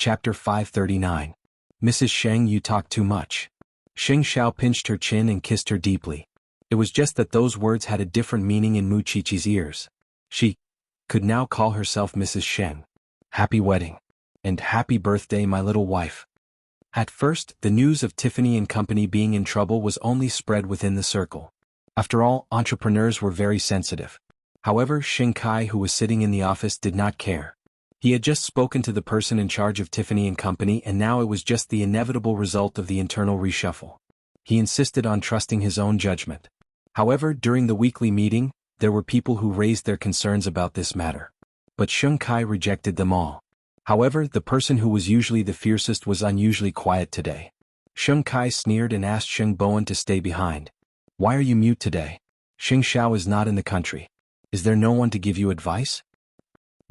Chapter 539. Mrs. Sheng, you talk too much. Sheng Xiao pinched her chin and kissed her deeply. It was just that those words had a different meaning in Mu Qiqi's ears. She could now call herself Mrs. Sheng. Happy wedding. And happy birthday, my little wife. At first, the news of Tiffany and Company being in trouble was only spread within the circle. After all, entrepreneurs were very sensitive. However, Xing Kai, who was sitting in the office, did not care. He had just spoken to the person in charge of Tiffany and Company, and now it was just the inevitable result of the internal reshuffle. He insisted on trusting his own judgment. However, during the weekly meeting, there were people who raised their concerns about this matter. But Xing Kai rejected them all. However, the person who was usually the fiercest was unusually quiet today. Xing Kai sneered and asked Xing Bowen to stay behind. Why are you mute today? Xing Xiao is not in the country. Is there no one to give you advice?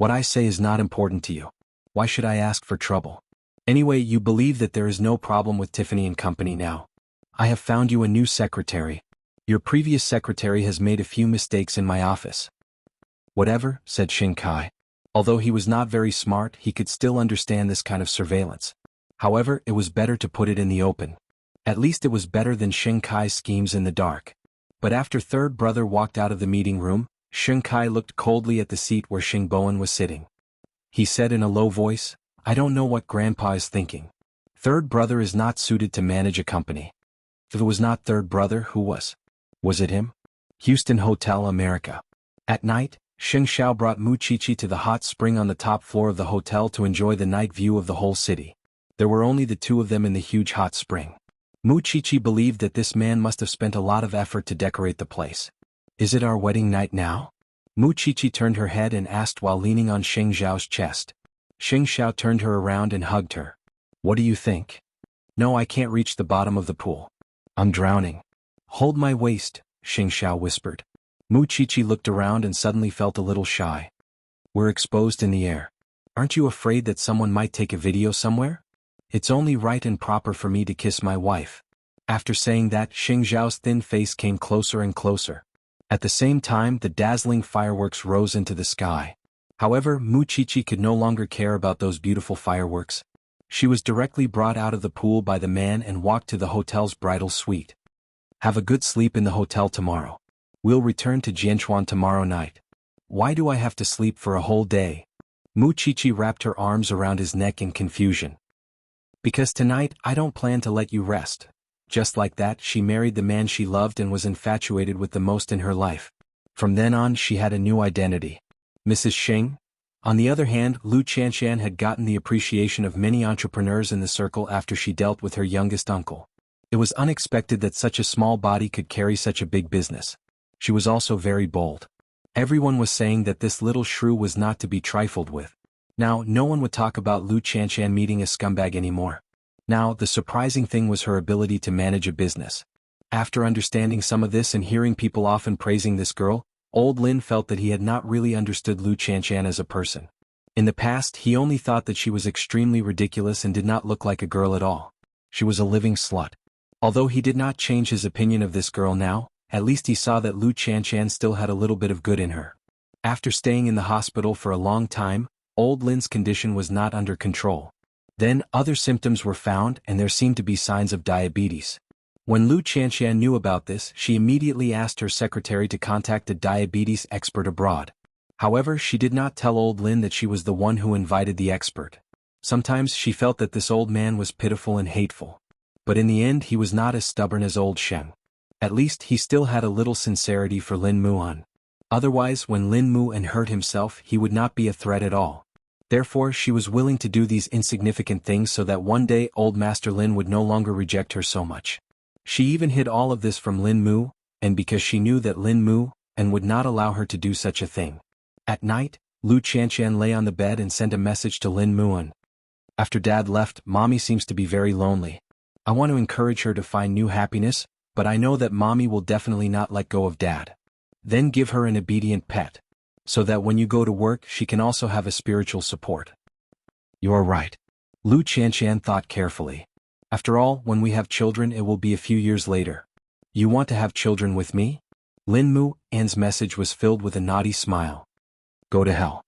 What I say is not important to you. Why should I ask for trouble? Anyway, you believe that there is no problem with Tiffany and Company now. I have found you a new secretary. Your previous secretary has made a few mistakes in my office. Whatever, said Xing Kai. Although he was not very smart, he could still understand this kind of surveillance. However, it was better to put it in the open. At least it was better than Xing Kai's schemes in the dark. But after third brother walked out of the meeting room, Xing Kai looked coldly at the seat where Xing Bowen was sitting. He said in a low voice, I don't know what Grandpa is thinking. Third brother is not suited to manage a company. If it was not third brother, who was? Was it him? Houston Hotel, America. At night, Xing Xiao brought Mu Qiqi to the hot spring on the top floor of the hotel to enjoy the night view of the whole city. There were only the two of them in the huge hot spring. Mu Qiqi believed that this man must have spent a lot of effort to decorate the place. Is it our wedding night now? Mu Qiqi turned her head and asked while leaning on Xing Xiao's chest. Xing Xiao turned her around and hugged her. What do you think? No, I can't reach the bottom of the pool. I'm drowning. Hold my waist, Xing Xiao whispered. Mu Qiqi looked around and suddenly felt a little shy. We're exposed in the air. Aren't you afraid that someone might take a video somewhere? It's only right and proper for me to kiss my wife. After saying that, Xing Xiao's thin face came closer and closer. At the same time, the dazzling fireworks rose into the sky. However, Mu Qiqi could no longer care about those beautiful fireworks. She was directly brought out of the pool by the man and walked to the hotel's bridal suite. Have a good sleep in the hotel tomorrow. We'll return to Jianchuan tomorrow night. Why do I have to sleep for a whole day? Mu Qiqi wrapped her arms around his neck in confusion. Because tonight, I don't plan to let you rest. Just like that, she married the man she loved and was infatuated with the most in her life. From then on, she had a new identity. Mrs. Sheng? On the other hand, Lu Qianshan had gotten the appreciation of many entrepreneurs in the circle after she dealt with her youngest uncle. It was unexpected that such a small body could carry such a big business. She was also very bold. Everyone was saying that this little shrew was not to be trifled with. Now, no one would talk about Lu Qianshan meeting a scumbag anymore. Now, the surprising thing was her ability to manage a business. After understanding some of this and hearing people often praising this girl, old Lin felt that he had not really understood Lu Qianshan as a person. In the past, he only thought that she was extremely ridiculous and did not look like a girl at all. She was a living slut. Although he did not change his opinion of this girl now, at least he saw that Lu Qianshan still had a little bit of good in her. After staying in the hospital for a long time, old Lin's condition was not under control. Then, other symptoms were found and there seemed to be signs of diabetes. When Lu Qianshan knew about this, she immediately asked her secretary to contact a diabetes expert abroad. However, she did not tell old Lin that she was the one who invited the expert. Sometimes she felt that this old man was pitiful and hateful. But in the end he was not as stubborn as old Sheng. At least he still had a little sincerity for Lin Muan. Otherwise, when Lin Mu hurt himself, he would not be a threat at all. Therefore, she was willing to do these insignificant things so that one day old Master Lin would no longer reject her so much. She even hid all of this from Lin Mu, and because she knew that Lin Mu would not allow her to do such a thing. At night, Lu Qianshan lay on the bed and sent a message to Lin Muan. After Dad left, Mommy seems to be very lonely. I want to encourage her to find new happiness, but I know that Mommy will definitely not let go of Dad. Then give her an obedient pet, so that when you go to work she can also have a spiritual support. You're right. Lu Qianshan thought carefully. After all, when we have children it will be a few years later. You want to have children with me? Lin Muan's message was filled with a naughty smile. Go to hell.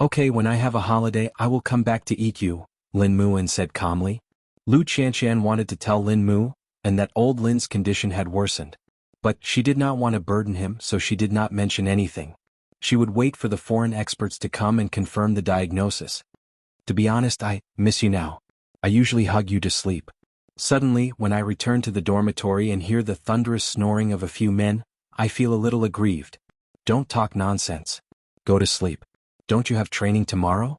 Okay, when I have a holiday I will come back to eat you, Lin Muan said calmly. Lu Qianqian wanted to tell Lin Mu, and that old Lin's condition had worsened. But she did not want to burden him, so she did not mention anything. She would wait for the foreign experts to come and confirm the diagnosis. To be honest, I miss you now. I usually hug you to sleep. Suddenly, when I return to the dormitory and hear the thunderous snoring of a few men, I feel a little aggrieved. Don't talk nonsense. Go to sleep. Don't you have training tomorrow?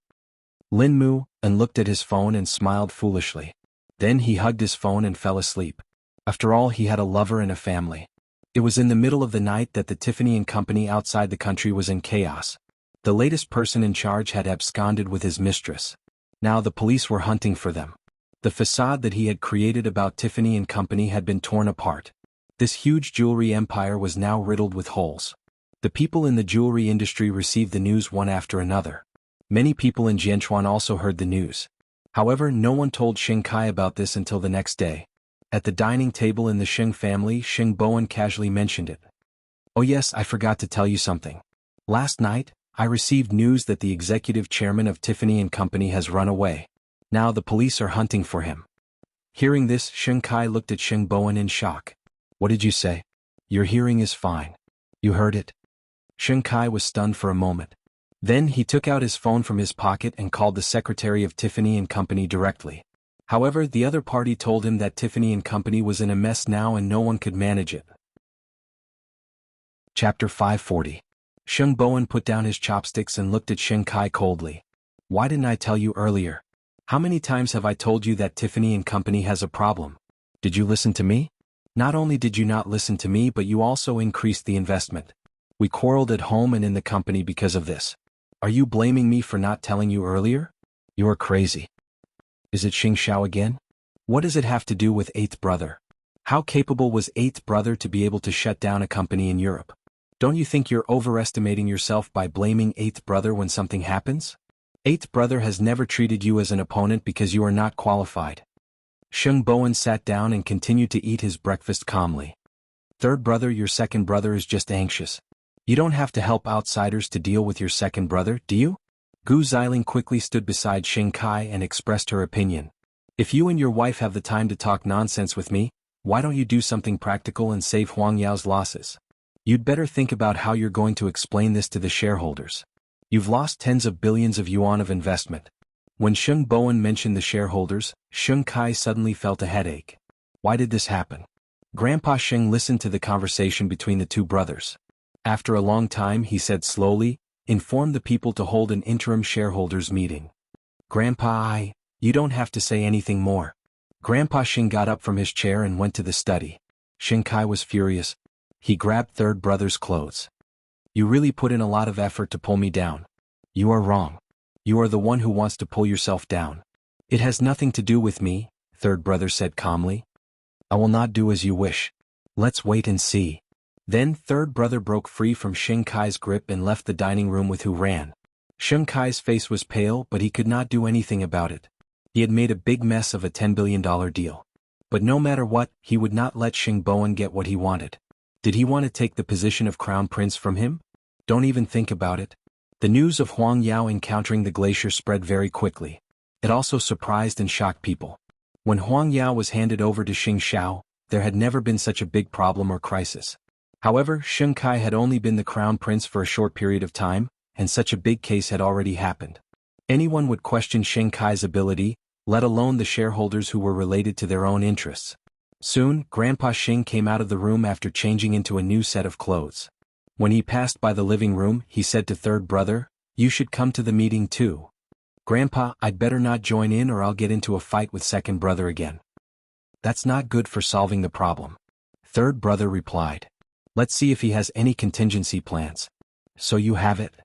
Lin Mu and looked at his phone and smiled foolishly. Then he hugged his phone and fell asleep. After all, he had a lover and a family. It was in the middle of the night that the Tiffany & Company outside the country was in chaos. The latest person in charge had absconded with his mistress. Now the police were hunting for them. The facade that he had created about Tiffany & Company had been torn apart. This huge jewelry empire was now riddled with holes. The people in the jewelry industry received the news one after another. Many people in Jianchuan also heard the news. However, no one told Xing Kai about this until the next day. At the dining table in the Xing family, Xing Bowen casually mentioned it. Oh yes, I forgot to tell you something. Last night, I received news that the executive chairman of Tiffany & Company has run away. Now the police are hunting for him. Hearing this, Xing Kai looked at Xing Bowen in shock. What did you say? Your hearing is fine. You heard it? Xing Kai was stunned for a moment. Then he took out his phone from his pocket and called the secretary of Tiffany & Company directly. However, the other party told him that Tiffany & Company was in a mess now and no one could manage it. Chapter 540. Xing Bowen put down his chopsticks and looked at Xing Kai coldly. Why didn't I tell you earlier? How many times have I told you that Tiffany & Company has a problem? Did you listen to me? Not only did you not listen to me, but you also increased the investment. We quarreled at home and in the company because of this. Are you blaming me for not telling you earlier? You are crazy. Is it Xing Xiao again? What does it have to do with Eighth Brother? How capable was Eighth Brother to be able to shut down a company in Europe? Don't you think you're overestimating yourself by blaming Eighth Brother when something happens? Eighth Brother has never treated you as an opponent because you are not qualified. Xing Bowen sat down and continued to eat his breakfast calmly. Third brother, your second brother is just anxious. You don't have to help outsiders to deal with your second brother, do you? Gu Xiling quickly stood beside Xing Kai and expressed her opinion. If you and your wife have the time to talk nonsense with me, why don't you do something practical and save Huang Yao's losses? You'd better think about how you're going to explain this to the shareholders. You've lost tens of billions of yuan of investment. When Xing Bowen mentioned the shareholders, Xing Kai suddenly felt a headache. Why did this happen? Grandpa Xing listened to the conversation between the two brothers. After a long time, he said slowly, inform the people to hold an interim shareholders meeting. Grandpa, you don't have to say anything more. Grandpa Xing got up from his chair and went to the study. Xing Kai was furious. He grabbed third brother's clothes. You really put in a lot of effort to pull me down. You are wrong. You are the one who wants to pull yourself down. It has nothing to do with me, third brother said calmly. I will not do as you wish. Let's wait and see. Then third brother broke free from Xing Kai's grip and left the dining room with Hu Ran. Xing Kai's face was pale, but he could not do anything about it. He had made a big mess of a $10 billion deal. But no matter what, he would not let Xing Bowen get what he wanted. Did he want to take the position of crown prince from him? Don't even think about it. The news of Huang Yao encountering the glacier spread very quickly. It also surprised and shocked people. When Huang Yao was handed over to Xing Xiao, there had never been such a big problem or crisis. However, Xing Kai had only been the crown prince for a short period of time, and such a big case had already happened. Anyone would question Xing Kai's ability, let alone the shareholders who were related to their own interests. Soon, Grandpa Xing came out of the room after changing into a new set of clothes. When he passed by the living room, he said to third brother, you should come to the meeting too. Grandpa, I'd better not join in or I'll get into a fight with second brother again. That's not good for solving the problem. Third brother replied. Let's see if he has any contingency plans. So you have it?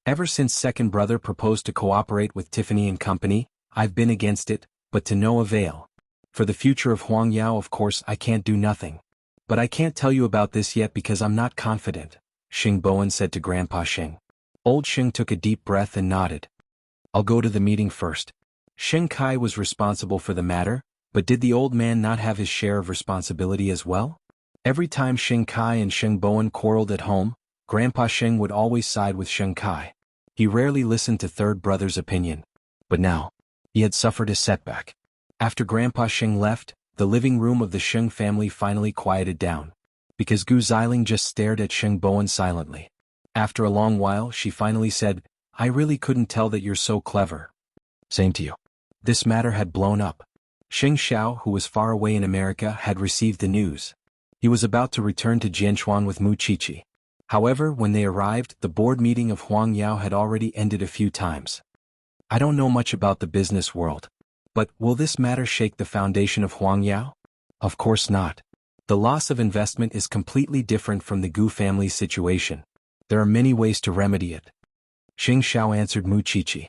Ever since second brother proposed to cooperate with Tiffany & Company, I've been against it, but to no avail. For the future of Huang Yao, of course, I can't do nothing. But I can't tell you about this yet because I'm not confident, Xing Bowen said to Grandpa Xing. Old Xing took a deep breath and nodded. I'll go to the meeting first. Xing Kai was responsible for the matter, but did the old man not have his share of responsibility as well? Every time Xing Kai and Xing Bowen quarreled at home, Grandpa Xing would always side with Xing Kai. He rarely listened to third brother's opinion. But now, He had suffered a setback. After Grandpa Sheng left, the living room of the Sheng family finally quieted down, because Gu Xiling just stared at Sheng Bowen silently. After a long while she finally said, "I really couldn't tell that you're so clever." "Same to you." This matter had blown up. Sheng Xiao, who was far away in America, had received the news. He was about to return to Jianchuan with Mu Qiqi. However, when they arrived, the board meeting of Huang Yao had already ended a few times. "I don't know much about the business world. But will this matter shake the foundation of Huang Yao?" "Of course not. The loss of investment is completely different from the Gu family's situation. There are many ways to remedy it." Sheng Xiao answered Mu Qiqi.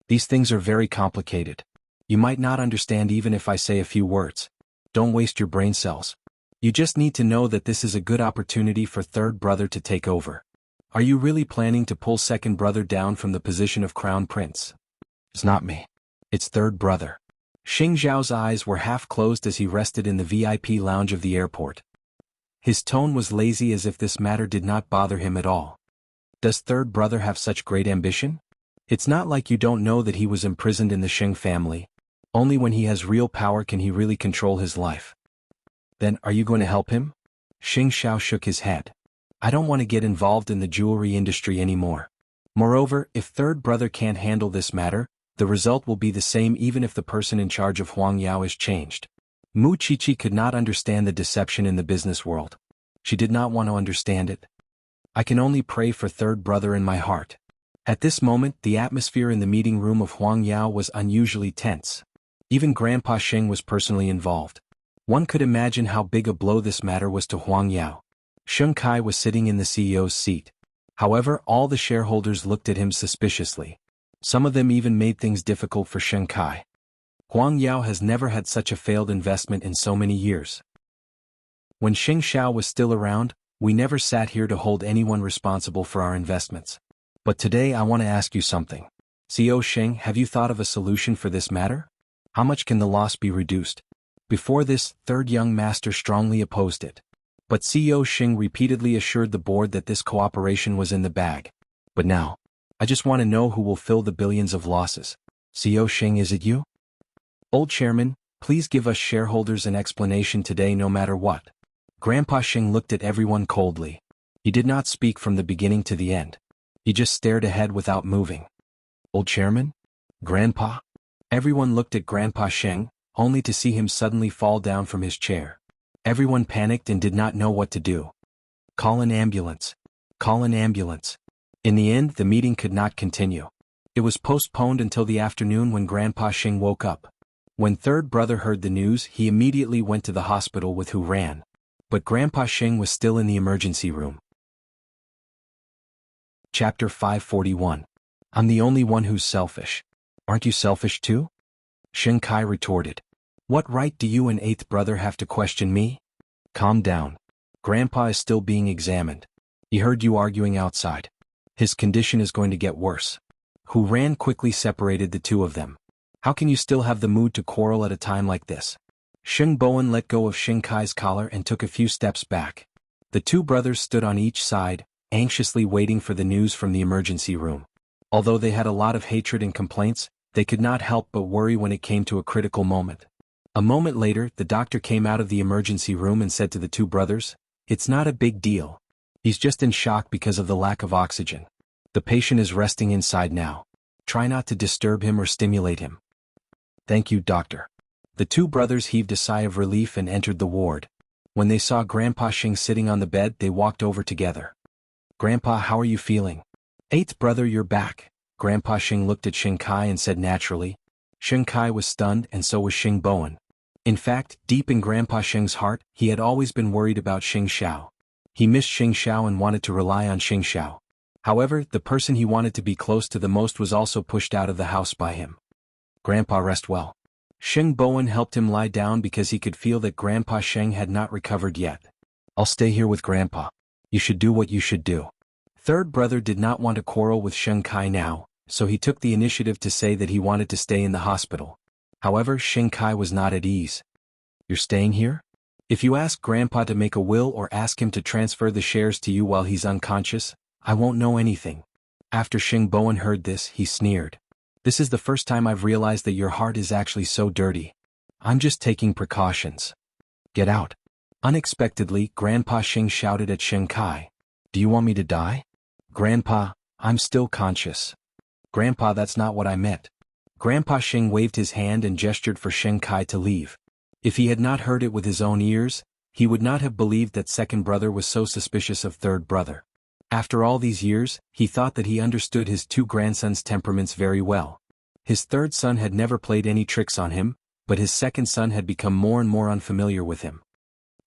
"These things are very complicated. You might not understand even if I say a few words. Don't waste your brain cells. You just need to know that this is a good opportunity for third brother to take over. Are you really planning to pull second brother down from the position of crown prince?" "It's not me. It's third brother." Sheng Xiao's eyes were half closed as he rested in the VIP lounge of the airport. His tone was lazy, as if this matter did not bother him at all. "Does third brother have such great ambition? It's not like you don't know that he was imprisoned in the Sheng family. Only when he has real power can he really control his life." "Then, are you going to help him?" Sheng Xiao shook his head. "I don't want to get involved in the jewelry industry anymore. Moreover, if third brother can't handle this matter, the result will be the same even if the person in charge of Huang Yao is changed." Mu Qiqi could not understand the deception in the business world. She did not want to understand it. "I can only pray for third brother in my heart." At this moment, the atmosphere in the meeting room of Huang Yao was unusually tense. Even Grandpa Sheng was personally involved. One could imagine how big a blow this matter was to Huang Yao. Sheng Kai was sitting in the CEO's seat. However, all the shareholders looked at him suspiciously. Some of them even made things difficult for Sheng Kai. Huang Yao has never had such a failed investment in so many years. When Sheng Xiao was still around, we never sat here to hold anyone responsible for our investments. But today I want to ask you something. CEO Sheng, have you thought of a solution for this matter? How much can the loss be reduced? Before this, third young master strongly opposed it. But CEO Sheng repeatedly assured the board that this cooperation was in the bag. But now, I just want to know who will fill the billions of losses. CEO Sheng, is it you? Old chairman, please give us shareholders an explanation today no matter what. Grandpa Sheng looked at everyone coldly. He did not speak from the beginning to the end. He just stared ahead without moving. Old chairman? Grandpa? Everyone looked at Grandpa Sheng, only to see him suddenly fall down from his chair. Everyone panicked and did not know what to do. Call an ambulance. Call an ambulance. In the end, the meeting could not continue. It was postponed until the afternoon when Grandpa Sheng woke up. When third brother heard the news, he immediately went to the hospital with Hu Ran. But Grandpa Sheng was still in the emergency room. Chapter 541. I'm the only one who's selfish. Aren't you selfish too? Sheng Kai retorted. What right do you and eighth brother have to question me? Calm down. Grandpa is still being examined. He heard you arguing outside. His condition is going to get worse. Hu Ran quickly separated the two of them. How can you still have the mood to quarrel at a time like this? Sheng Bowen let go of Sheng Kai's collar and took a few steps back. The two brothers stood on each side, anxiously waiting for the news from the emergency room. Although they had a lot of hatred and complaints, they could not help but worry when it came to a critical moment. A moment later, the doctor came out of the emergency room and said to the two brothers, "It's not a big deal. He's just in shock because of the lack of oxygen. The patient is resting inside now. Try not to disturb him or stimulate him." Thank you, doctor. The two brothers heaved a sigh of relief and entered the ward. When they saw Grandpa Sheng sitting on the bed, they walked over together. Grandpa, how are you feeling? Eighth brother, you're back. Grandpa Sheng looked at Sheng Kai and said naturally. Sheng Kai was stunned, and so was Sheng Bowen. In fact, deep in Grandpa Sheng's heart, he had always been worried about Sheng Xiao. He missed Sheng Xiao and wanted to rely on Sheng Xiao. However, the person he wanted to be close to the most was also pushed out of the house by him. Grandpa, rest well. Sheng Bowen helped him lie down because he could feel that Grandpa Sheng had not recovered yet. I'll stay here with Grandpa. You should do what you should do. Third brother did not want to quarrel with Sheng Kai now, so he took the initiative to say that he wanted to stay in the hospital. However, Sheng Kai was not at ease. You're staying here? If you ask Grandpa to make a will or ask him to transfer the shares to you while he's unconscious, I won't know anything. After Sheng Bowen heard this, he sneered. This is the first time I've realized that your heart is actually so dirty. I'm just taking precautions. Get out. Unexpectedly, Grandpa Xing shouted at Xing Kai. Do you want me to die? Grandpa, I'm still conscious. Grandpa, that's not what I meant. Grandpa Xing waved his hand and gestured for Xing Kai to leave. If he had not heard it with his own ears, he would not have believed that second brother was so suspicious of third brother. After all these years, he thought that he understood his two grandsons' temperaments very well. His third son had never played any tricks on him, but his second son had become more and more unfamiliar with him.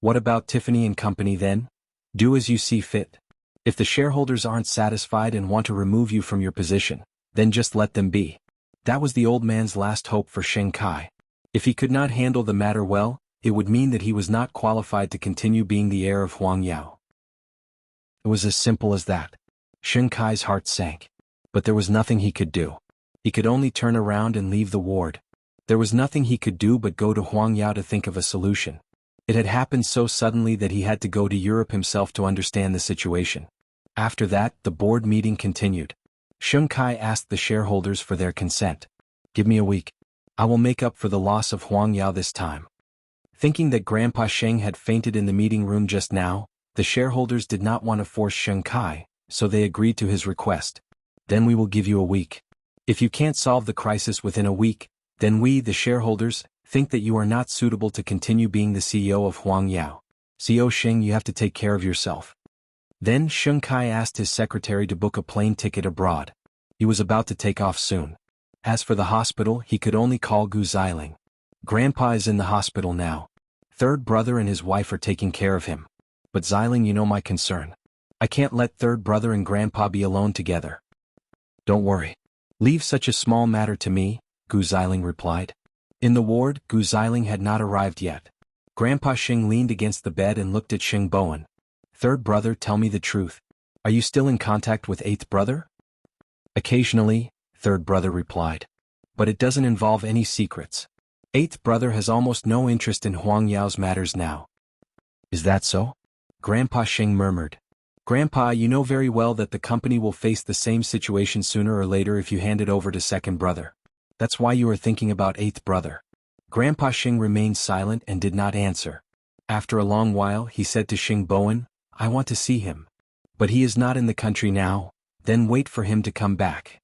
What about Tiffany and company then? Do as you see fit. If the shareholders aren't satisfied and want to remove you from your position, then just let them be. That was the old man's last hope for Xing Kai. If he could not handle the matter well, it would mean that he was not qualified to continue being the heir of Huang Yao. It was as simple as that. Xing Kai's heart sank. But there was nothing he could do. He could only turn around and leave the ward. There was nothing he could do but go to Huang Yao to think of a solution. It had happened so suddenly that he had to go to Europe himself to understand the situation. After that, the board meeting continued. Xing Kai asked the shareholders for their consent. Give me a week. I will make up for the loss of Huang Yao this time. Thinking that Grandpa Xing had fainted in the meeting room just now, the shareholders did not want to force Xing Kai, so they agreed to his request. Then we will give you a week. If you can't solve the crisis within a week, then we, the shareholders, think that you are not suitable to continue being the CEO of Huang Yao. CEO Xing, you have to take care of yourself. Then Xing Kai asked his secretary to book a plane ticket abroad. He was about to take off soon. As for the hospital, he could only call Gu Xiling. Grandpa is in the hospital now. Third brother and his wife are taking care of him. But Xiling, you know my concern. I can't let third brother and grandpa be alone together. Don't worry. Leave such a small matter to me, Gu Xiling replied. In the ward, Gu Xiling had not arrived yet. Grandpa Xing leaned against the bed and looked at Xing Bowen. Third brother, tell me the truth. Are you still in contact with eighth brother? Occasionally, third brother replied. But it doesn't involve any secrets. Eighth brother has almost no interest in Huang Yao's matters now. Is that so? Grandpa Xing murmured. Grandpa, you know very well that the company will face the same situation sooner or later if you hand it over to second brother. That's why you are thinking about eighth brother. Grandpa Xing remained silent and did not answer. After a long while, he said to Xing Bowen, I want to see him. But he is not in the country now, then wait for him to come back.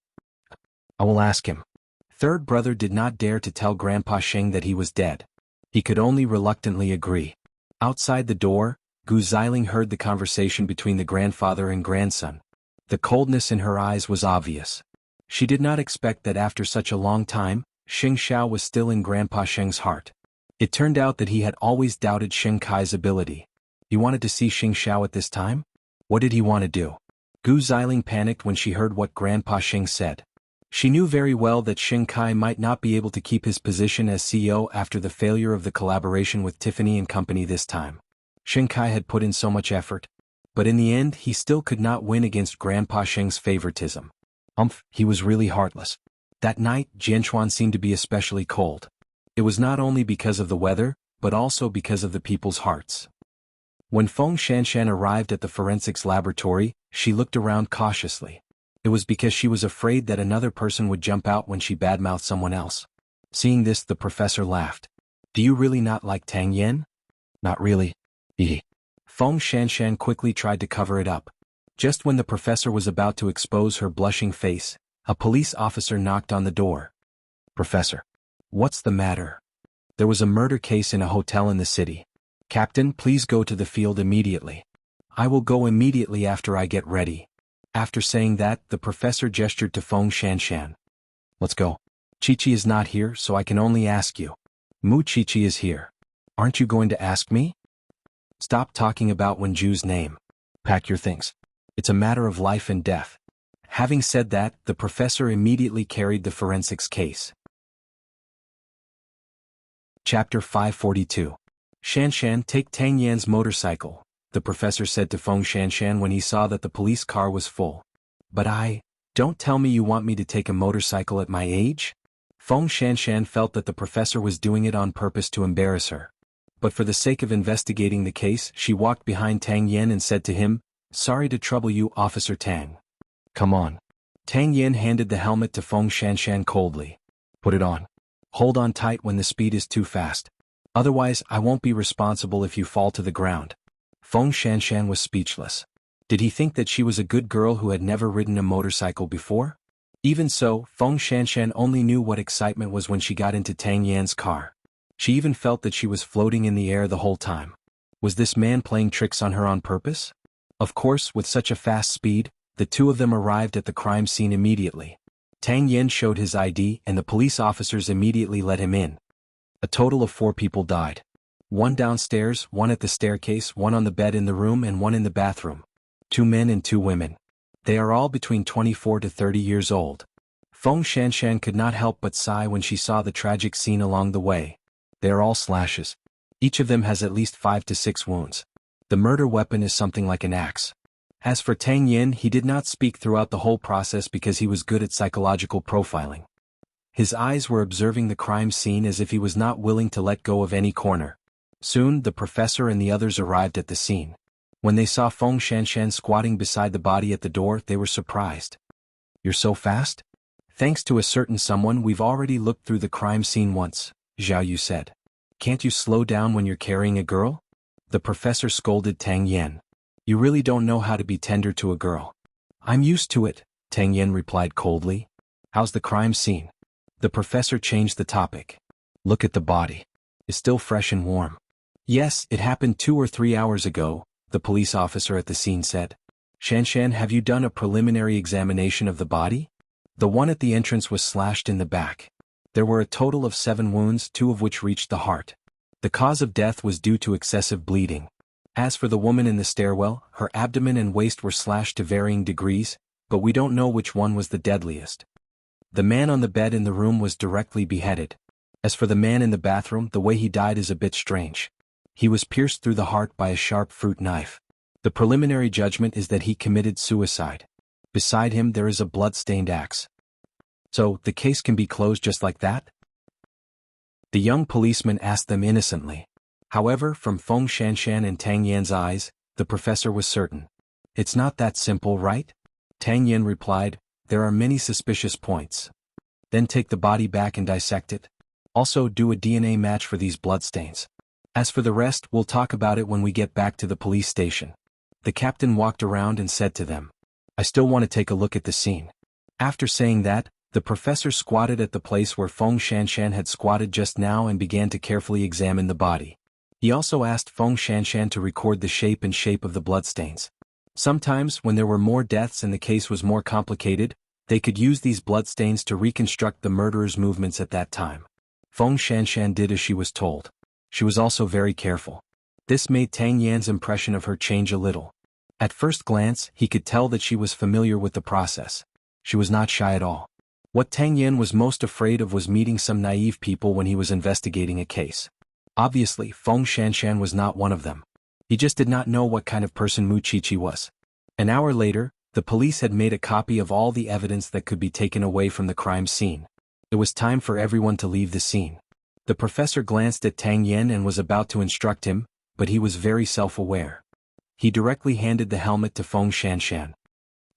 I will ask him. Third brother did not dare to tell Grandpa Xing that he was dead. He could only reluctantly agree. Outside the door, Gu Xiling heard the conversation between the grandfather and grandson. The coldness in her eyes was obvious. She did not expect that after such a long time, Xing Xiao was still in Grandpa Xing's heart. It turned out that he had always doubted Xing Kai's ability. He wanted to see Xing Xiao at this time? What did he want to do? Gu Xiling panicked when she heard what Grandpa Xing said. She knew very well that Xing Kai might not be able to keep his position as CEO after the failure of the collaboration with Tiffany and company this time. Xing Kai had put in so much effort. But in the end, he still could not win against Grandpa Xing's favoritism. He was really heartless. That night, Jianchuan seemed to be especially cold. It was not only because of the weather, but also because of the people's hearts. When Feng Shanshan arrived at the forensics laboratory, she looked around cautiously. It was because she was afraid that another person would jump out when she badmouthed someone else. Seeing this, the professor laughed. Do you really not like Tang Yen? Not really. Feng Shanshan quickly tried to cover it up. Just when the professor was about to expose her blushing face, a police officer knocked on the door. Professor. What's the matter? There was a murder case in a hotel in the city. Captain, please go to the field immediately. I will go immediately after I get ready. After saying that, the professor gestured to Feng Shanshan. Let's go. Chi-Chi is not here, so I can only ask you. Mu Chi-Chi is here. Aren't you going to ask me? Stop talking about Wenju's name. Pack your things. It's a matter of life and death. Having said that, the professor immediately carried the forensics case. Chapter 542. Shanshan, take Tang Yan's motorcycle, the professor said to Feng Shanshan when he saw that the police car was full. But don't tell me you want me to take a motorcycle at my age? Feng Shanshan felt that the professor was doing it on purpose to embarrass her. But for the sake of investigating the case, she walked behind Tang Yan and said to him, Sorry to trouble you, Officer Tang. Come on. Tang Yin handed the helmet to Feng Shanshan coldly. Put it on. Hold on tight when the speed is too fast. Otherwise, I won't be responsible if you fall to the ground. Feng Shanshan was speechless. Did he think that she was a good girl who had never ridden a motorcycle before? Even so, Feng Shanshan only knew what excitement was when she got into Tang Yan's car. She even felt that she was floating in the air the whole time. Was this man playing tricks on her on purpose? Of course, with such a fast speed, the two of them arrived at the crime scene immediately. Tang Yan showed his ID and the police officers immediately let him in. A total of 4 people died. 1 downstairs, 1 at the staircase, 1 on the bed in the room and 1 in the bathroom. 2 men and 2 women. They are all between 24 to 30 years old. Feng Shanshan could not help but sigh when she saw the tragic scene along the way. They are all slashes. Each of them has at least 5 to 6 wounds. The murder weapon is something like an axe. As for Tang Yin, he did not speak throughout the whole process because he was good at psychological profiling. His eyes were observing the crime scene as if he was not willing to let go of any corner. Soon, the professor and the others arrived at the scene. When they saw Feng Shanshan squatting beside the body at the door, they were surprised. You're so fast? Thanks to a certain someone, we've already looked through the crime scene once, Zhao Yu said. Can't you slow down when you're carrying a girl? The professor scolded Tang Yan. You really don't know how to be tender to a girl. I'm used to it, Tang Yan replied coldly. How's the crime scene? The professor changed the topic. Look at the body. It's still fresh and warm. Yes, it happened 2 or 3 hours ago, the police officer at the scene said. Shanshan, have you done a preliminary examination of the body? The one at the entrance was slashed in the back. There were a total of 7 wounds, 2 of which reached the heart. The cause of death was due to excessive bleeding. As for the woman in the stairwell, her abdomen and waist were slashed to varying degrees, but we don't know which one was the deadliest. The man on the bed in the room was directly beheaded. As for the man in the bathroom, the way he died is a bit strange. He was pierced through the heart by a sharp fruit knife. The preliminary judgment is that he committed suicide. Beside him there is a blood-stained axe. So, the case can be closed just like that? The young policeman asked them innocently. However, from Feng Shanshan and Tang Yan's eyes, the professor was certain. It's not that simple, right? Tang Yan replied, there are many suspicious points. Then take the body back and dissect it. Also do a DNA match for these bloodstains. As for the rest, we'll talk about it when we get back to the police station. The captain walked around and said to them, I still want to take a look at the scene. After saying that, the professor squatted at the place where Feng Shanshan had squatted just now and began to carefully examine the body. He also asked Feng Shanshan to record the shape of the bloodstains. Sometimes, when there were more deaths and the case was more complicated, they could use these bloodstains to reconstruct the murderer's movements at that time. Feng Shanshan did as she was told. She was also very careful. This made Tang Yan's impression of her change a little. At first glance, he could tell that she was familiar with the process. She was not shy at all. What Tang Yan was most afraid of was meeting some naive people when he was investigating a case. Obviously, Feng Shanshan was not one of them. He just did not know what kind of person Muqiqi was. An hour later, the police had made a copy of all the evidence that could be taken away from the crime scene. It was time for everyone to leave the scene. The professor glanced at Tang Yan and was about to instruct him, but he was very self-aware. He directly handed the helmet to Feng Shanshan.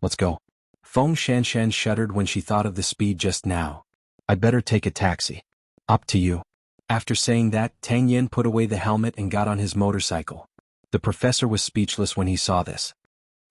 Let's go. Feng Shanshan shuddered when she thought of the speed just now. I'd better take a taxi. Up to you. After saying that, Tang Yan put away the helmet and got on his motorcycle. The professor was speechless when he saw this.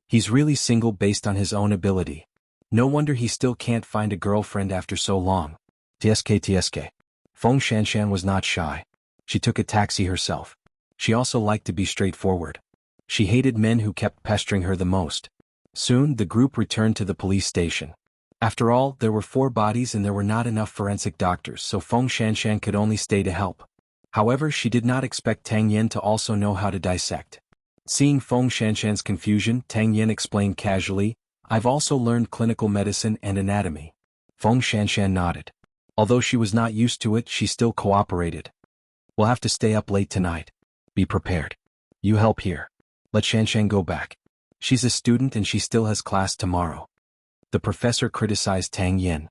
He's really single based on his own ability. No wonder he still can't find a girlfriend after so long. TSK. Feng Shanshan was not shy. She took a taxi herself. She also liked to be straightforward. She hated men who kept pestering her the most. Soon, the group returned to the police station. After all, there were 4 bodies and there were not enough forensic doctors, so Feng Shanshan could only stay to help. However, she did not expect Tang Yan to also know how to dissect. Seeing Feng Shanshan's confusion, Tang Yan explained casually, I've also learned clinical medicine and anatomy. Feng Shanshan nodded. Although she was not used to it, she still cooperated. We'll have to stay up late tonight. Be prepared. You help here. Let Shanshan go back. She's a student and she still has class tomorrow. The professor criticized Tang Yan.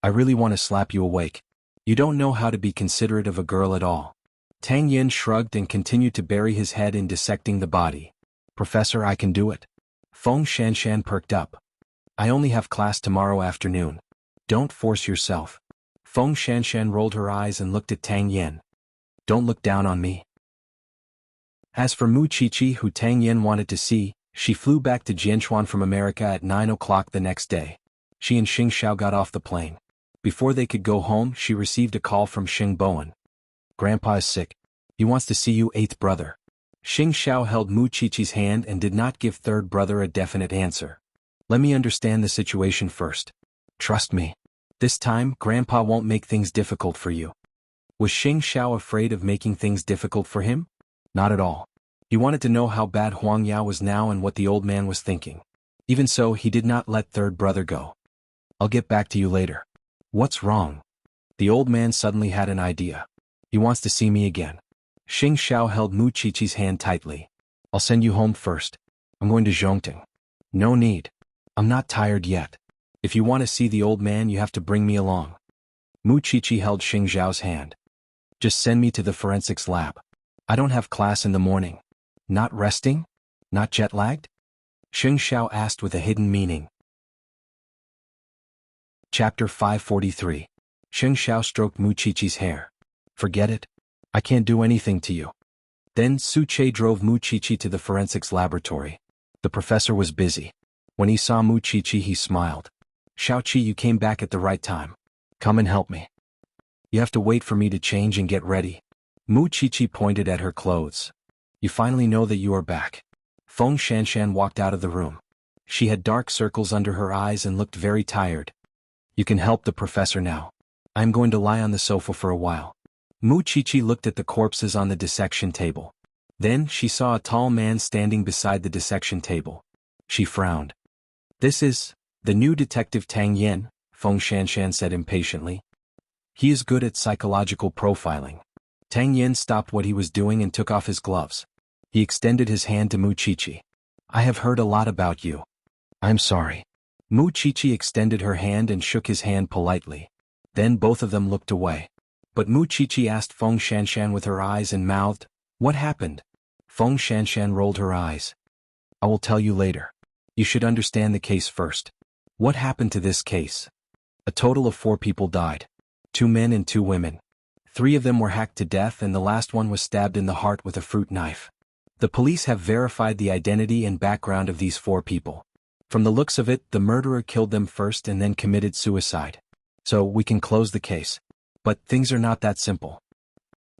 I really want to slap you awake. You don't know how to be considerate of a girl at all. Tang Yan shrugged and continued to bury his head in dissecting the body. Professor, I can do it. Feng Shanshan perked up. I only have class tomorrow afternoon. Don't force yourself. Feng Shanshan rolled her eyes and looked at Tang Yen. Don't look down on me. As for Mu Qiqi, who Tang Yen wanted to see, she flew back to Jianchuan from America at 9 o'clock the next day. She and Xing Xiao got off the plane. Before they could go home, she received a call from Xing Bowen. Grandpa is sick. He wants to see you, eighth brother. Xing Xiao held Mu Qiqi's hand and did not give third brother a definite answer. Let me understand the situation first. Trust me. This time, Grandpa won't make things difficult for you. Was Xing Xiao afraid of making things difficult for him? Not at all. He wanted to know how bad Huang Yao was now and what the old man was thinking. Even so, he did not let third brother go. I'll get back to you later. What's wrong? The old man suddenly had an idea. He wants to see me again. Xing Xiao held Mu Qiqi's hand tightly. I'll send you home first. I'm going to Zhongting. No need. I'm not tired yet. If you want to see the old man, you have to bring me along. Mu Qiqi held Xing Xiao's hand. Just send me to the forensics lab. I don't have class in the morning. Not resting? Not jet-lagged? Xing Xiao asked with a hidden meaning. Chapter 543. Xing Xiao stroked Mu Qiqi's hair. Forget it. I can't do anything to you. Then Su Che drove Mu Qiqi to the forensics laboratory. The professor was busy. When he saw Mu Qiqi, he smiled. Xiaoqi, you came back at the right time. Come and help me. You have to wait for me to change and get ready. Mu Qiqi pointed at her clothes. You finally know that you are back. Feng Shanshan walked out of the room. She had dark circles under her eyes and looked very tired. You can help the professor now. I'm going to lie on the sofa for a while. Mu Qiqi looked at the corpses on the dissection table. Then she saw a tall man standing beside the dissection table. She frowned. This is the new detective Tang Yen, Feng Shanshan said impatiently. He is good at psychological profiling. Tang Yen stopped what he was doing and took off his gloves. He extended his hand to Mu Qiqi. I have heard a lot about you. I'm sorry. Mu Qiqi extended her hand and shook his hand politely. Then both of them looked away. But Mu Qiqi asked Feng Shanshan with her eyes and mouthed, What happened? Feng Shanshan rolled her eyes. I will tell you later. You should understand the case first. What happened to this case? A total of 4 people died. 2 men and 2 women. 3 of them were hacked to death and the last one was stabbed in the heart with a fruit knife. The police have verified the identity and background of these 4 people. From the looks of it, the murderer killed them first and then committed suicide. So we can close the case. But things are not that simple.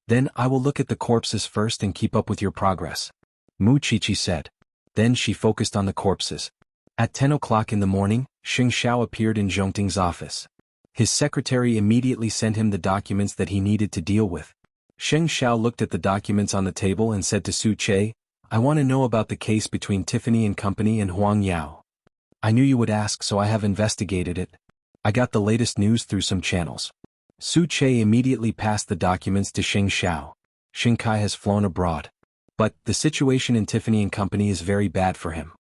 Then I will look at the corpses first and keep up with your progress. Mu Qiqi said. Then she focused on the corpses. At 10 o'clock in the morning, Xing Xiao appeared in Zhongting's office. His secretary immediately sent him the documents that he needed to deal with. Xing Xiao looked at the documents on the table and said to Su Che, I want to know about the case between Tiffany and Company and Huang Yao. I knew you would ask, so I have investigated it. I got the latest news through some channels. Su Che immediately passed the documents to Xing Xiao. Xing Kai has flown abroad. But the situation in Tiffany and Company is very bad for him.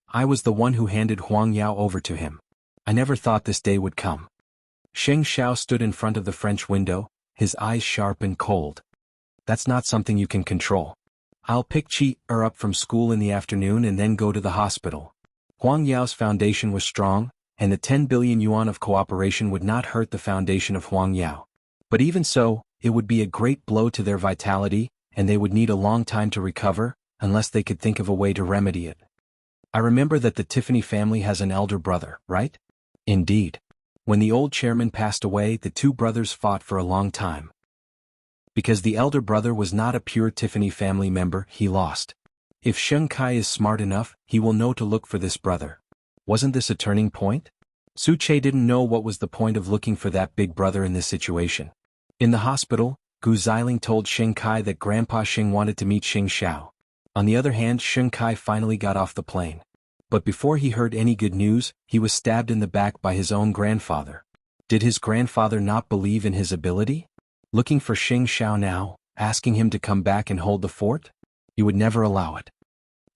I was the one who handed Huang Yao over to him. I never thought this day would come. Xing Xiao stood in front of the French window, his eyes sharp and cold. That's not something you can control. I'll pick Chi up from school in the afternoon and then go to the hospital. Huang Yao's foundation was strong, and the 10 billion yuan of cooperation would not hurt the foundation of Huang Yao. But even so, it would be a great blow to their vitality, and they would need a long time to recover, unless they could think of a way to remedy it. I remember that the Tiffany family has an elder brother, right? Indeed. When the old chairman passed away, the 2 brothers fought for a long time. Because the elder brother was not a pure Tiffany family member, he lost. If Xing Kai is smart enough, he will know to look for this brother. Wasn't this a turning point? Su Che didn't know what was the point of looking for that big brother in this situation. In the hospital, Gu Xiling told Xing Kai that Grandpa Xing wanted to meet Xing Xiao. On the other hand, Xing Kai finally got off the plane. But before he heard any good news, he was stabbed in the back by his own grandfather. Did his grandfather not believe in his ability? Looking for Xing Xiao now, asking him to come back and hold the fort? He would never allow it.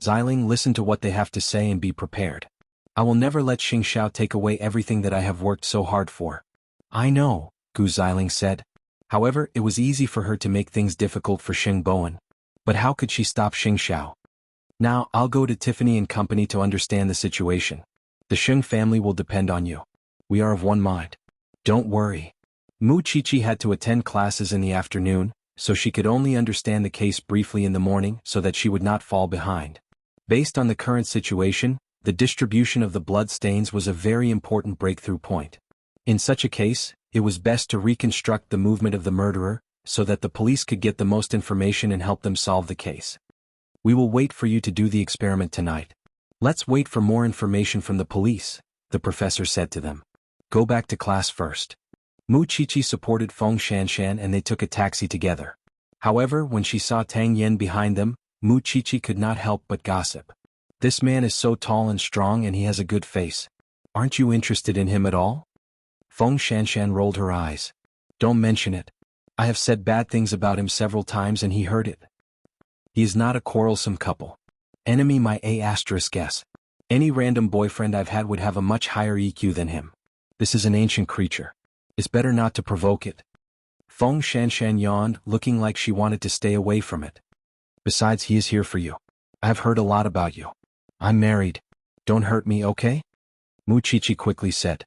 Xiling, listen to what they have to say and be prepared. I will never let Xing Xiao take away everything that I have worked so hard for. I know, Gu Xiling said. However, it was easy for her to make things difficult for Xing Bowen. But how could she stop Xing Xiao? Now, I'll go to Tiffany and Company to understand the situation. The Sheng family will depend on you. We are of one mind. Don't worry. Mu Qiqi had to attend classes in the afternoon, so she could only understand the case briefly in the morning so that she would not fall behind. Based on the current situation, the distribution of the blood stains was a very important breakthrough point. In such a case, it was best to reconstruct the movement of the murderer, so that the police could get the most information and help them solve the case. We will wait for you to do the experiment tonight. Let's wait for more information from the police, the professor said to them. Go back to class first. Mu Qiqi supported Feng Shanshan and they took a taxi together. However, when she saw Tang Yen behind them, Mu Qiqi could not help but gossip. This man is so tall and strong and he has a good face. Aren't you interested in him at all? Feng Shanshan rolled her eyes. Don't mention it. I have said bad things about him several times and he heard it. He is not a quarrelsome couple. Enemy my A*S. Any random boyfriend I've had would have a much higher EQ than him. This is an ancient creature. It's better not to provoke it. Feng Shanshan yawned, looking like she wanted to stay away from it. Besides, he is here for you. I have heard a lot about you. I'm married. Don't hurt me, okay? Mu Qiqi quickly said.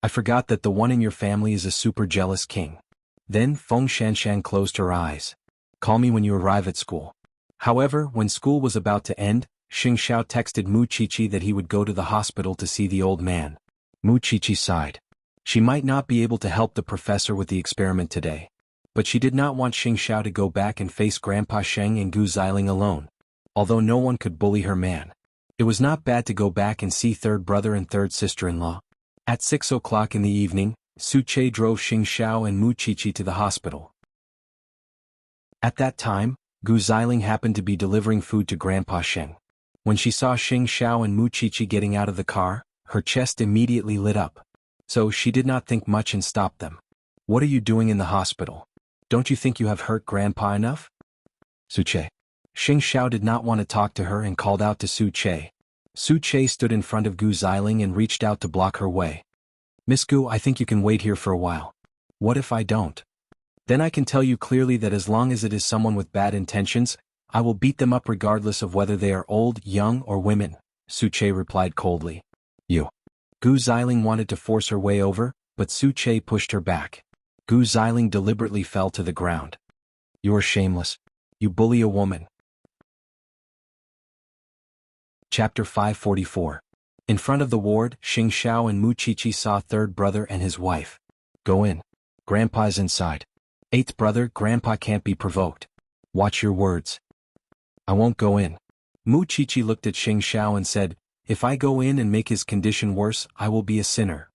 I forgot that the one in your family is a super jealous king. Then Feng Shanshan closed her eyes. Call me when you arrive at school. However, when school was about to end, Xing Xiao texted Mu Qiqi that he would go to the hospital to see the old man. Mu Qiqi sighed. She might not be able to help the professor with the experiment today. But she did not want Xing Xiao to go back and face Grandpa Sheng and Gu Xiling alone. Although no one could bully her man. It was not bad to go back and see third brother and third sister-in-law. At 6 o'clock in the evening, Su Che drove Xing Xiao and Mu Qiqi to the hospital. At that time, Gu Xiling happened to be delivering food to Grandpa Sheng. When she saw Xing Xiao and Mu Qiqi getting out of the car, her chest immediately lit up. So she did not think much and stopped them. What are you doing in the hospital? Don't you think you have hurt Grandpa enough? Su Che. Xing Xiao did not want to talk to her and called out to Su Che. Su Che stood in front of Gu Xiling and reached out to block her way. Miss Gu, I think you can wait here for a while. What if I don't? Then I can tell you clearly that as long as it is someone with bad intentions, I will beat them up regardless of whether they are old, young, or women, Su Che replied coldly. You. Gu Xiling wanted to force her way over, but Su Che pushed her back. Gu Xiling deliberately fell to the ground. You are shameless. You bully a woman. Chapter 544. In front of the ward, Xing Xiao and Mu Qiqi saw third brother and his wife. Go in. Grandpa's inside. Eighth brother, Grandpa can't be provoked. Watch your words. I won't go in. Mu Qiqi looked at Xing Xiao and said, if I go in and make his condition worse, I will be a sinner.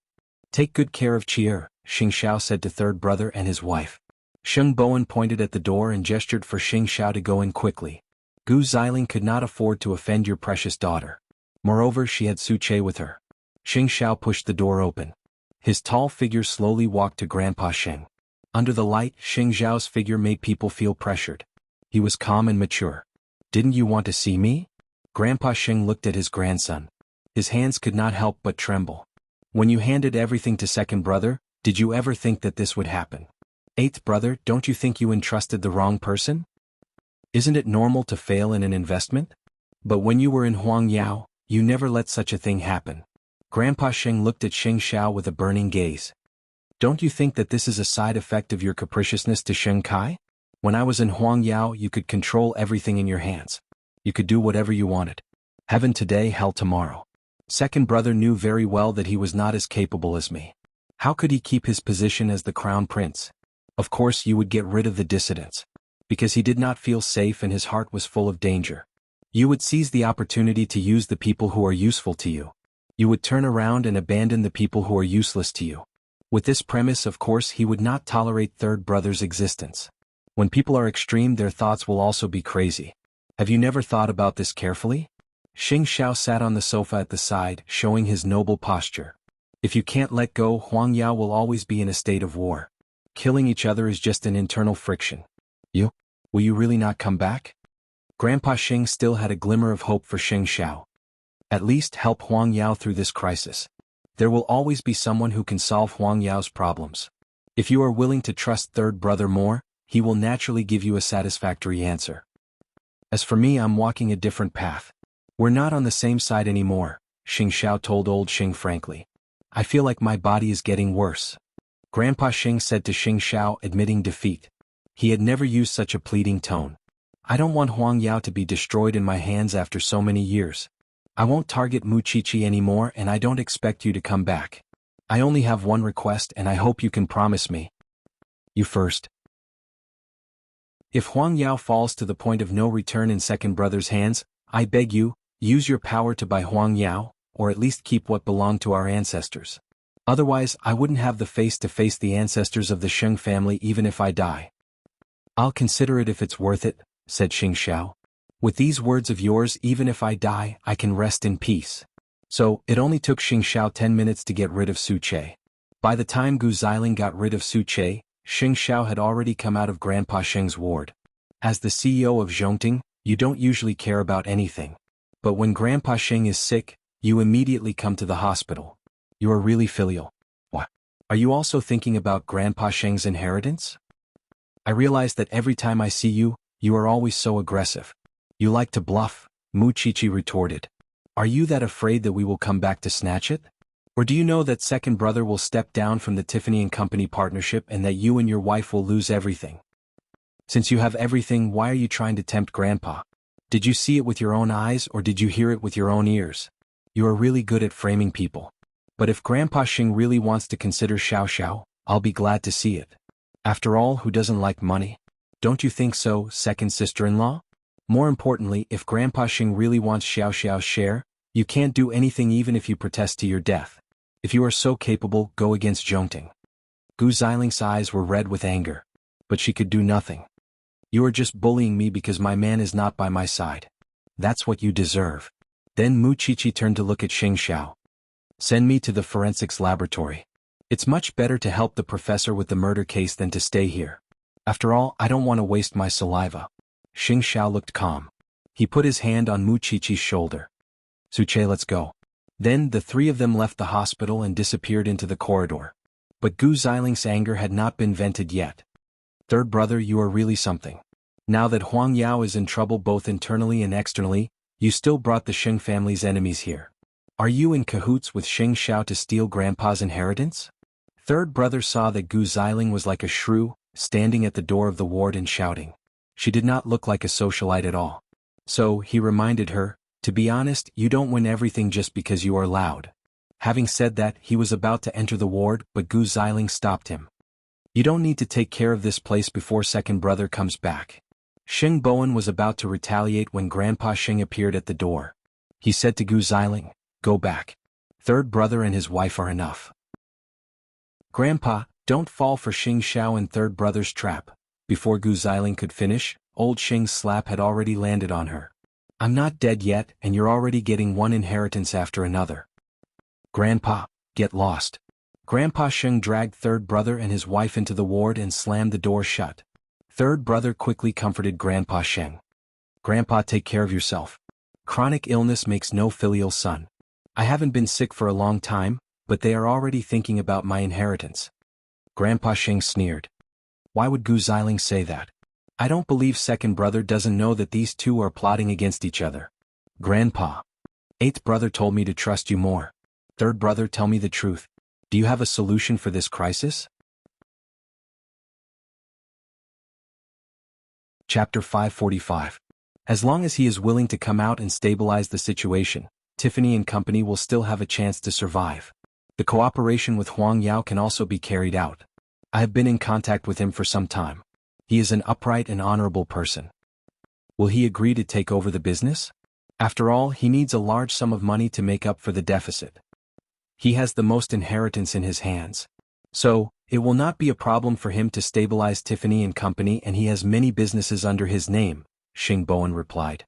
Take good care of Qier, Xing Xiao said to third brother and his wife. Sheng Bowen pointed at the door and gestured for Xing Xiao to go in quickly. Gu Xiling could not afford to offend your precious daughter. Moreover, she had Su Che with her. Xing Xiao pushed the door open. His tall figure slowly walked to Grandpa Sheng. Under the light, Xing Xiao's figure made people feel pressured. He was calm and mature. Didn't you want to see me? Grandpa Sheng looked at his grandson. His hands could not help but tremble. When you handed everything to second brother, did you ever think that this would happen? Eighth brother, don't you think you entrusted the wrong person? Isn't it normal to fail in an investment? But when you were in Huangyao, you never let such a thing happen. Grandpa Sheng looked at Xing Xiao with a burning gaze. Don't you think that this is a side effect of your capriciousness to Sheng Kai? When I was in Huangyao, you could control everything in your hands. You could do whatever you wanted. Heaven today, hell tomorrow. Second brother knew very well that he was not as capable as me. How could he keep his position as the crown prince? Of course you would get rid of the dissidents. Because he did not feel safe and his heart was full of danger. You would seize the opportunity to use the people who are useful to you. You would turn around and abandon the people who are useless to you. With this premise, of course, he would not tolerate third brother's existence. When people are extreme, their thoughts will also be crazy. Have you never thought about this carefully? Xing Xiao sat on the sofa at the side, showing his noble posture. If you can't let go, Huangyao will always be in a state of war. Killing each other is just an internal friction. Will you really not come back? Grandpa Sheng still had a glimmer of hope for Xing Xiao. At least help Huangyao through this crisis. There will always be someone who can solve Huangyao's problems. If you are willing to trust third brother more, he will naturally give you a satisfactory answer. As for me, I'm walking a different path. We're not on the same side anymore, Xing Xiao told old Xing frankly. I feel like my body is getting worse. Grandpa Xing said to Xing Xiao, admitting defeat. He had never used such a pleading tone. I don't want Huang Yao to be destroyed in my hands after so many years. I won't target Muqiqi anymore, and I don't expect you to come back. I only have one request, and I hope you can promise me. You first. If Huang Yao falls to the point of no return in second brother's hands, I beg you, use your power to buy Huang Yao, or at least keep what belonged to our ancestors. Otherwise, I wouldn't have the face to face the ancestors of the Sheng family even if I die. I'll consider it if it's worth it, said Xing Xiao. With these words of yours, even if I die, I can rest in peace. So, it only took Xing Xiao 10 minutes to get rid of Su Che. By the time Gu Xiling got rid of Su Che, Xing Xiao had already come out of Grandpa Sheng's ward. As the CEO of Zhongting, you don't usually care about anything. But when Grandpa Sheng is sick, you immediately come to the hospital. You are really filial. What? Are you also thinking about Grandpa Sheng's inheritance? I realize that every time I see you, you are always so aggressive. You like to bluff, Muqiqi retorted. Are you that afraid that we will come back to snatch it? Or do you know that second brother will step down from the Tiffany & Company partnership and that you and your wife will lose everything? Since you have everything, why are you trying to tempt Grandpa? Did you see it with your own eyes or did you hear it with your own ears? You are really good at framing people. But if Grandpa Xing really wants to consider Xiao Xiao, I'll be glad to see it. After all, who doesn't like money? Don't you think so, second sister-in-law? More importantly, if Grandpa Xing really wants Xiao Xiao's share, you can't do anything even if you protest to your death. If you are so capable, go against Zhongting. Gu Ziling's eyes were red with anger. But she could do nothing. You are just bullying me because my man is not by my side. That's what you deserve. Then Muqiqi turned to look at Xing Xiao. Send me to the forensics laboratory. It's much better to help the professor with the murder case than to stay here. After all, I don't want to waste my saliva. Xing Xiao looked calm. He put his hand on Muqiqi's shoulder. Su Che, let's go. Then the three of them left the hospital and disappeared into the corridor. But Gu Ziling's anger had not been vented yet. Third brother, you are really something. Now that Huang Yao is in trouble both internally and externally, you still brought the Sheng family's enemies here. Are you in cahoots with Xing Xiao to steal Grandpa's inheritance? Third brother saw that Gu Xiling was like a shrew, standing at the door of the ward and shouting. She did not look like a socialite at all. So, he reminded her, to be honest, you don't win everything just because you are loud. Having said that, he was about to enter the ward, but Gu Xiling stopped him. You don't need to take care of this place before second brother comes back. Xing Bowen was about to retaliate when Grandpa Xing appeared at the door. He said to Gu Xiling, go back. Third brother and his wife are enough. Grandpa, don't fall for Xing Xiao and third brother's trap. Before Gu Xiling could finish, old Xing's slap had already landed on her. I'm not dead yet, and you're already getting one inheritance after another. Grandpa, get lost. Grandpa Xing dragged third brother and his wife into the ward and slammed the door shut. Third brother quickly comforted Grandpa Xing. Grandpa, take care of yourself. Chronic illness makes no filial son. I haven't been sick for a long time, but they are already thinking about my inheritance. Grandpa Xing sneered. Why would Gu Xiling say that? I don't believe second brother doesn't know that these two are plotting against each other. Grandpa. Eighth brother told me to trust you more. Third brother, tell me the truth. Do you have a solution for this crisis? Chapter 545. As long as he is willing to come out and stabilize the situation, Tiffany & Company will still have a chance to survive. The cooperation with Huang Yao can also be carried out. I have been in contact with him for some time. He is an upright and honorable person. Will he agree to take over the business? After all, he needs a large sum of money to make up for the deficit. He has the most inheritance in his hands. So, it will not be a problem for him to stabilize Tiffany & Company, and he has many businesses under his name, Xing Bowen replied.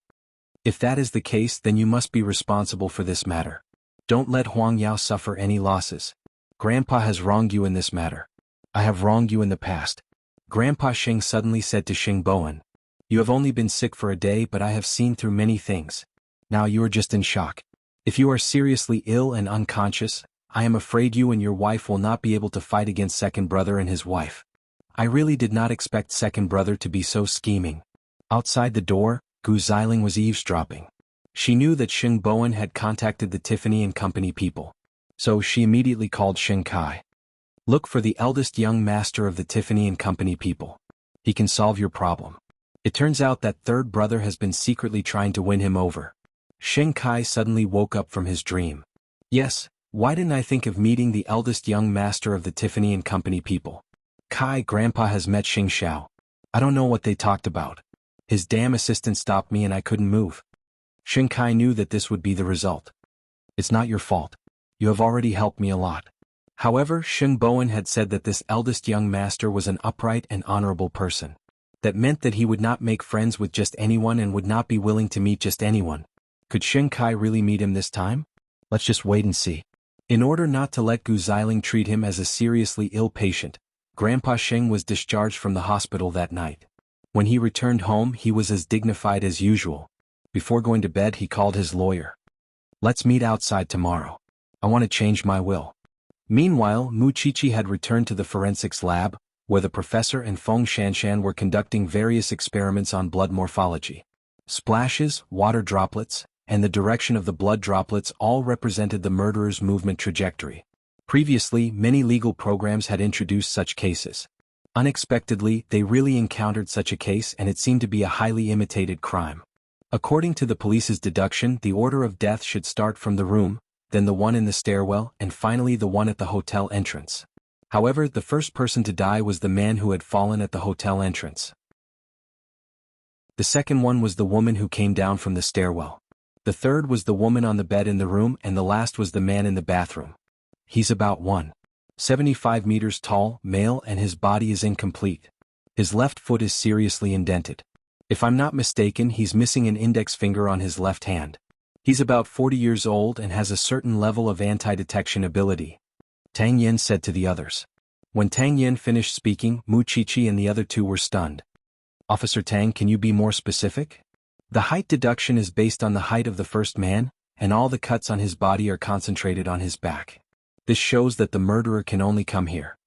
If that is the case, then you must be responsible for this matter. Don't let Huang Yao suffer any losses. Grandpa has wronged you in this matter. I have wronged you in the past. Grandpa Xing suddenly said to Xing Bowen. You have only been sick for a day, but I have seen through many things. Now you are just in shock. If you are seriously ill and unconscious, I am afraid you and your wife will not be able to fight against second brother and his wife. I really did not expect second brother to be so scheming. Outside the door, Gu Xiling was eavesdropping. She knew that Xing Bowen had contacted the Tiffany and Company people. So she immediately called Xing Kai. Look for the eldest young master of the Tiffany and Company people. He can solve your problem. It turns out that third brother has been secretly trying to win him over. Xing Kai suddenly woke up from his dream. Yes, why didn't I think of meeting the eldest young master of the Tiffany and Company people? Kai, Grandpa has met Xing Xiao. I don't know what they talked about. His damn assistant stopped me and I couldn't move. Xing Kai knew that this would be the result. It's not your fault. You have already helped me a lot. However, Xing Bowen had said that this eldest young master was an upright and honorable person. That meant that he would not make friends with just anyone and would not be willing to meet just anyone. Could Xing Kai really meet him this time? Let's just wait and see. In order not to let Gu Xiling treat him as a seriously ill patient, Grandpa Xing was discharged from the hospital that night. When he returned home, he was as dignified as usual. Before going to bed, he called his lawyer. Let's meet outside tomorrow. I want to change my will. Meanwhile, Mu Qiqi had returned to the forensics lab, where the professor and Feng Shanshan were conducting various experiments on blood morphology. Splashes, water droplets, and the direction of the blood droplets all represented the murderer's movement trajectory. Previously, many legal programs had introduced such cases. Unexpectedly, they really encountered such a case and it seemed to be a highly imitated crime. According to the police's deduction, the order of death should start from the room, then the one in the stairwell, and finally the one at the hotel entrance. However, the first person to die was the man who had fallen at the hotel entrance. The second one was the woman who came down from the stairwell. The third was the woman on the bed in the room, and the last was the man in the bathroom. He's about 1.75 meters tall, male, and his body is incomplete. His left foot is seriously indented. If I'm not mistaken, he's missing an index finger on his left hand. He's about 40 years old and has a certain level of anti-detection ability. Tang Yen said to the others. When Tang Yen finished speaking, Mu Qiqi and the other two were stunned. Officer Tang, can you be more specific? The height deduction is based on the height of the first man, and all the cuts on his body are concentrated on his back. This shows that the murderer can only come here.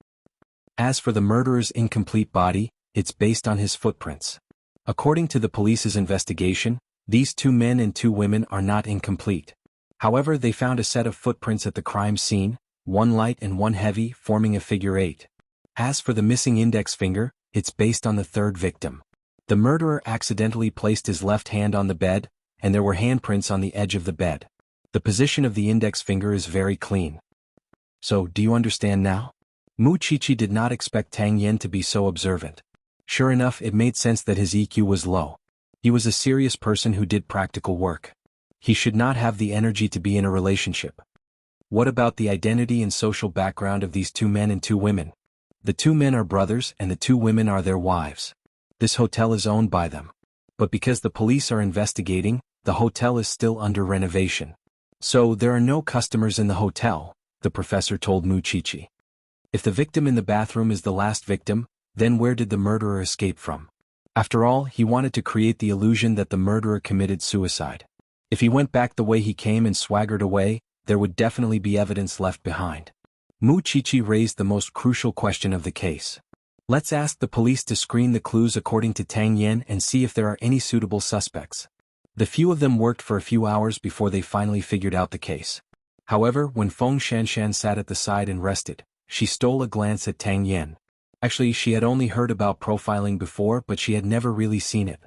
As for the murderer's incomplete body, it's based on his footprints. According to the police's investigation, these 2 men and 2 women are not incomplete. However, they found a set of footprints at the crime scene, one light and one heavy, forming a figure 8. As for the missing index finger, it's based on the third victim. The murderer accidentally placed his left hand on the bed, and there were handprints on the edge of the bed. The position of the index finger is very clean. So, do you understand now? Mu Qiqi did not expect Tang Yen to be so observant. Sure enough, it made sense that his EQ was low. He was a serious person who did practical work. He should not have the energy to be in a relationship. What about the identity and social background of these 2 men and 2 women? The 2 men are brothers and the 2 women are their wives. This hotel is owned by them. But because the police are investigating, the hotel is still under renovation. So there are no customers in the hotel, the professor told Mu Qiqi. If the victim in the bathroom is the last victim, then where did the murderer escape from? After all, he wanted to create the illusion that the murderer committed suicide. If he went back the way he came and swaggered away, there would definitely be evidence left behind. Mu Qiqi raised the most crucial question of the case. Let's ask the police to screen the clues according to Tang Yen and see if there are any suitable suspects. The few of them worked for a few hours before they finally figured out the case. However, when Feng Shanshan sat at the side and rested, she stole a glance at Tang Yen. Actually, she had only heard about profiling before, but she had never really seen it.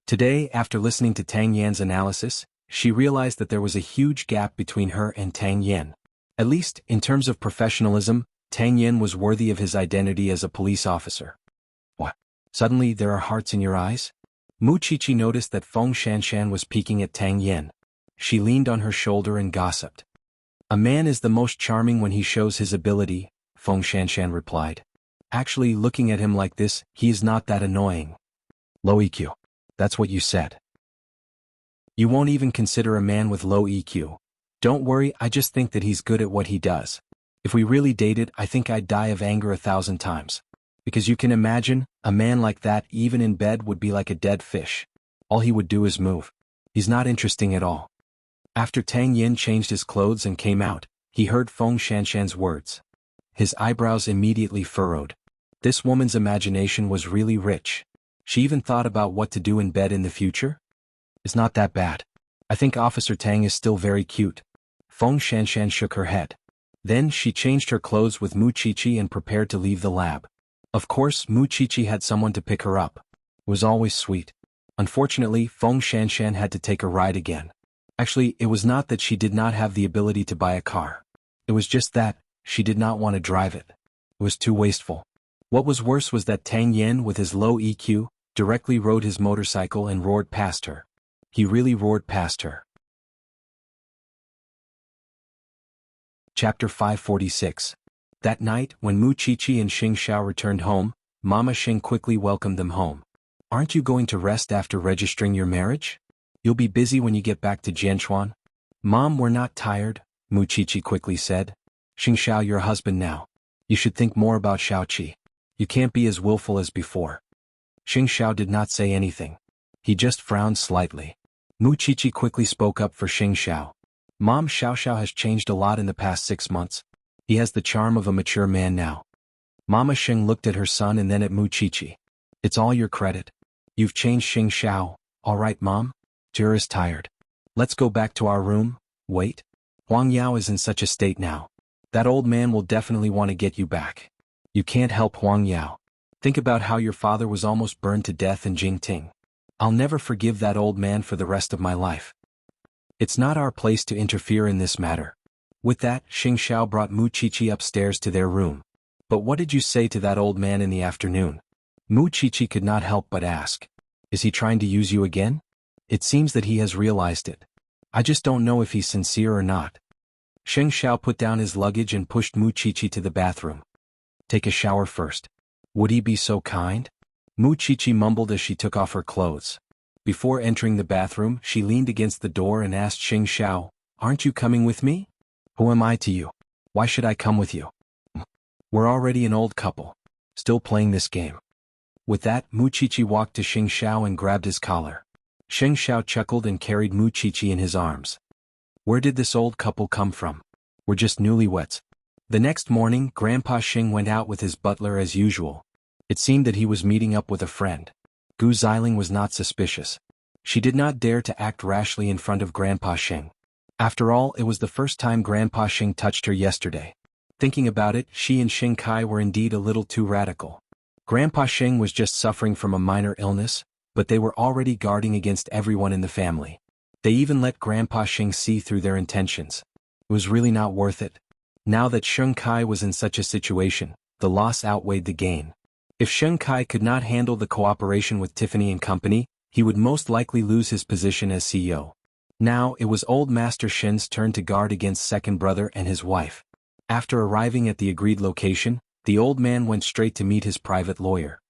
Today, after listening to Tang Yan's analysis, she realized that there was a huge gap between her and Tang Yen. At least, in terms of professionalism, Tang Yen was worthy of his identity as a police officer. What? Suddenly there are hearts in your eyes? Mu Qiqi noticed that Feng Shanshan was peeking at Tang Yen. She leaned on her shoulder and gossiped. A man is the most charming when he shows his ability, Feng Shanshan replied. Actually, looking at him like this, he is not that annoying. Low EQ. That's what you said. You won't even consider a man with low EQ. Don't worry, I just think that he's good at what he does. If we really dated, I think I'd die of anger 1,000 times. Because you can imagine, a man like that even in bed would be like a dead fish. All he would do is move. He's not interesting at all. After Tang Yen changed his clothes and came out, he heard Feng Shanshan's words. His eyebrows immediately furrowed. This woman's imagination was really rich. She even thought about what to do in bed in the future. It's not that bad. I think Officer Tang is still very cute. Feng Shanshan shook her head. Then she changed her clothes with Mu Qiqi and prepared to leave the lab. Of course, Mu Qiqi had someone to pick her up. It was always sweet. Unfortunately, Feng Shanshan had to take a ride again. Actually, it was not that she did not have the ability to buy a car. It was just that she did not want to drive it. It was too wasteful. What was worse was that Tang Yen, with his low EQ, directly rode his motorcycle and roared past her. He really roared past her. Chapter 546. That night, when Mu Qiqi and Xing Xiao returned home, Mama Xing quickly welcomed them home. Aren't you going to rest after registering your marriage? You'll be busy when you get back to Jianchuan. Mom, we're not tired, Mu Qiqi quickly said. Xing Xiao, your husband now. You should think more about Xiaoqi. You can't be as willful as before. Xing Xiao did not say anything. He just frowned slightly. Mu Qiqi quickly spoke up for Xing Xiao. Mom, Xiao Xiao has changed a lot in the past 6 months. He has the charm of a mature man now. Mama Xing looked at her son and then at Mu Qiqi. It's all your credit. You've changed, Xing Xiao. All right, Mom? Jir is tired. Let's go back to our room. Wait. Huang Yao is in such a state now. That old man will definitely want to get you back. You can't help Huang Yao. Think about how your father was almost burned to death in Jingting. I'll never forgive that old man for the rest of my life. It's not our place to interfere in this matter. With that, Xing Xiao brought Mu Qiqi upstairs to their room. But what did you say to that old man in the afternoon? Mu Qiqi could not help but ask. Is he trying to use you again? It seems that he has realized it. I just don't know if he's sincere or not. Xing Xiao put down his luggage and pushed Mu Qiqi to the bathroom. Take a shower first. Would he be so kind? Mu Qiqi mumbled as she took off her clothes. Before entering the bathroom, she leaned against the door and asked Xing Xiao, Aren't you coming with me? Who am I to you? Why should I come with you? We're already an old couple. Still playing this game. With that, Mu Qiqi walked to Xing Xiao and grabbed his collar. Xing Xiao chuckled and carried Mu Qiqi in his arms. Where did this old couple come from? We're just newlyweds. The next morning, Grandpa Xing went out with his butler as usual. It seemed that he was meeting up with a friend. Gu Xiling was not suspicious. She did not dare to act rashly in front of Grandpa Xing. After all, it was the first time Grandpa Xing touched her yesterday. Thinking about it, she and Xing Kai were indeed a little too radical. Grandpa Xing was just suffering from a minor illness, but they were already guarding against everyone in the family. They even let Grandpa Xing see through their intentions. It was really not worth it. Now that Xing Kai was in such a situation, the loss outweighed the gain. If Xing Kai could not handle the cooperation with Tiffany and Company, he would most likely lose his position as CEO. Now it was old Master Shin's turn to guard against second brother and his wife. After arriving at the agreed location, the old man went straight to meet his private lawyer.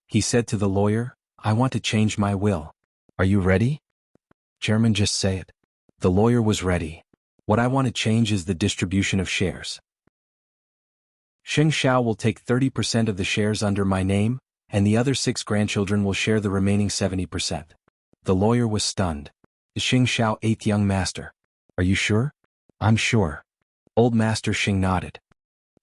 He said to the lawyer, I want to change my will. Are you ready? Chairman, just say it. The lawyer was ready. What I want to change is the distribution of shares. Xing Xiao will take 30% of the shares under my name, and the other 6 grandchildren will share the remaining 70%. The lawyer was stunned. Is Xing Xiao 8th young master? Are you sure? I'm sure. Old Master Xing nodded.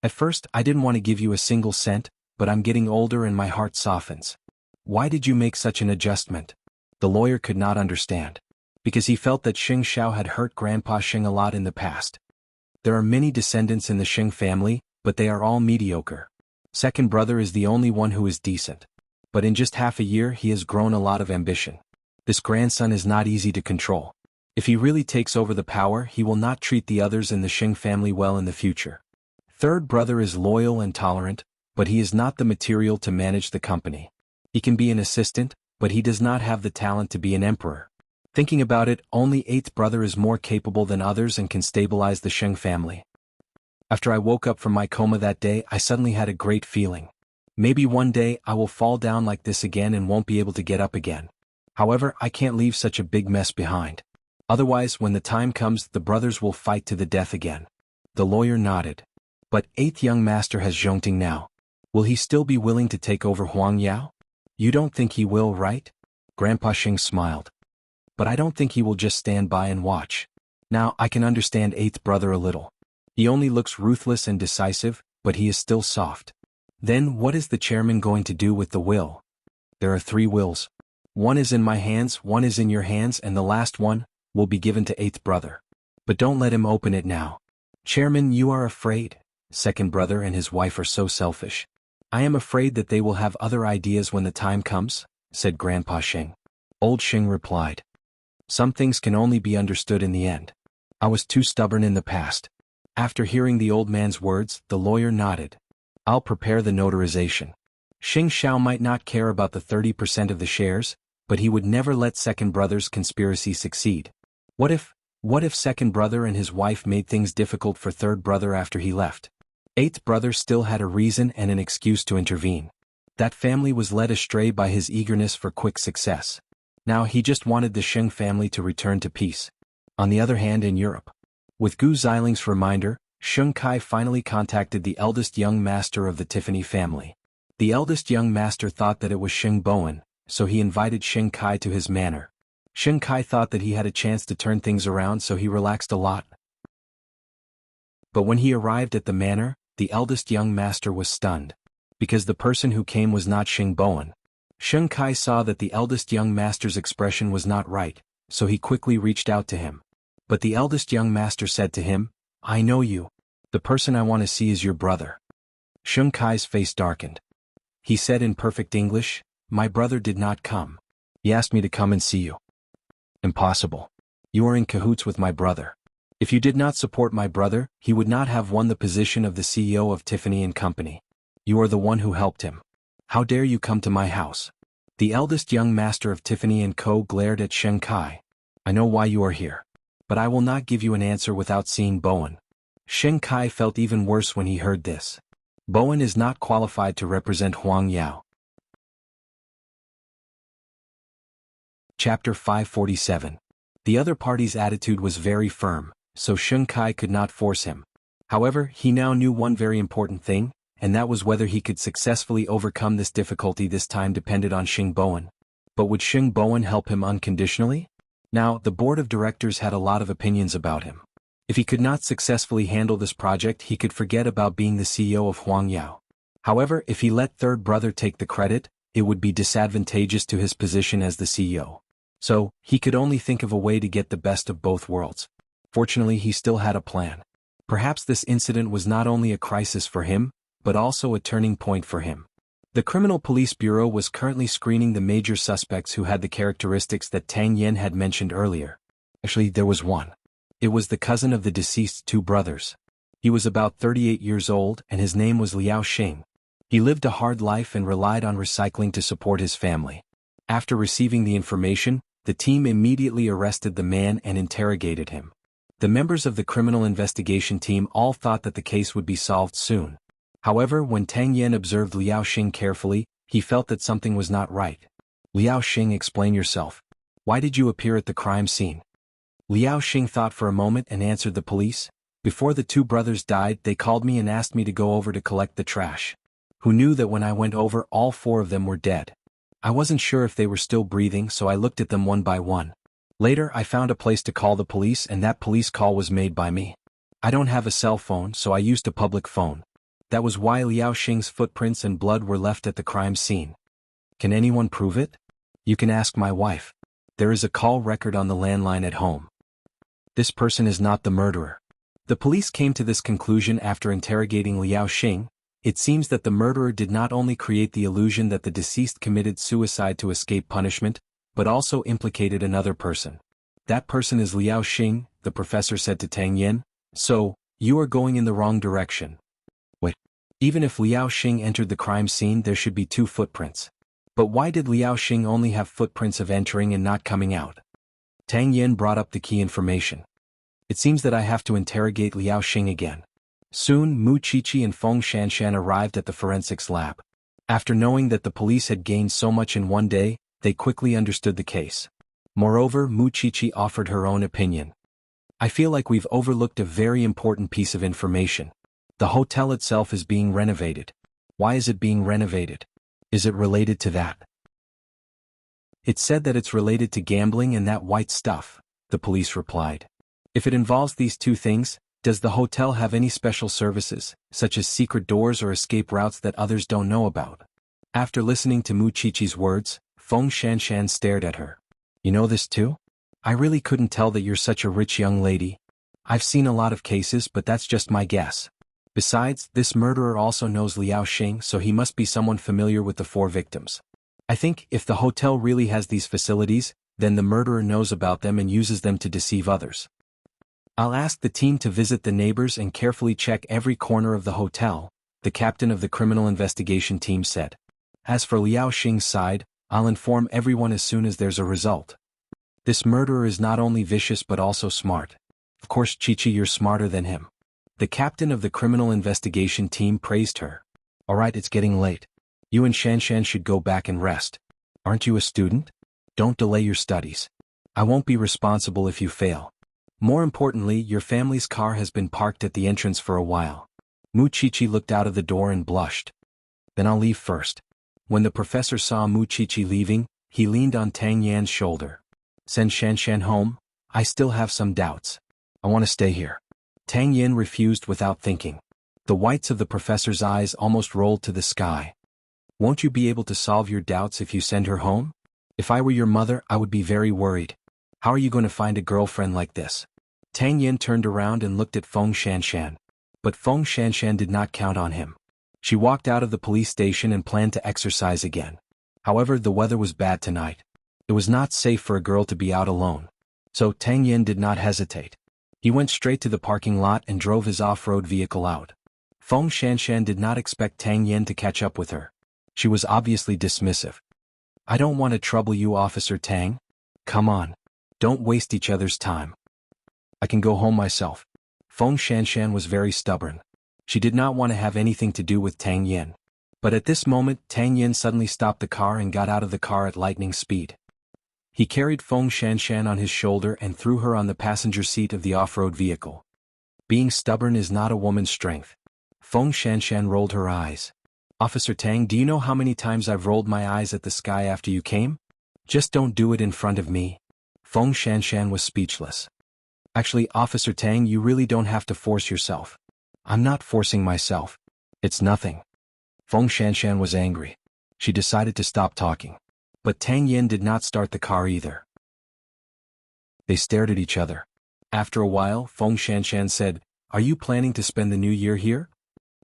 At first, I didn't want to give you a single cent, but I'm getting older and my heart softens. Why did you make such an adjustment? The lawyer could not understand. Because he felt that Xing Xiao had hurt Grandpa Xing a lot in the past. There are many descendants in the Xing family, but they are all mediocre. Second brother is the only one who is decent. But in just half a year he has grown a lot of ambition. This grandson is not easy to control. If he really takes over the power, he will not treat the others in the Xing family well in the future. Third brother is loyal and tolerant, but he is not the material to manage the company. He can be an assistant, but he does not have the talent to be an emperor. Thinking about it, only eighth brother is more capable than others and can stabilize the Xing family. After I woke up from my coma that day, I suddenly had a great feeling. Maybe one day I will fall down like this again and won't be able to get up again. However, I can't leave such a big mess behind. Otherwise, when the time comes, the brothers will fight to the death again. The lawyer nodded. But eighth young master has Zhongting now. Will he still be willing to take over Huang Yao? You don't think he will, right? Grandpa Xing smiled. But I don't think he will just stand by and watch. Now I can understand eighth brother a little. He only looks ruthless and decisive, but he is still soft. Then what is the chairman going to do with the will? There are 3 wills. One is in my hands, one is in your hands, and the last one, will be given to eighth brother. But don't let him open it now. Chairman, you are afraid? Second brother and his wife are so selfish. I am afraid that they will have other ideas when the time comes, said Grandpa Sheng. Old Sheng replied. Some things can only be understood in the end. I was too stubborn in the past. After hearing the old man's words, the lawyer nodded. I'll prepare the notarization. Sheng Xiao might not care about the 30% of the shares, but he would never let second brother's conspiracy succeed. What if second brother and his wife made things difficult for third brother after he left? Eighth brother still had a reason and an excuse to intervene. That family was led astray by his eagerness for quick success. Now he just wanted the Sheng family to return to peace. On the other hand, in Europe, with Gu Ziling's reminder, Sheng Kai finally contacted the eldest young master of the Tiffany family. The eldest young master thought that it was Sheng Bowen, so he invited Sheng Kai to his manor. Sheng Kai thought that he had a chance to turn things around, so he relaxed a lot. But when he arrived at the manor, the eldest young master was stunned. Because the person who came was not Sheng Bowen. Sheng Kai saw that the eldest young master's expression was not right, so he quickly reached out to him. But the eldest young master said to him, I know you. The person I want to see is your brother. Sheng Kai's face darkened. He said in perfect English, My brother did not come. He asked me to come and see you. Impossible. You are in cahoots with my brother. If you did not support my brother, he would not have won the position of the CEO of Tiffany & Company. You are the one who helped him. How dare you come to my house? The eldest young master of Tiffany & Co. glared at Sheng Kai. I know why you are here. But I will not give you an answer without seeing Bowen. Sheng Kai felt even worse when he heard this. Bowen is not qualified to represent Huang Yao. Chapter 547. The other party's attitude was very firm, so Sheng Kai could not force him. However, he now knew one very important thing, and that was whether he could successfully overcome this difficulty. This time depended on Sheng Bowen. But would Sheng Bowen help him unconditionally? Now, the board of directors had a lot of opinions about him. If he could not successfully handle this project, he could forget about being the CEO of Huang Yao. However, if he let third brother take the credit, it would be disadvantageous to his position as the CEO. So, he could only think of a way to get the best of both worlds. Fortunately, he still had a plan. Perhaps this incident was not only a crisis for him, but also a turning point for him. The Criminal Police Bureau was currently screening the major suspects who had the characteristics that Tang Yen had mentioned earlier. Actually, there was one. It was the cousin of the deceased's two brothers. He was about 38 years old and his name was Liao Xing. He lived a hard life and relied on recycling to support his family. After receiving the information, the team immediately arrested the man and interrogated him. The members of the criminal investigation team all thought that the case would be solved soon. However, when Tang Yen observed Liao Xing carefully, he felt that something was not right. Liao Xing, explain yourself. Why did you appear at the crime scene? Liao Xing thought for a moment and answered the police. Before the two brothers died, they called me and asked me to go over to collect the trash. Who knew that when I went over, all four of them were dead? I wasn't sure if they were still breathing, so I looked at them one by one. Later, I found a place to call the police, and that police call was made by me. I don't have a cell phone, so I used a public phone. That was why Liao Xing's footprints and blood were left at the crime scene. Can anyone prove it? You can ask my wife. There is a call record on the landline at home. This person is not the murderer. The police came to this conclusion after interrogating Liao Xing. It seems that the murderer did not only create the illusion that the deceased committed suicide to escape punishment, but also implicated another person. That person is Liao Xing, the professor said to Tang Yen. So, you are going in the wrong direction. Wait. Even if Liao Xing entered the crime scene, there should be two footprints. But why did Liao Xing only have footprints of entering and not coming out? Tang Yen brought up the key information. It seems that I have to interrogate Liao Xing again. Soon, Mu Qiqi and Feng Shanshan arrived at the forensics lab. After knowing that the police had gained so much in one day, they quickly understood the case. Moreover, Mu Qiqi offered her own opinion. I feel like we've overlooked a very important piece of information. The hotel itself is being renovated. Why is it being renovated? Is it related to that? It's said that it's related to gambling and that white stuff, the police replied. If it involves these two things, does the hotel have any special services, such as secret doors or escape routes that others don't know about? After listening to Mu Qiqi's words, Feng Shanshan stared at her. You know this too? I really couldn't tell that you're such a rich young lady. I've seen a lot of cases, but that's just my guess. Besides, this murderer also knows Liao Xing, so he must be someone familiar with the 4 victims. I think if the hotel really has these facilities, then the murderer knows about them and uses them to deceive others. I'll ask the team to visit the neighbors and carefully check every corner of the hotel, the captain of the criminal investigation team said. As for Liao Xing's side, I'll inform everyone as soon as there's a result. This murderer is not only vicious but also smart. Of course, Chi-Chi, you're smarter than him. The captain of the criminal investigation team praised her. Alright, it's getting late. You and Shanshan should go back and rest. Aren't you a student? Don't delay your studies. I won't be responsible if you fail. More importantly, your family's car has been parked at the entrance for a while. Mu Chi-Chi looked out of the door and blushed. Then I'll leave first. When the professor saw Mu Chi-Chi leaving, he leaned on Tang Yan's shoulder. Send Shanshan home? I still have some doubts. I want to stay here. Tang Yan refused without thinking. The whites of the professor's eyes almost rolled to the sky. Won't you be able to solve your doubts if you send her home? If I were your mother, I would be very worried. How are you going to find a girlfriend like this? Tang Yan turned around and looked at Feng Shanshan. But Feng Shanshan did not count on him. She walked out of the police station and planned to exercise again. However, the weather was bad tonight. It was not safe for a girl to be out alone. So Tang Yan did not hesitate. He went straight to the parking lot and drove his off-road vehicle out. Feng Shanshan did not expect Tang Yan to catch up with her. She was obviously dismissive. I don't want to trouble you, Officer Tang. Come on. Don't waste each other's time. I can go home myself. Feng Shanshan was very stubborn. She did not want to have anything to do with Tang Yan. But at this moment, Tang Yan suddenly stopped the car and got out of the car at lightning speed. He carried Feng Shanshan on his shoulder and threw her on the passenger seat of the off-road vehicle. Being stubborn is not a woman's strength. Feng Shanshan rolled her eyes. Officer Tang, do you know how many times I've rolled my eyes at the sky after you came? Just don't do it in front of me. Feng Shanshan was speechless. Actually, Officer Tang, you really don't have to force yourself. I'm not forcing myself. It's nothing. Feng Shanshan was angry. She decided to stop talking. But Tang Yan did not start the car either. They stared at each other. After a while, Feng Shanshan said, Are you planning to spend the new year here?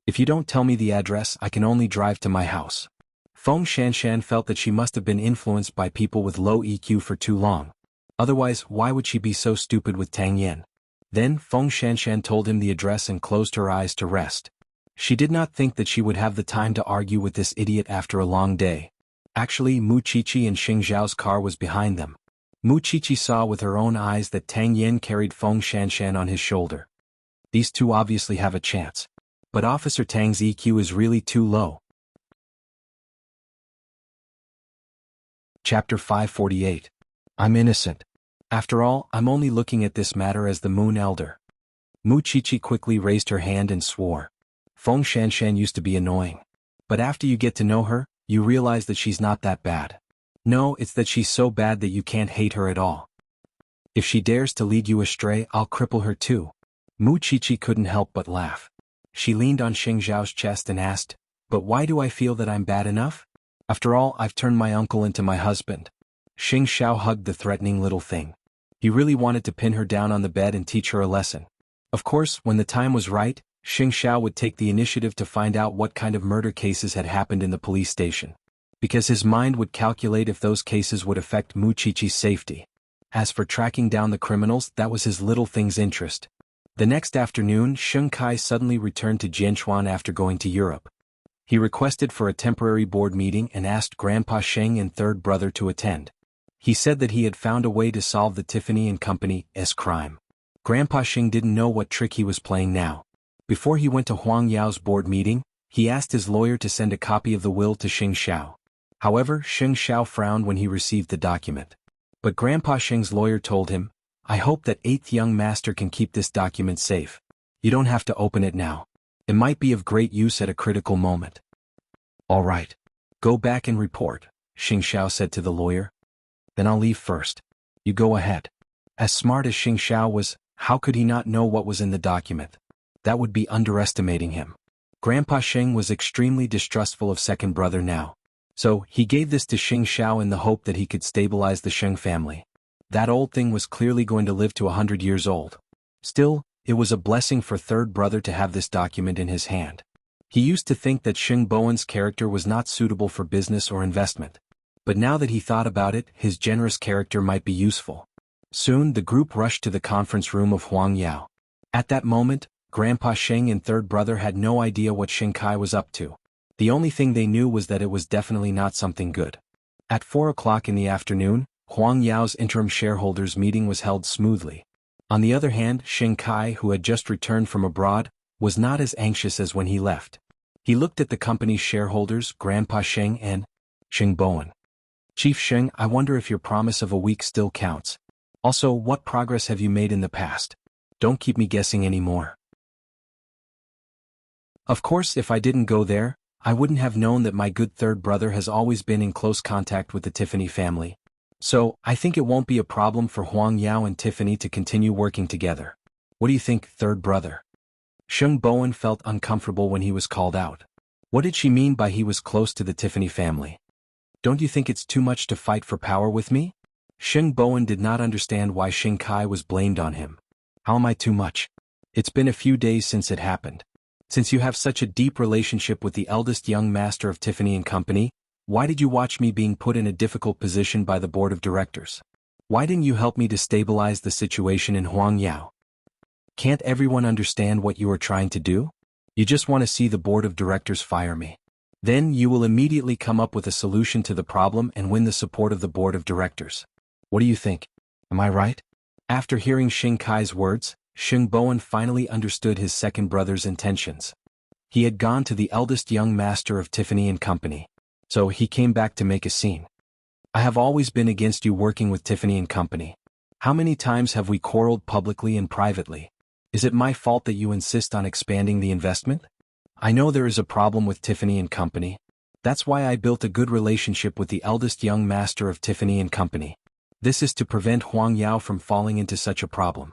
If you don't tell me the address, I can only drive to my house. Feng Shanshan felt that she must have been influenced by people with low EQ for too long. Otherwise, why would she be so stupid with Tang Yan? Then Feng Shanshan told him the address and closed her eyes to rest. She did not think that she would have the time to argue with this idiot after a long day. Actually, Mu Chi-Chi and Xing Zhao's car was behind them. Mu Chi-Chi saw with her own eyes that Tang Yan carried Feng Shanshan on his shoulder. These two obviously have a chance. But Officer Tang's EQ is really too low. Chapter 548. I'm innocent. After all, I'm only looking at this matter as the Moon Elder. Mu Chi-Chi quickly raised her hand and swore. Feng Shanshan used to be annoying. But after you get to know her, you realize that she's not that bad. No, it's that she's so bad that you can't hate her at all. If she dares to lead you astray, I'll cripple her too. Mu Chi-Chi couldn't help but laugh. She leaned on Xing Zhao's chest and asked, But why do I feel that I'm bad enough? After all, I've turned my uncle into my husband. Xing Zhao hugged the threatening little thing. He really wanted to pin her down on the bed and teach her a lesson. Of course, when the time was right, Xing Zhao would take the initiative to find out what kind of murder cases had happened in the police station. Because his mind would calculate if those cases would affect Mu Chi-Chi's safety. As for tracking down the criminals, that was his little thing's interest. The next afternoon, Sheng Kai suddenly returned to Jianchuan after going to Europe. He requested for a temporary board meeting and asked Grandpa Sheng and third brother to attend. He said that he had found a way to solve the Tiffany and Company's crime. Grandpa Sheng didn't know what trick he was playing now. Before he went to Huang Yao's board meeting, he asked his lawyer to send a copy of the will to Xing Xiao. However, Xing Xiao frowned when he received the document. But Grandpa Sheng's lawyer told him, I hope that 8th young master can keep this document safe. You don't have to open it now. It might be of great use at a critical moment. All right. Go back and report, Xing Xiao said to the lawyer. Then I'll leave first. You go ahead. As smart as Xing Xiao was, how could he not know what was in the document? That would be underestimating him. Grandpa Sheng was extremely distrustful of second brother now. So, he gave this to Xing Xiao in the hope that he could stabilize the Sheng family. That old thing was clearly going to live to 100 years old. Still, it was a blessing for third brother to have this document in his hand. He used to think that Xing Bowen's character was not suitable for business or investment. But now that he thought about it, his generous character might be useful. Soon the group rushed to the conference room of Huang Yao. At that moment, Grandpa Sheng and third brother had no idea what Xing Kai was up to. The only thing they knew was that it was definitely not something good. At 4 o'clock in the afternoon, Huang Yao's interim shareholders meeting was held smoothly. On the other hand, Xing Kai, who had just returned from abroad, was not as anxious as when he left. He looked at the company's shareholders, Grandpa Sheng and Xing Bowen. Chief Sheng, I wonder if your promise of a week still counts. Also, what progress have you made in the past? Don't keep me guessing anymore. Of course, if I didn't go there, I wouldn't have known that my good third brother has always been in close contact with the Tiffany family. So, I think it won't be a problem for Huang Yao and Tiffany to continue working together. What do you think, third brother? Xing Bowen felt uncomfortable when he was called out. What did she mean by he was close to the Tiffany family? Don't you think it's too much to fight for power with me? Xing Bowen did not understand why Xing Kai was blamed on him. How am I too much? It's been a few days since it happened. Since you have such a deep relationship with the eldest young master of Tiffany & Company, why did you watch me being put in a difficult position by the board of directors? Why didn't you help me to stabilize the situation in Huang Yao? Can't everyone understand what you are trying to do? You just want to see the board of directors fire me. Then you will immediately come up with a solution to the problem and win the support of the board of directors. What do you think? Am I right? After hearing Xing Kai's words, Xing Bowen finally understood his second brother's intentions. He had gone to the eldest young master of Tiffany & Company. So he came back to make a scene. I have always been against you working with Tiffany & Company. How many times have we quarreled publicly and privately? Is it my fault that you insist on expanding the investment? I know there is a problem with Tiffany & Company. That's why I built a good relationship with the eldest young master of Tiffany & Company. This is to prevent Huang Yao from falling into such a problem.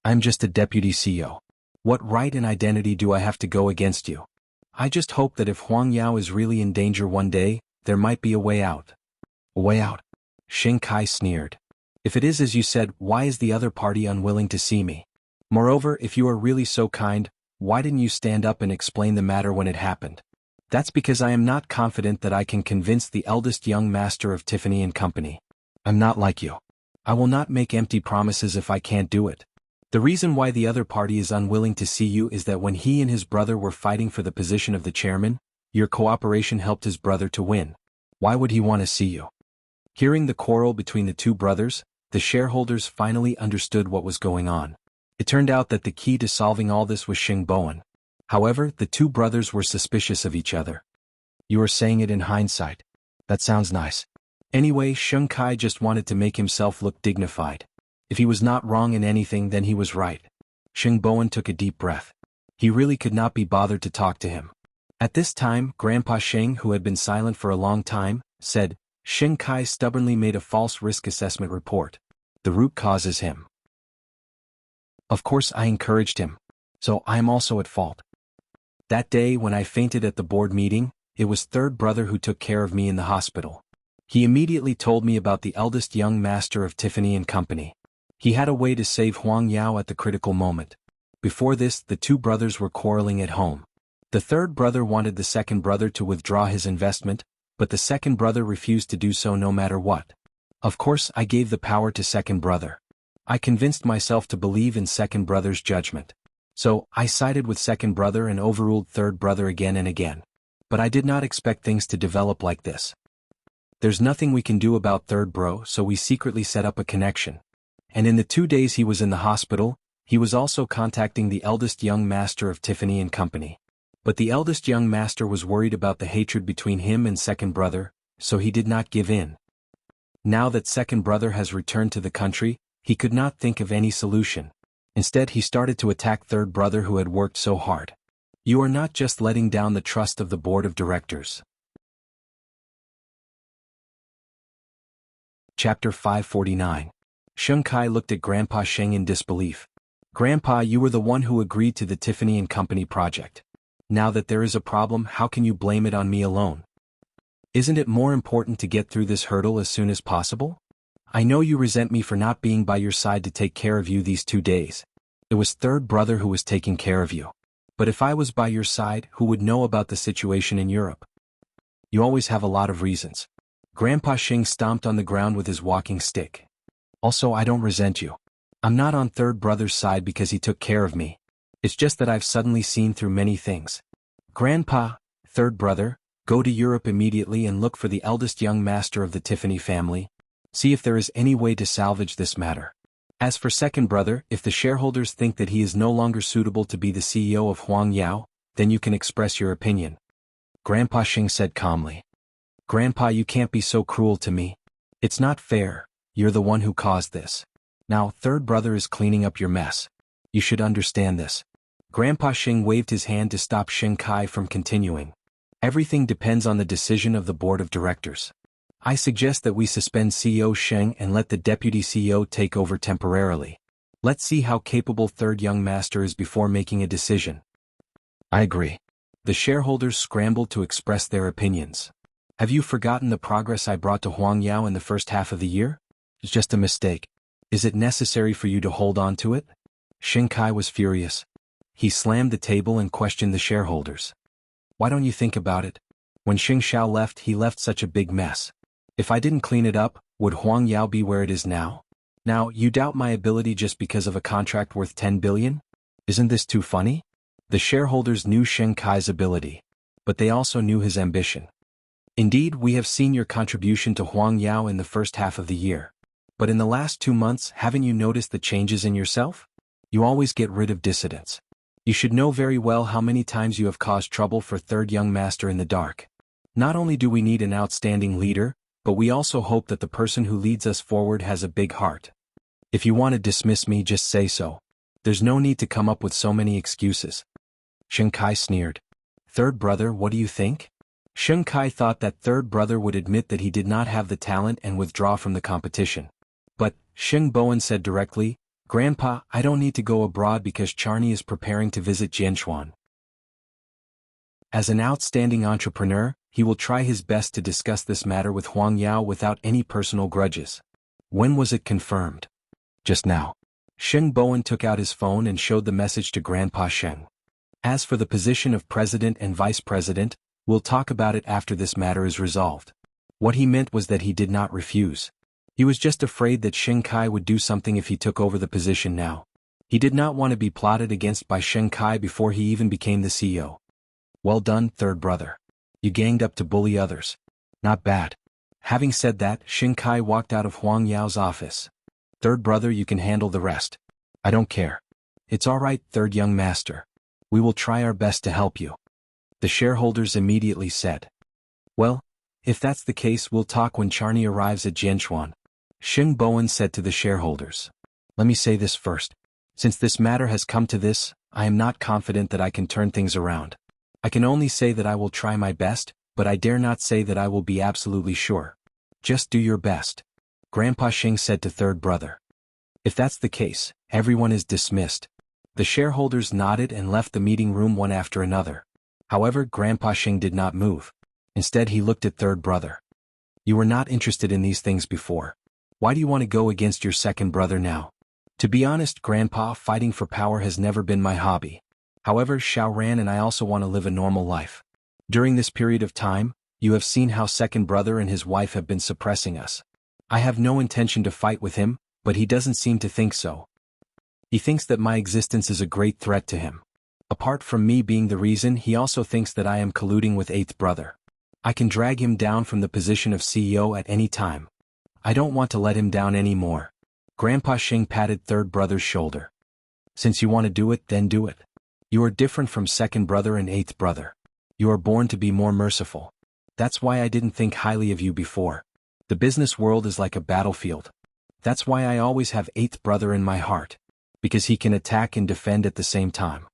I'm just a deputy CEO. What right and identity do I have to go against you? I just hope that if Huang Yao is really in danger one day, there might be a way out. A way out? Xing Kai sneered. If it is as you said, why is the other party unwilling to see me? Moreover, if you are really so kind, why didn't you stand up and explain the matter when it happened? That's because I am not confident that I can convince the eldest young master of Tiffany & Company. I'm not like you. I will not make empty promises if I can't do it. The reason why the other party is unwilling to see you is that when he and his brother were fighting for the position of the chairman, your cooperation helped his brother to win. Why would he want to see you? Hearing the quarrel between the two brothers, the shareholders finally understood what was going on. It turned out that the key to solving all this was Xing Bowen. However, the two brothers were suspicious of each other. You are saying it in hindsight. That sounds nice. Anyway, Xing Kai just wanted to make himself look dignified. If he was not wrong in anything, then he was right. Xing Bowen took a deep breath. He really could not be bothered to talk to him. At this time, Grandpa Sheng, who had been silent for a long time, said, Xing Kai stubbornly made a false risk assessment report. The root cause is him. Of course I encouraged him. So I am also at fault. That day when I fainted at the board meeting, it was third brother who took care of me in the hospital. He immediately told me about the eldest young master of Tiffany & Company. He had a way to save Huang Yao at the critical moment. Before this, the two brothers were quarreling at home. The third brother wanted the second brother to withdraw his investment, but the second brother refused to do so no matter what. Of course, I gave the power to second brother. I convinced myself to believe in second brother's judgment. So, I sided with second brother and overruled third brother again and again. But I did not expect things to develop like this. There's nothing we can do about third bro, so we secretly set up a connection. And in the 2 days he was in the hospital, he was also contacting the eldest young master of Tiffany & Company. But the eldest young master was worried about the hatred between him and second brother, so he did not give in. Now that second brother has returned to the country, he could not think of any solution. Instead, he started to attack third brother who had worked so hard. You are not just letting down the trust of the board of directors. Chapter 549. Xing Kai looked at Grandpa Sheng in disbelief. Grandpa, you were the one who agreed to the Tiffany & Company project. Now that there is a problem, how can you blame it on me alone? Isn't it more important to get through this hurdle as soon as possible? I know you resent me for not being by your side to take care of you these 2 days. It was third brother who was taking care of you. But if I was by your side, who would know about the situation in Europe? You always have a lot of reasons. Grandpa Xing stomped on the ground with his walking stick. Also, I don't resent you. I'm not on third brother's side because he took care of me. It's just that I've suddenly seen through many things. Grandpa, third brother, go to Europe immediately and look for the eldest young master of the Tiffany family. See if there is any way to salvage this matter. As for second brother, if the shareholders think that he is no longer suitable to be the CEO of Huang Yao, then you can express your opinion. Grandpa Xing said calmly. Grandpa, you can't be so cruel to me. It's not fair. You're the one who caused this. Now, third brother is cleaning up your mess. You should understand this. Grandpa Xing waved his hand to stop Xing Kai from continuing. Everything depends on the decision of the board of directors. I suggest that we suspend CEO Sheng and let the deputy CEO take over temporarily. Let's see how capable third young master is before making a decision. I agree. The shareholders scrambled to express their opinions. Have you forgotten the progress I brought to Huang Yao in the first half of the year? It's just a mistake. Is it necessary for you to hold on to it? Xing Kai was furious. He slammed the table and questioned the shareholders. Why don't you think about it? When Xing Xiao left, he left such a big mess. If I didn't clean it up, would Huang Yao be where it is now? Now, you doubt my ability just because of a contract worth 10 billion? Isn't this too funny? The shareholders knew Xing Kai's ability, but they also knew his ambition. Indeed, we have seen your contribution to Huang Yao in the first half of the year. But in the last 2 months, haven't you noticed the changes in yourself? You always get rid of dissidents. You should know very well how many times you have caused trouble for third young master in the dark. Not only do we need an outstanding leader, but we also hope that the person who leads us forward has a big heart. If you want to dismiss me, just say so. There's no need to come up with so many excuses. Xing Kai sneered. Third brother, what do you think? Xing Kai thought that third brother would admit that he did not have the talent and withdraw from the competition. But, Xing Bowen said directly, Grandpa, I don't need to go abroad because Charney is preparing to visit Jianchuan. As an outstanding entrepreneur, he will try his best to discuss this matter with Huang Yao without any personal grudges. When was it confirmed? Just now. Xing Bowen took out his phone and showed the message to Grandpa Sheng. As for the position of president and vice president, we'll talk about it after this matter is resolved. What he meant was that he did not refuse. He was just afraid that Xing Kai would do something if he took over the position now. He did not want to be plotted against by Xing Kai before he even became the CEO. Well done, third brother. You ganged up to bully others. Not bad. Having said that, Xing Kai walked out of Huang Yao's office. Third brother, you can handle the rest. I don't care. It's all right, third young master. We will try our best to help you. The shareholders immediately said. Well, if that's the case, we'll talk when Charney arrives at Jianchuan. Xing Bowen said to the shareholders. Let me say this first. Since this matter has come to this, I am not confident that I can turn things around. I can only say that I will try my best, but I dare not say that I will be absolutely sure. Just do your best. Grandpa Xing said to third brother. If that's the case, everyone is dismissed. The shareholders nodded and left the meeting room one after another. However, Grandpa Xing did not move. Instead, he looked at third brother. You were not interested in these things before. Why do you want to go against your second brother now? To be honest, Grandpa, fighting for power has never been my hobby. However, Xiaoran and I also want to live a normal life. During this period of time, you have seen how second brother and his wife have been suppressing us. I have no intention to fight with him, but he doesn't seem to think so. He thinks that my existence is a great threat to him. Apart from me being the reason, he also thinks that I am colluding with eighth brother. I can drag him down from the position of CEO at any time. I don't want to let him down anymore. Grandpa Xing patted third brother's shoulder. Since you want to do it, then do it. You are different from second brother and eighth brother. You are born to be more merciful. That's why I didn't think highly of you before. The business world is like a battlefield. That's why I always have eighth brother in my heart. Because he can attack and defend at the same time.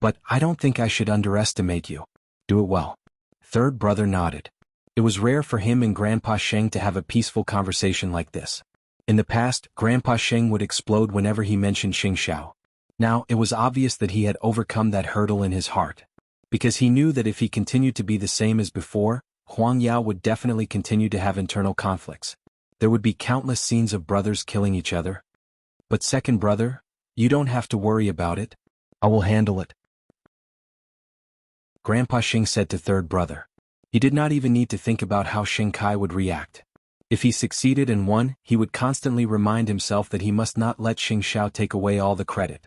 But I don't think I should underestimate you. Do it well. Third brother nodded. It was rare for him and Grandpa Sheng to have a peaceful conversation like this. In the past, Grandpa Sheng would explode whenever he mentioned Xing Xiao. Now, it was obvious that he had overcome that hurdle in his heart. Because he knew that if he continued to be the same as before, Huang Yao would definitely continue to have internal conflicts. There would be countless scenes of brothers killing each other. But second brother, you don't have to worry about it. I will handle it. Grandpa Xing said to third brother. He did not even need to think about how Xing Kai would react. If he succeeded and won, he would constantly remind himself that he must not let Xing Xiao take away all the credit.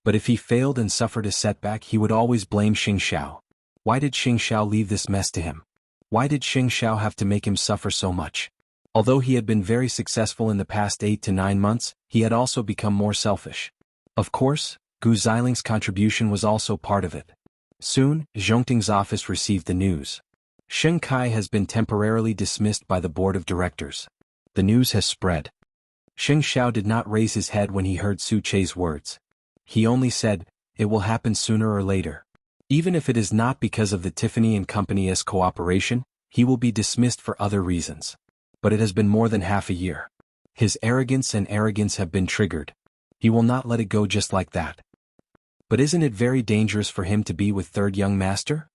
But if he failed and suffered a setback, he would always blame Xing Xiao. Why did Xing Xiao leave this mess to him? Why did Xing Xiao have to make him suffer so much? Although he had been very successful in the past 8 to 9 months, he had also become more selfish. Of course, Gu Ziling's contribution was also part of it. Soon, Zhongting's office received the news. Xing Kai has been temporarily dismissed by the board of directors. The news has spread. Xing Xiao did not raise his head when he heard Su Chei's words. He only said, "It will happen sooner or later. Even if it is not because of the Tiffany and Company's cooperation, he will be dismissed for other reasons. But it has been more than half a year. His arrogance have been triggered. He will not let it go just like that." But isn't it very dangerous for him to be with third young master?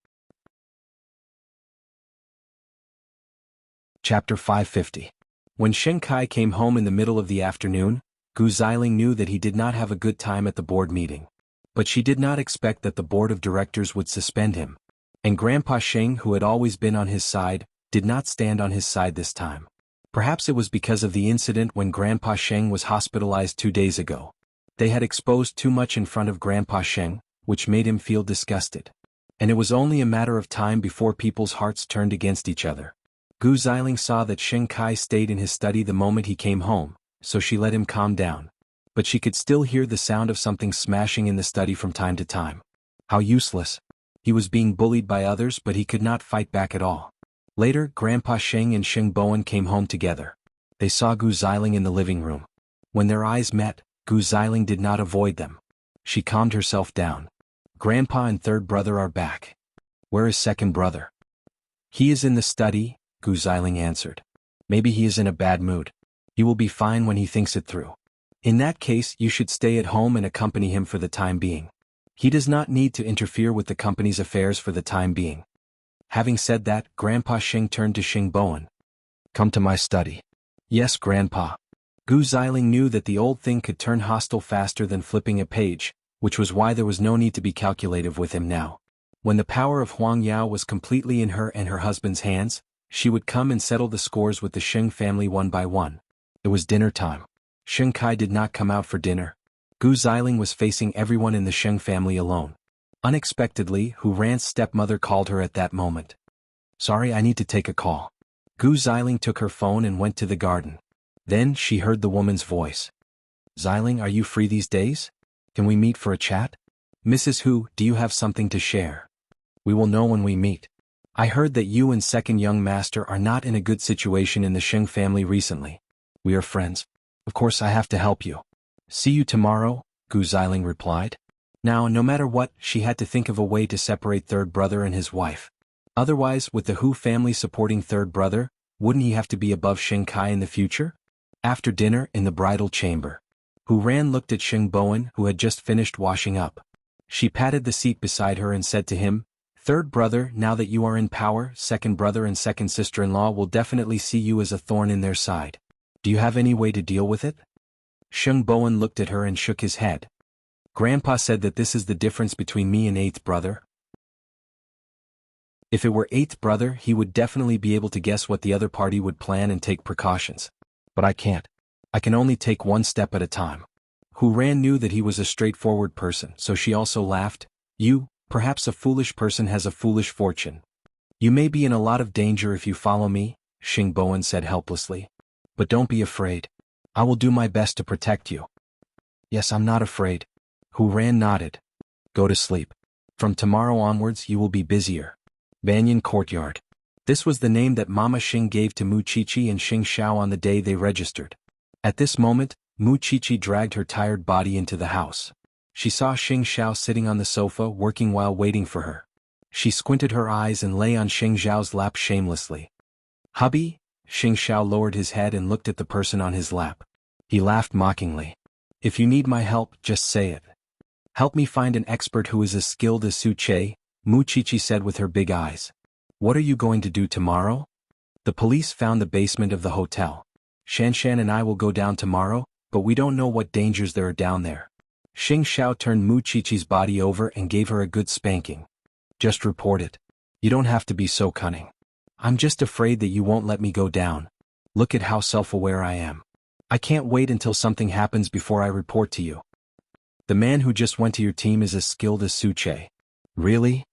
Chapter 550. When Xing Kai came home in the middle of the afternoon, Gu Ziling knew that he did not have a good time at the board meeting. But she did not expect that the board of directors would suspend him. And Grandpa Xing, who had always been on his side, did not stand on his side this time. Perhaps it was because of the incident when Grandpa Xing was hospitalized 2 days ago. They had exposed too much in front of Grandpa Xing, which made him feel disgusted. And it was only a matter of time before people's hearts turned against each other. Gu Ziling saw that Xing Kai stayed in his study the moment he came home, so she let him calm down. But she could still hear the sound of something smashing in the study from time to time. How useless. He was being bullied by others, but he could not fight back at all. Later, Grandpa Xing and Xing Bowen came home together. They saw Gu Ziling in the living room. When their eyes met, Gu Ziling did not avoid them. She calmed herself down. Grandpa and third brother are back. Where is second brother? He is in the study, Gu Ziling answered. Maybe he is in a bad mood. He will be fine when he thinks it through. In that case, you should stay at home and accompany him for the time being. He does not need to interfere with the company's affairs for the time being. Having said that, Grandpa Xing turned to Xing Bowen. Come to my study. Yes, Grandpa. Gu Ziling knew that the old thing could turn hostile faster than flipping a page, which was why there was no need to be calculative with him now. When the power of Huang Yao was completely in her and her husband's hands, she would come and settle the scores with the Xing family one by one. It was dinner time. Xing Kai did not come out for dinner. Gu Ziling was facing everyone in the Xing family alone. Unexpectedly, Hu Ran's stepmother called her at that moment. Sorry, I need to take a call. Gu Ziling took her phone and went to the garden. Then she heard the woman's voice. Ziling, are you free these days? Can we meet for a chat? Mrs. Hu, do you have something to share? We will know when we meet. I heard that you and second young master are not in a good situation in the Xing family recently. We are friends. Of course I have to help you. See you tomorrow, Gu Ziling replied. Now, no matter what, she had to think of a way to separate third brother and his wife. Otherwise, with the Hu family supporting third brother, wouldn't he have to be above Xing Kai in the future? After dinner, in the bridal chamber, Hu Ran looked at Xing Bowen, who had just finished washing up. She patted the seat beside her and said to him, Third brother, now that you are in power, second brother and second sister-in-law will definitely see you as a thorn in their side. Do you have any way to deal with it? Xing Bowen looked at her and shook his head. Grandpa said that this is the difference between me and eighth brother. If it were eighth brother, he would definitely be able to guess what the other party would plan and take precautions. But I can't. I can only take one step at a time. Hu Ran knew that he was a straightforward person, so she also laughed. You, perhaps a foolish person has a foolish fortune. You may be in a lot of danger if you follow me, Xing Bowen said helplessly. But don't be afraid. I will do my best to protect you. Yes, I'm not afraid. Hu Ran nodded. Go to sleep. From tomorrow onwards you will be busier. Banyan Courtyard. This was the name that Mama Xing gave to Mu Qiqi and Xing Xiao on the day they registered. At this moment, Mu Qiqi dragged her tired body into the house. She saw Xing Xiao sitting on the sofa working while waiting for her. She squinted her eyes and lay on Xing Xiao's lap shamelessly. Hubby? Xing Xiao lowered his head and looked at the person on his lap. He laughed mockingly. If you need my help, just say it. Help me find an expert who is as skilled as Su Che, Mu Qiqi said with her big eyes. What are you going to do tomorrow? The police found the basement of the hotel. Shanshan and I will go down tomorrow, but we don't know what dangers there are down there. Xing Xiao turned Mu Qiqi's body over and gave her a good spanking. Just report it. You don't have to be so cunning. I'm just afraid that you won't let me go down. Look at how self-aware I am. I can't wait until something happens before I report to you. The man who just went to your team is as skilled as Su Che. Really?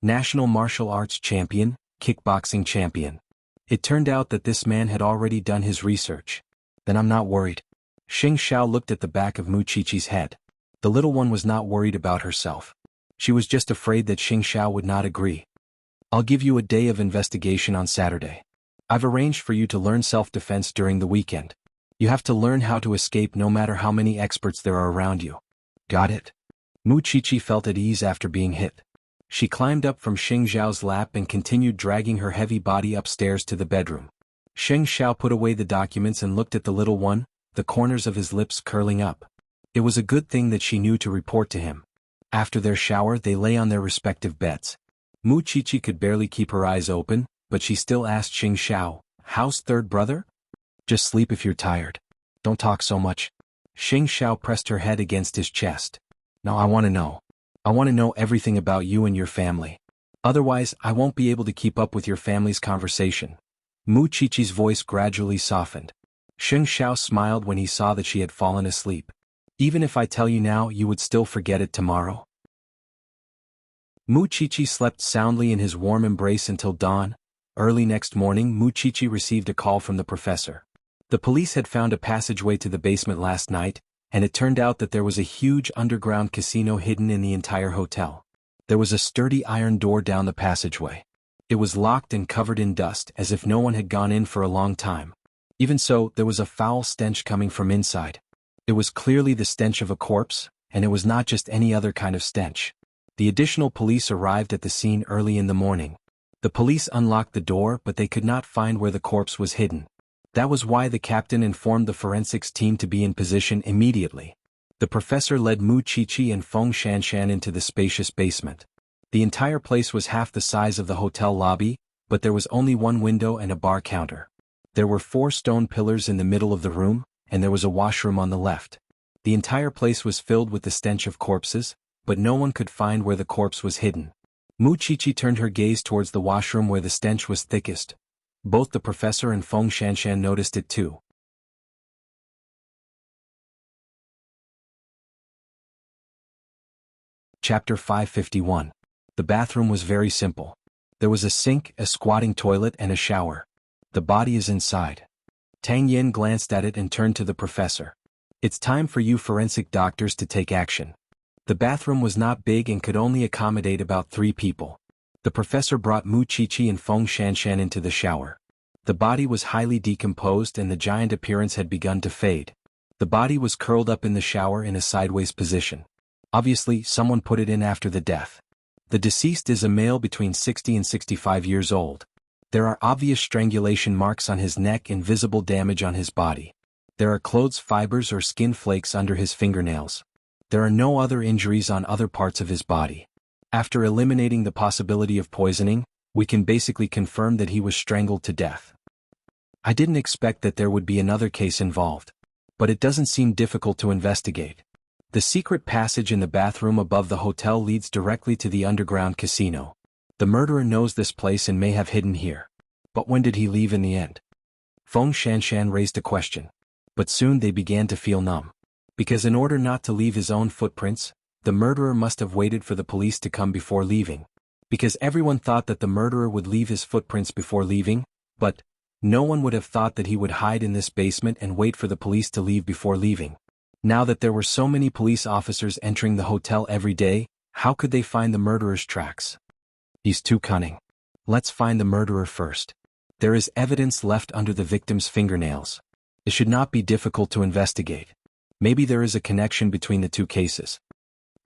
National martial arts champion, kickboxing champion. It turned out that this man had already done his research. Then I'm not worried. Xing Xiao looked at the back of Mu Qiqi's head. The little one was not worried about herself. She was just afraid that Xing Xiao would not agree. I'll give you a day of investigation on Saturday. I've arranged for you to learn self-defense during the weekend. You have to learn how to escape no matter how many experts there are around you. Got it? Mu Qiqi felt at ease after being hit. She climbed up from Xing Xiao's lap and continued dragging her heavy body upstairs to the bedroom. Xing Xiao put away the documents and looked at the little one, the corners of his lips curling up. It was a good thing that she knew to report to him. After their shower they lay on their respective beds. Mu Qiqi could barely keep her eyes open, but she still asked Xing Xiao, "How's third brother?" "Just sleep if you're tired. Don't talk so much." Xing Xiao pressed her head against his chest. "Now I want to know. I want to know everything about you and your family. Otherwise, I won't be able to keep up with your family's conversation." Mu Qiqi's voice gradually softened. Xing Xiao smiled when he saw that she had fallen asleep. "Even if I tell you now, you would still forget it tomorrow?" Mu Qiqi slept soundly in his warm embrace until dawn. Early next morning, Mu Qiqi received a call from the professor. The police had found a passageway to the basement last night, and it turned out that there was a huge underground casino hidden in the entire hotel. There was a sturdy iron door down the passageway. It was locked and covered in dust as if no one had gone in for a long time. Even so, there was a foul stench coming from inside. It was clearly the stench of a corpse, and it was not just any other kind of stench. The additional police arrived at the scene early in the morning. The police unlocked the door, but they could not find where the corpse was hidden. That was why the captain informed the forensics team to be in position immediately. The professor led Mu Qiqi and Feng Shanshan into the spacious basement. The entire place was half the size of the hotel lobby, but there was only one window and a bar counter. There were 4 stone pillars in the middle of the room, and there was a washroom on the left. The entire place was filled with the stench of corpses, but no one could find where the corpse was hidden. Mu Qiqi turned her gaze towards the washroom where the stench was thickest. Both the professor and Feng Shanshan noticed it too. Chapter 551. The bathroom was very simple. There was a sink, a squatting toilet and a shower. The body is inside. Tang Yin glanced at it and turned to the professor. "It's time for you forensic doctors to take action." The bathroom was not big and could only accommodate about 3 people. The professor brought Mu Qiqi and Feng Shanshan into the shower. The body was highly decomposed and the giant appearance had begun to fade. The body was curled up in the shower in a sideways position. Obviously, someone put it in after the death. The deceased is a male between 60 and 65 years old. There are obvious strangulation marks on his neck and visible damage on his body. There are clothes fibers or skin flakes under his fingernails. There are no other injuries on other parts of his body. After eliminating the possibility of poisoning, we can basically confirm that he was strangled to death. I didn't expect that there would be another case involved. But it doesn't seem difficult to investigate. The secret passage in the bathroom above the hotel leads directly to the underground casino. The murderer knows this place and may have hidden here. But when did he leave in the end? Feng Shanshan raised a question. But soon they began to feel numb. Because in order not to leave his own footprints, the murderer must have waited for the police to come before leaving. Because everyone thought that the murderer would leave his footprints before leaving, but no one would have thought that he would hide in this basement and wait for the police to leave before leaving. Now that there were so many police officers entering the hotel every day, how could they find the murderer's tracks? He's too cunning. Let's find the murderer first. There is evidence left under the victim's fingernails. It should not be difficult to investigate. Maybe there is a connection between the 2 cases.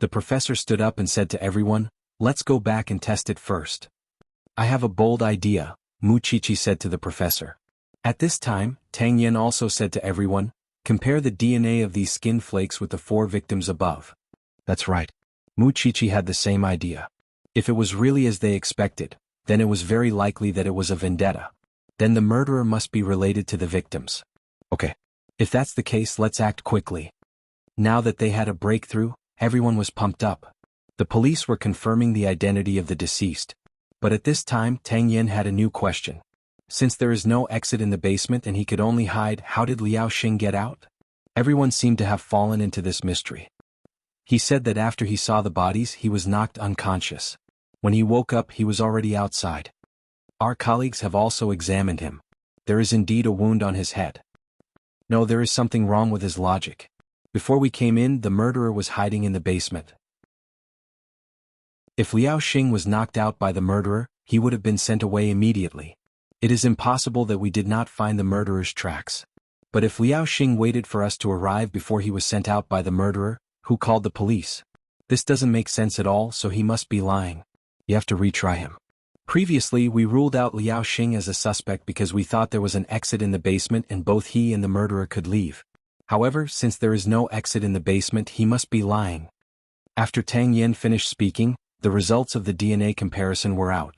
The professor stood up and said to everyone, "Let's go back and test it first." "I have a bold idea," Mu Qiqi said to the professor. At this time, Tang Yin also said to everyone, "Compare the DNA of these skin flakes with the 4 victims above." That's right. Mu Qiqi had the same idea. If it was really as they expected, then it was very likely that it was a vendetta. Then the murderer must be related to the victims. Okay. If that's the case, let's act quickly. Now that they had a breakthrough, everyone was pumped up. The police were confirming the identity of the deceased. But at this time, Tang Yin had a new question. Since there is no exit in the basement and he could only hide, how did Liao Xing get out? Everyone seemed to have fallen into this mystery. He said that after he saw the bodies, he was knocked unconscious. When he woke up, he was already outside. Our colleagues have also examined him. There is indeed a wound on his head. No, there is something wrong with his logic. Before we came in, the murderer was hiding in the basement. If Liao Xing was knocked out by the murderer, he would have been sent away immediately. It is impossible that we did not find the murderer's tracks. But if Liao Xing waited for us to arrive before he was sent out by the murderer, who called the police? This doesn't make sense at all, so he must be lying. You have to retry him. Previously, we ruled out Liao Xing as a suspect because we thought there was an exit in the basement and both he and the murderer could leave. However, since there is no exit in the basement, he must be lying. After Tang Yin finished speaking, the results of the DNA comparison were out.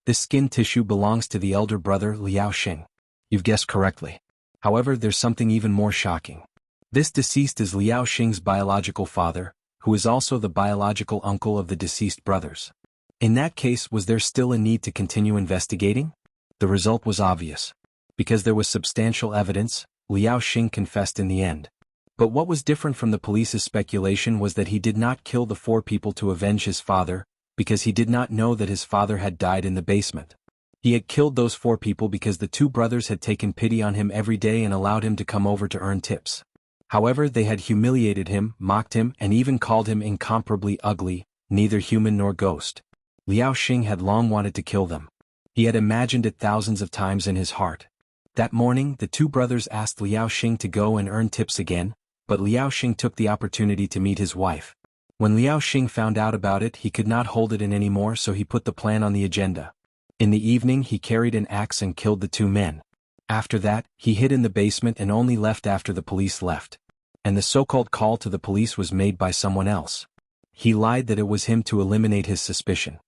This skin tissue belongs to the elder brother Liao Xing. You've guessed correctly. However, there's something even more shocking. This deceased is Liao Xing's biological father, who is also the biological uncle of the deceased brothers. In that case, was there still a need to continue investigating? The result was obvious. Because there was substantial evidence, Liao Xing confessed in the end. But what was different from the police's speculation was that he did not kill the 4 people to avenge his father, because he did not know that his father had died in the basement. He had killed those 4 people because the 2 brothers had taken pity on him every day and allowed him to come over to earn tips. However, they had humiliated him, mocked him, and even called him incomparably ugly, neither human nor ghost. Liao Xing had long wanted to kill them. He had imagined it thousands of times in his heart. That morning, the 2 brothers asked Liao Xing to go and earn tips again, but Liao Xing took the opportunity to meet his wife. When Liao Xing found out about it, he could not hold it in anymore, so he put the plan on the agenda. In the evening, he carried an axe and killed the 2 men. After that, he hid in the basement and only left after the police left. And the so-called call to the police was made by someone else. He lied that it was him to eliminate his suspicion.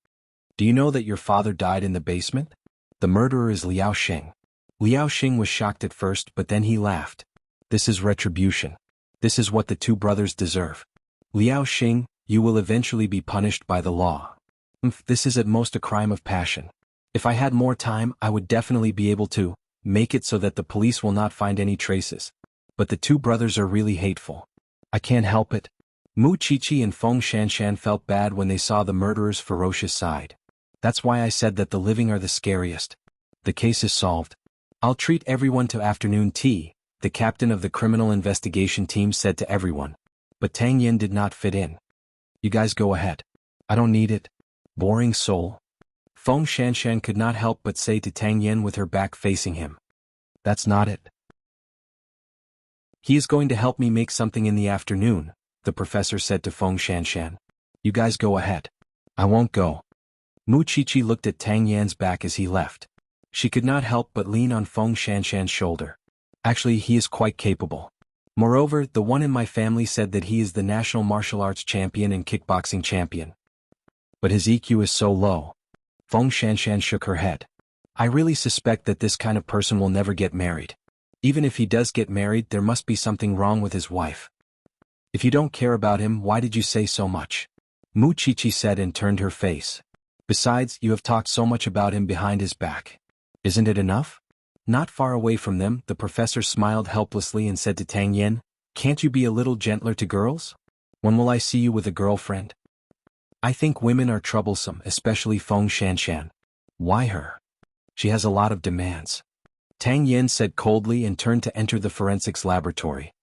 Do you know that your father died in the basement? The murderer is Liao Xing. Liao Xing was shocked at first, but then he laughed. This is retribution. This is what the 2 brothers deserve. Liao Xing, you will eventually be punished by the law. This is at most a crime of passion. If I had more time, I would definitely be able to make it so that the police will not find any traces. But the 2 brothers are really hateful. I can't help it. Mu Qiqi and Feng Shanshan felt bad when they saw the murderer's ferocious side. That's why I said that the living are the scariest. The case is solved. I'll treat everyone to afternoon tea, the captain of the criminal investigation team said to everyone. But Tang Yin did not fit in. You guys go ahead. I don't need it. Boring soul. Feng Shanshan could not help but say to Tang Yin with her back facing him. That's not it. He is going to help me make something in the afternoon, the professor said to Feng Shanshan. You guys go ahead. I won't go. Mu Qiqi looked at Tang Yan's back as he left. She could not help but lean on Feng Shanshan's shoulder. Actually, he is quite capable. Moreover, the one in my family said that he is the national martial arts champion and kickboxing champion. But his EQ is so low. Feng Shanshan shook her head. I really suspect that this kind of person will never get married. Even if he does get married, there must be something wrong with his wife. If you don't care about him, why did you say so much? Mu Qiqi said and turned her face. Besides, you have talked so much about him behind his back. Isn't it enough? Not far away from them, the professor smiled helplessly and said to Tang Yin, can't you be a little gentler to girls? When will I see you with a girlfriend? I think women are troublesome, especially Feng Shanshan. Why her? She has a lot of demands. Tang Yin said coldly and turned to enter the forensics laboratory.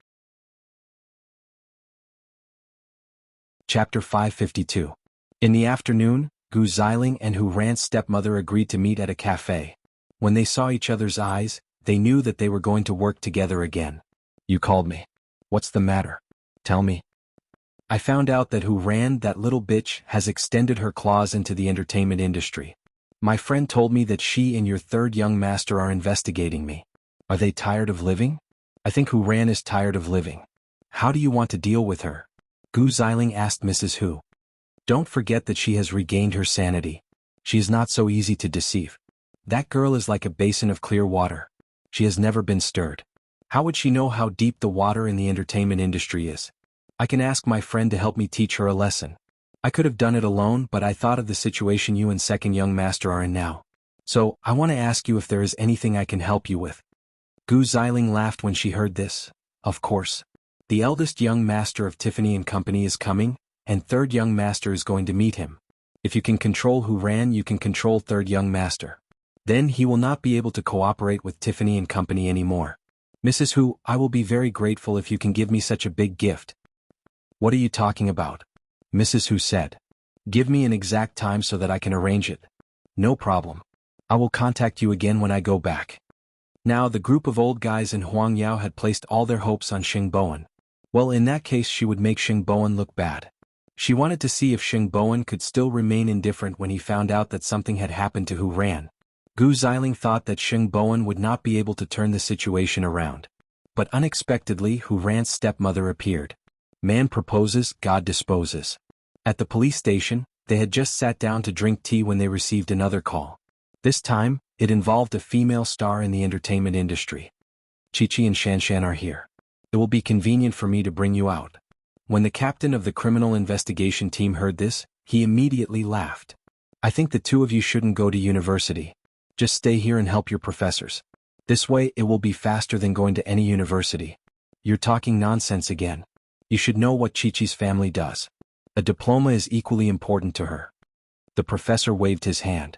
Chapter 552. In the afternoon, Gu Xiling and Hu Ran's stepmother agreed to meet at a cafe. When they saw each other's eyes, they knew that they were going to work together again. You called me. What's the matter? Tell me. I found out that Hu Ran, that little bitch, has extended her claws into the entertainment industry. My friend told me that she and your 3rd young master are investigating me. Are they tired of living? I think Hu Ran is tired of living. How do you want to deal with her? Gu Xiling asked Mrs. Hu. Don't forget that she has regained her sanity. She is not so easy to deceive. That girl is like a basin of clear water. She has never been stirred. How would she know how deep the water in the entertainment industry is? I can ask my friend to help me teach her a lesson. I could have done it alone, but I thought of the situation you and second young master are in now. So, I want to ask you if there is anything I can help you with. Gu Xiling laughed when she heard this. Of course. The eldest young master of Tiffany and Company is coming, and third young master is going to meet him. If you can control Hu Ran, you can control third young master. Then he will not be able to cooperate with Tiffany and Company anymore. Mrs. Hu, I will be very grateful if you can give me such a big gift. What are you talking about? Mrs. Hu said. Give me an exact time so that I can arrange it. No problem. I will contact you again when I go back. Now the group of old guys in Huangyao had placed all their hopes on Xing Bowen. Well, in that case she would make Xing Bowen look bad. She wanted to see if Xing Bowen could still remain indifferent when he found out that something had happened to Hu Ran. Gu Xiling thought that Xing Bowen would not be able to turn the situation around. But unexpectedly Hu Ran's stepmother appeared. Man proposes, God disposes. At the police station, they had just sat down to drink tea when they received another call. This time, it involved a female star in the entertainment industry. Chi-Chi and Shan-Shan are here. It will be convenient for me to bring you out. When the captain of the criminal investigation team heard this, he immediately laughed. I think the two of you shouldn't go to university. Just stay here and help your professors. This way it will be faster than going to any university. You're talking nonsense again. You should know what Chi-Chi's family does. A diploma is equally important to her. The professor waved his hand.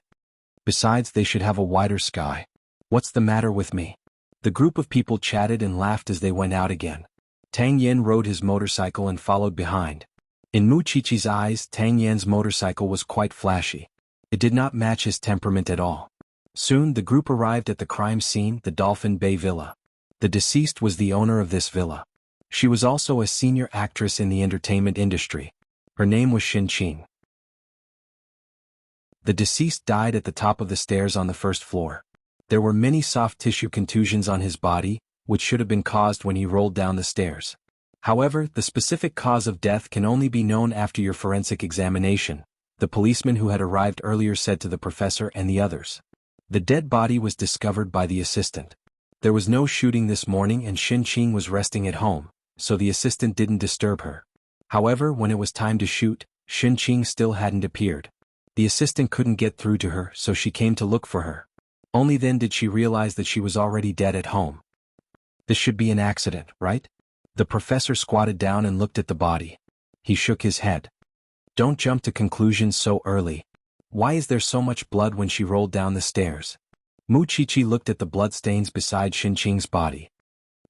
Besides, they should have a wider sky. What's the matter with me? The group of people chatted and laughed as they went out again. Tang Yan rode his motorcycle and followed behind. In Mu Chi-Chi's eyes, Tang Yan's motorcycle was quite flashy. It did not match his temperament at all. Soon the group arrived at the crime scene, the Dolphin Bay Villa. The deceased was the owner of this villa. She was also a senior actress in the entertainment industry. Her name was Xin Qing. The deceased died at the top of the stairs on the first floor. There were many soft tissue contusions on his body, which should have been caused when he rolled down the stairs. However, the specific cause of death can only be known after your forensic examination, the policeman who had arrived earlier said to the professor and the others. The dead body was discovered by the assistant. There was no shooting this morning and Xin Qing was resting at home, so the assistant didn't disturb her. However, when it was time to shoot, Xin Qing still hadn't appeared. The assistant couldn't get through to her, so she came to look for her. Only then did she realize that she was already dead at home. This should be an accident, right? The professor squatted down and looked at the body. He shook his head. Don't jump to conclusions so early. Why is there so much blood when she rolled down the stairs? Mu Chi-Chi looked at the bloodstains beside Xin Qing's body.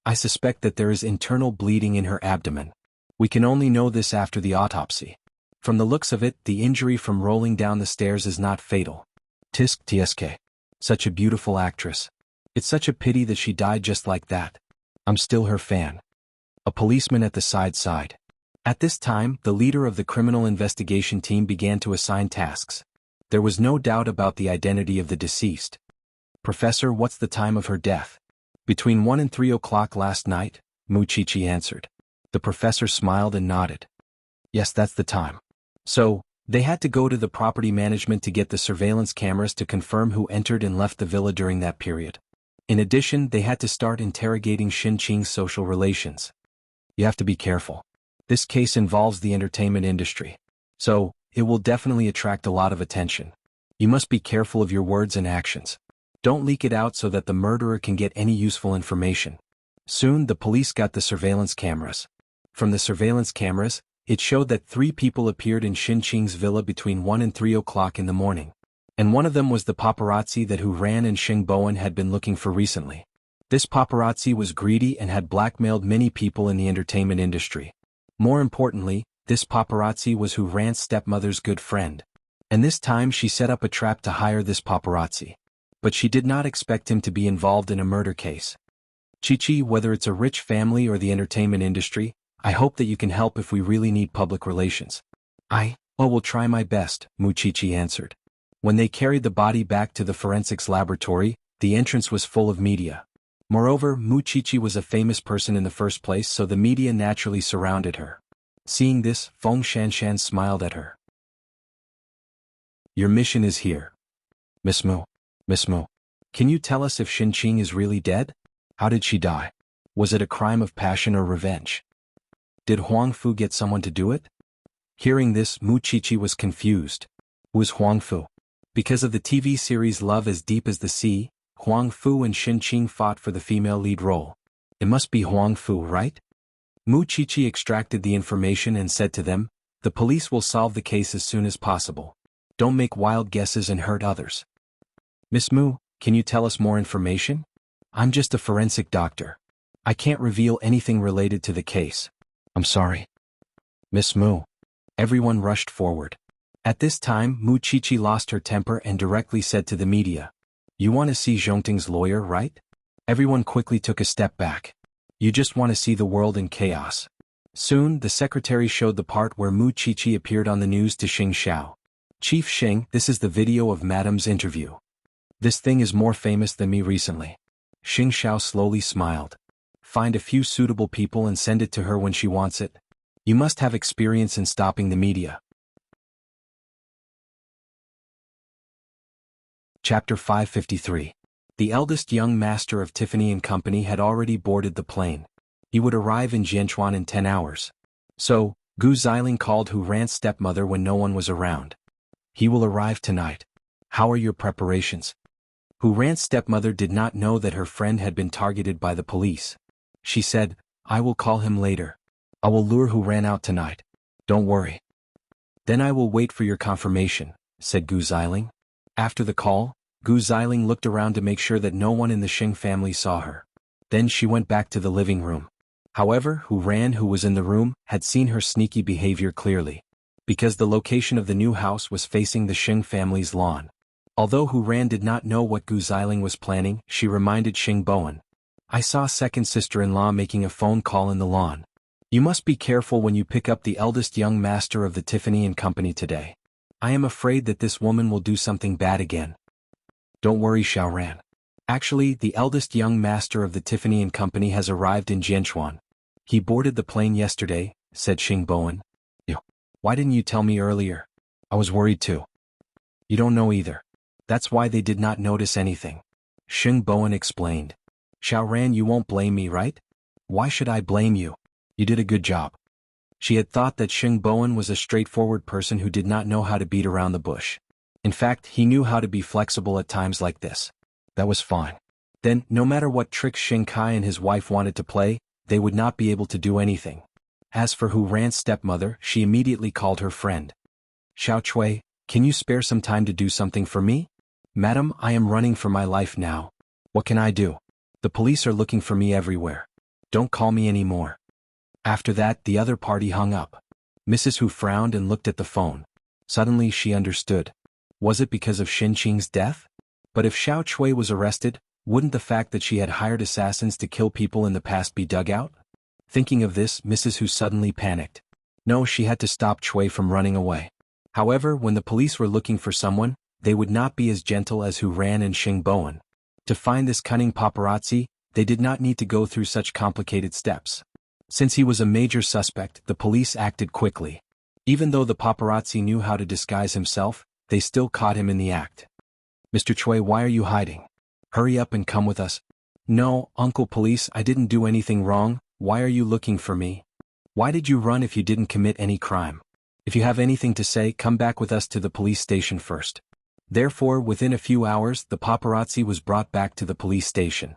I suspect that there is internal bleeding in her abdomen. We can only know this after the autopsy. From the looks of it, the injury from rolling down the stairs is not fatal. Tisk tsk. Such a beautiful actress. It's such a pity that she died just like that. I'm still her fan. A policeman at the side sighed. At this time, the leader of the criminal investigation team began to assign tasks. There was no doubt about the identity of the deceased. Professor, what's the time of her death? Between 1 and 3 o'clock last night, Mu Chi-Chi answered. The professor smiled and nodded. Yes, that's the time. So, they had to go to the property management to get the surveillance cameras to confirm who entered and left the villa during that period. In addition, they had to start interrogating Xin Qing's social relations. You have to be careful. This case involves the entertainment industry. So, it will definitely attract a lot of attention. You must be careful of your words and actions. Don't leak it out so that the murderer can get any useful information. Soon, the police got the surveillance cameras. From the surveillance cameras, it showed that 3 people appeared in Xin Qing's villa between 1 and 3 o'clock in the morning. And one of them was the paparazzi that Hu Ran and Xing Bowen had been looking for recently. This paparazzi was greedy and had blackmailed many people in the entertainment industry. More importantly, this paparazzi was Hu Ran's stepmother's good friend. And this time she set up a trap to hire this paparazzi. But she did not expect him to be involved in a murder case. Chi-Chi, whether it's a rich family or the entertainment industry, I hope that you can help if we really need public relations. I will try my best, Mu Chi-Chi answered. When they carried the body back to the forensics laboratory, the entrance was full of media. Moreover, Mu Chi-Chi was a famous person in the first place, so the media naturally surrounded her. Seeing this, Feng Shanshan smiled at her. Your mission is here. Miss Mu, can you tell us if Xin Qing is really dead? How did she die? Was it a crime of passion or revenge? Did Huang Fu get someone to do it? Hearing this, Mu Qiqi was confused. Who is Huang Fu? Because of the TV series Love as Deep as the Sea, Huang Fu and Xin Qing fought for the female lead role. It must be Huang Fu, right? Mu Qiqi extracted the information and said to them, "The police will solve the case as soon as possible. Don't make wild guesses and hurt others." "Miss Mu, can you tell us more information? I'm just a forensic doctor. I can't reveal anything related to the case." "I'm sorry." "Miss Mu." Everyone rushed forward. At this time, Mu Qiqi lost her temper and directly said to the media, "You want to see Zhongting's lawyer, right?" Everyone quickly took a step back. "You just want to see the world in chaos." Soon, the secretary showed the part where Mu Qiqi appeared on the news to Xing Xiao. "Chief Xing, this is the video of Madam's interview. This thing is more famous than me recently." Xing Xiao slowly smiled. "Find a few suitable people and send it to her when she wants it. You must have experience in stopping the media." Chapter 553. The eldest young master of Tiffany & Company had already boarded the plane. He would arrive in Jianchuan in 10 hours. So, Gu Xiling called Hu Ran's stepmother when no one was around. "He will arrive tonight. How are your preparations?" Hu Ran's stepmother did not know that her friend had been targeted by the police. She said, "I will call him later. I will lure Hu Ran out tonight. Don't worry." "Then I will wait for your confirmation," said Gu Xiling. After the call, Gu Xiling looked around to make sure that no one in the Xing family saw her. Then she went back to the living room. However, Hu Ran, who was in the room, had seen her sneaky behavior clearly. Because the location of the new house was facing the Xing family's lawn. Although Hu Ran did not know what Gu Xiling was planning, she reminded Xing Bowen. "I saw second sister-in-law making a phone call in the lawn. You must be careful when you pick up the eldest young master of the Tiffany & Company today. I am afraid that this woman will do something bad again." "Don't worry, Xiao Ran. Actually, the eldest young master of the Tiffany & Company has arrived in Jianchuan. He boarded the plane yesterday," said Xing Bowen. "Ew. Why didn't you tell me earlier? I was worried too." "You don't know either. That's why they did not notice anything." Xing Bowen explained. "Xiao Ran, you won't blame me, right?" "Why should I blame you? You did a good job." She had thought that Xing Bowen was a straightforward person who did not know how to beat around the bush. In fact, he knew how to be flexible at times like this. That was fine. Then, no matter what tricks Xing Kai and his wife wanted to play, they would not be able to do anything. As for Hu Ran's stepmother, she immediately called her friend. "Xiao Chui, can you spare some time to do something for me?" "Madam, I am running for my life now. What can I do? The police are looking for me everywhere. Don't call me anymore." After that, the other party hung up. Mrs. Hu frowned and looked at the phone. Suddenly she understood. Was it because of Xin Qing's death? But if Xiao Chui was arrested, wouldn't the fact that she had hired assassins to kill people in the past be dug out? Thinking of this, Mrs. Hu suddenly panicked. No, she had to stop Chui from running away. However, when the police were looking for someone, they would not be as gentle as Hu Ran and Xing Bowen. To find this cunning paparazzi, they did not need to go through such complicated steps. Since he was a major suspect, the police acted quickly. Even though the paparazzi knew how to disguise himself, they still caught him in the act. "Mr. Chui, why are you hiding? Hurry up and come with us." "No, Uncle Police, I didn't do anything wrong. Why are you looking for me? Why did you run if you didn't commit any crime? If you have anything to say, come back with us to the police station first." Therefore, within a few hours, the paparazzi was brought back to the police station.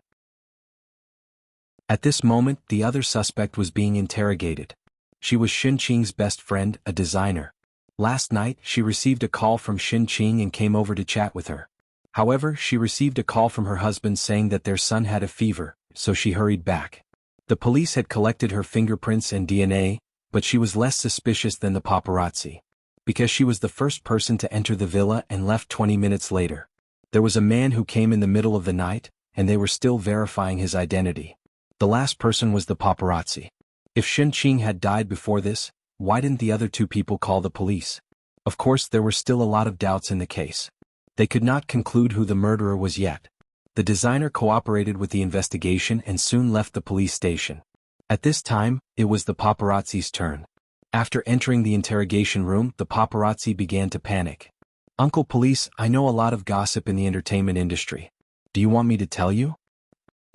At this moment, the other suspect was being interrogated. She was Xin Qing's best friend, a designer. Last night, she received a call from Xin Qing and came over to chat with her. However, she received a call from her husband saying that their son had a fever, so she hurried back. The police had collected her fingerprints and DNA, but she was less suspicious than the paparazzi. Because she was the first person to enter the villa and left 20 minutes later. There was a man who came in the middle of the night, and they were still verifying his identity. The last person was the paparazzi. If Xin Qing had died before this, why didn't the other two people call the police? Of course, there were still a lot of doubts in the case. They could not conclude who the murderer was yet. The designer cooperated with the investigation and soon left the police station. At this time, it was the paparazzi's turn. After entering the interrogation room, the paparazzi began to panic. "Uncle Police, I know a lot of gossip in the entertainment industry. Do you want me to tell you?"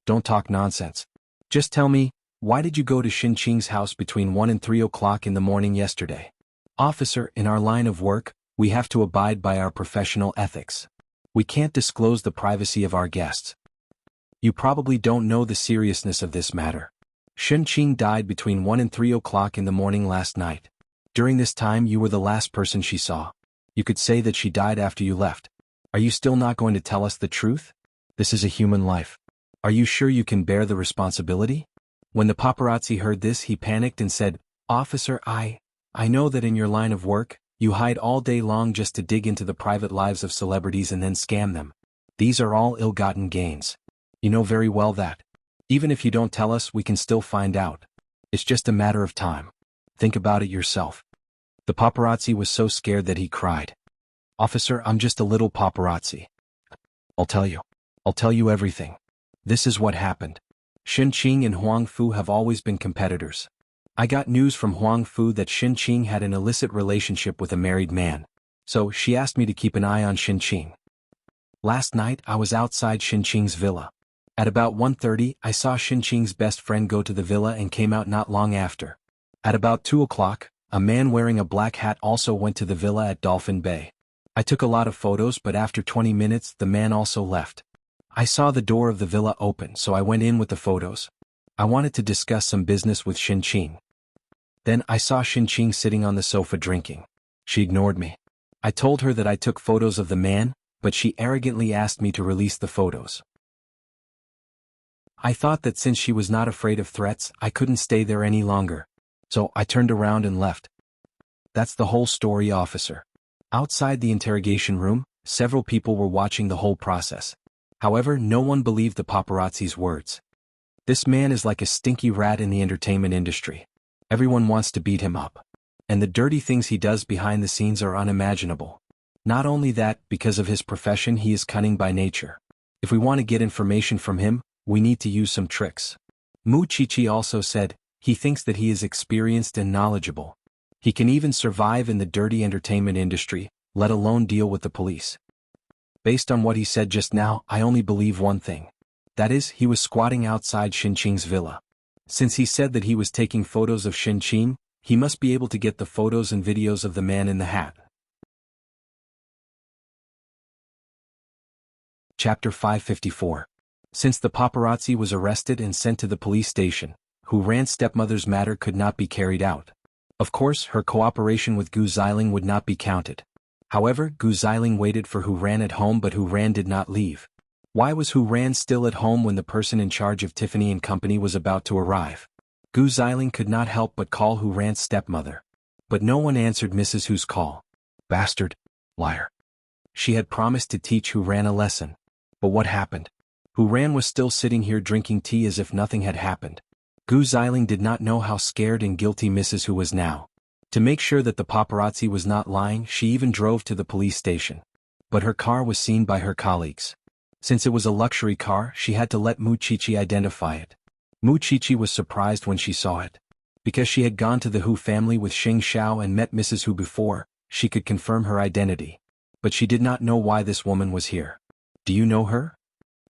"Don't talk nonsense. Just tell me, why did you go to Xinqing's house between 1 and 3 o'clock in the morning yesterday? Officer, in our line of work, we have to abide by our professional ethics. We can't disclose the privacy of our guests. You probably don't know the seriousness of this matter. Xinqing died between 1 and 3 o'clock in the morning last night. During this time you were the last person she saw. You could say that she died after you left. Are you still not going to tell us the truth? This is a human life. Are you sure you can bear the responsibility? When the paparazzi heard this, he panicked and said, Officer, I know that in your line of work, you hide all day long just to dig into the private lives of celebrities and then scam them. These are all ill-gotten gains. You know very well that. Even if you don't tell us, we can still find out. It's just a matter of time. Think about it yourself. The paparazzi was so scared that he cried. Officer, I'm just a little paparazzi. I'll tell you everything. This is what happened. Xinqing and Huang Fu have always been competitors. I got news from Huang Fu that Xinqing had an illicit relationship with a married man. So she asked me to keep an eye on Xinqing. Last night I was outside Xinqing's villa. At about 1:30 I saw Xinqing's best friend go to the villa and came out not long after. At about 2 o'clock, a man wearing a black hat also went to the villa at Dolphin Bay. I took a lot of photos, but after 20 minutes the man also left. I saw the door of the villa open, so I went in with the photos. I wanted to discuss some business with Xinqing. Then I saw Xinqing sitting on the sofa drinking. She ignored me. I told her that I took photos of the man, but she arrogantly asked me to release the photos. I thought that since she was not afraid of threats, I couldn't stay there any longer. So I turned around and left. That's the whole story, officer. Outside the interrogation room, several people were watching the whole process. However, no one believed the paparazzi's words. This man is like a stinky rat in the entertainment industry. Everyone wants to beat him up. And the dirty things he does behind the scenes are unimaginable. Not only that, because of his profession he is cunning by nature. If we want to get information from him, we need to use some tricks. Mu Chichi also said, he thinks that he is experienced and knowledgeable. He can even survive in the dirty entertainment industry, let alone deal with the police. Based on what he said just now, I only believe one thing. That is, he was squatting outside Xinqing's villa. Since he said that he was taking photos of Xinqing, he must be able to get the photos and videos of the man in the hat. Chapter 554. Since the paparazzi was arrested and sent to the police station, Hu Ran's stepmother's matter could not be carried out. Of course, her cooperation with Gu Xiling would not be counted. However, Gu Xiling waited for Hu Ran at home, but Hu Ran did not leave. Why was Hu Ran still at home when the person in charge of Tiffany and Company was about to arrive? Gu Xiling could not help but call Hu Ran's stepmother. But no one answered Mrs. Hu's call. Bastard. Liar. She had promised to teach Hu Ran a lesson. But what happened? Hu Ran was still sitting here drinking tea as if nothing had happened. Gu Xiling did not know how scared and guilty Mrs. Hu was now. To make sure that the paparazzi was not lying, she even drove to the police station. But her car was seen by her colleagues. Since it was a luxury car, she had to let Mu Chichi identify it. Mu Chichi was surprised when she saw it. Because she had gone to the Hu family with Xing Xiao and met Mrs. Hu before, she could confirm her identity. But she did not know why this woman was here. Do you know her?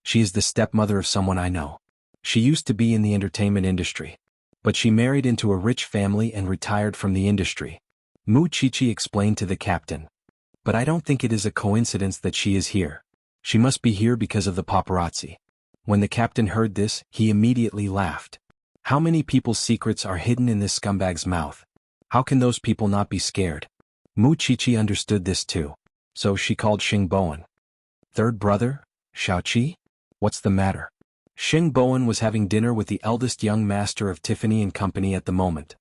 She is the stepmother of someone I know. She used to be in the entertainment industry. But she married into a rich family and retired from the industry. Mu Chichi explained to the captain. But I don't think it is a coincidence that she is here. She must be here because of the paparazzi. When the captain heard this, he immediately laughed. How many people's secrets are hidden in this scumbag's mouth? How can those people not be scared? Mu Chichi understood this too. So she called Xing Bowen. Third brother, Xiaoqi? What's the matter? Xing Bowen was having dinner with the eldest young master of Tiffany and Company at the moment.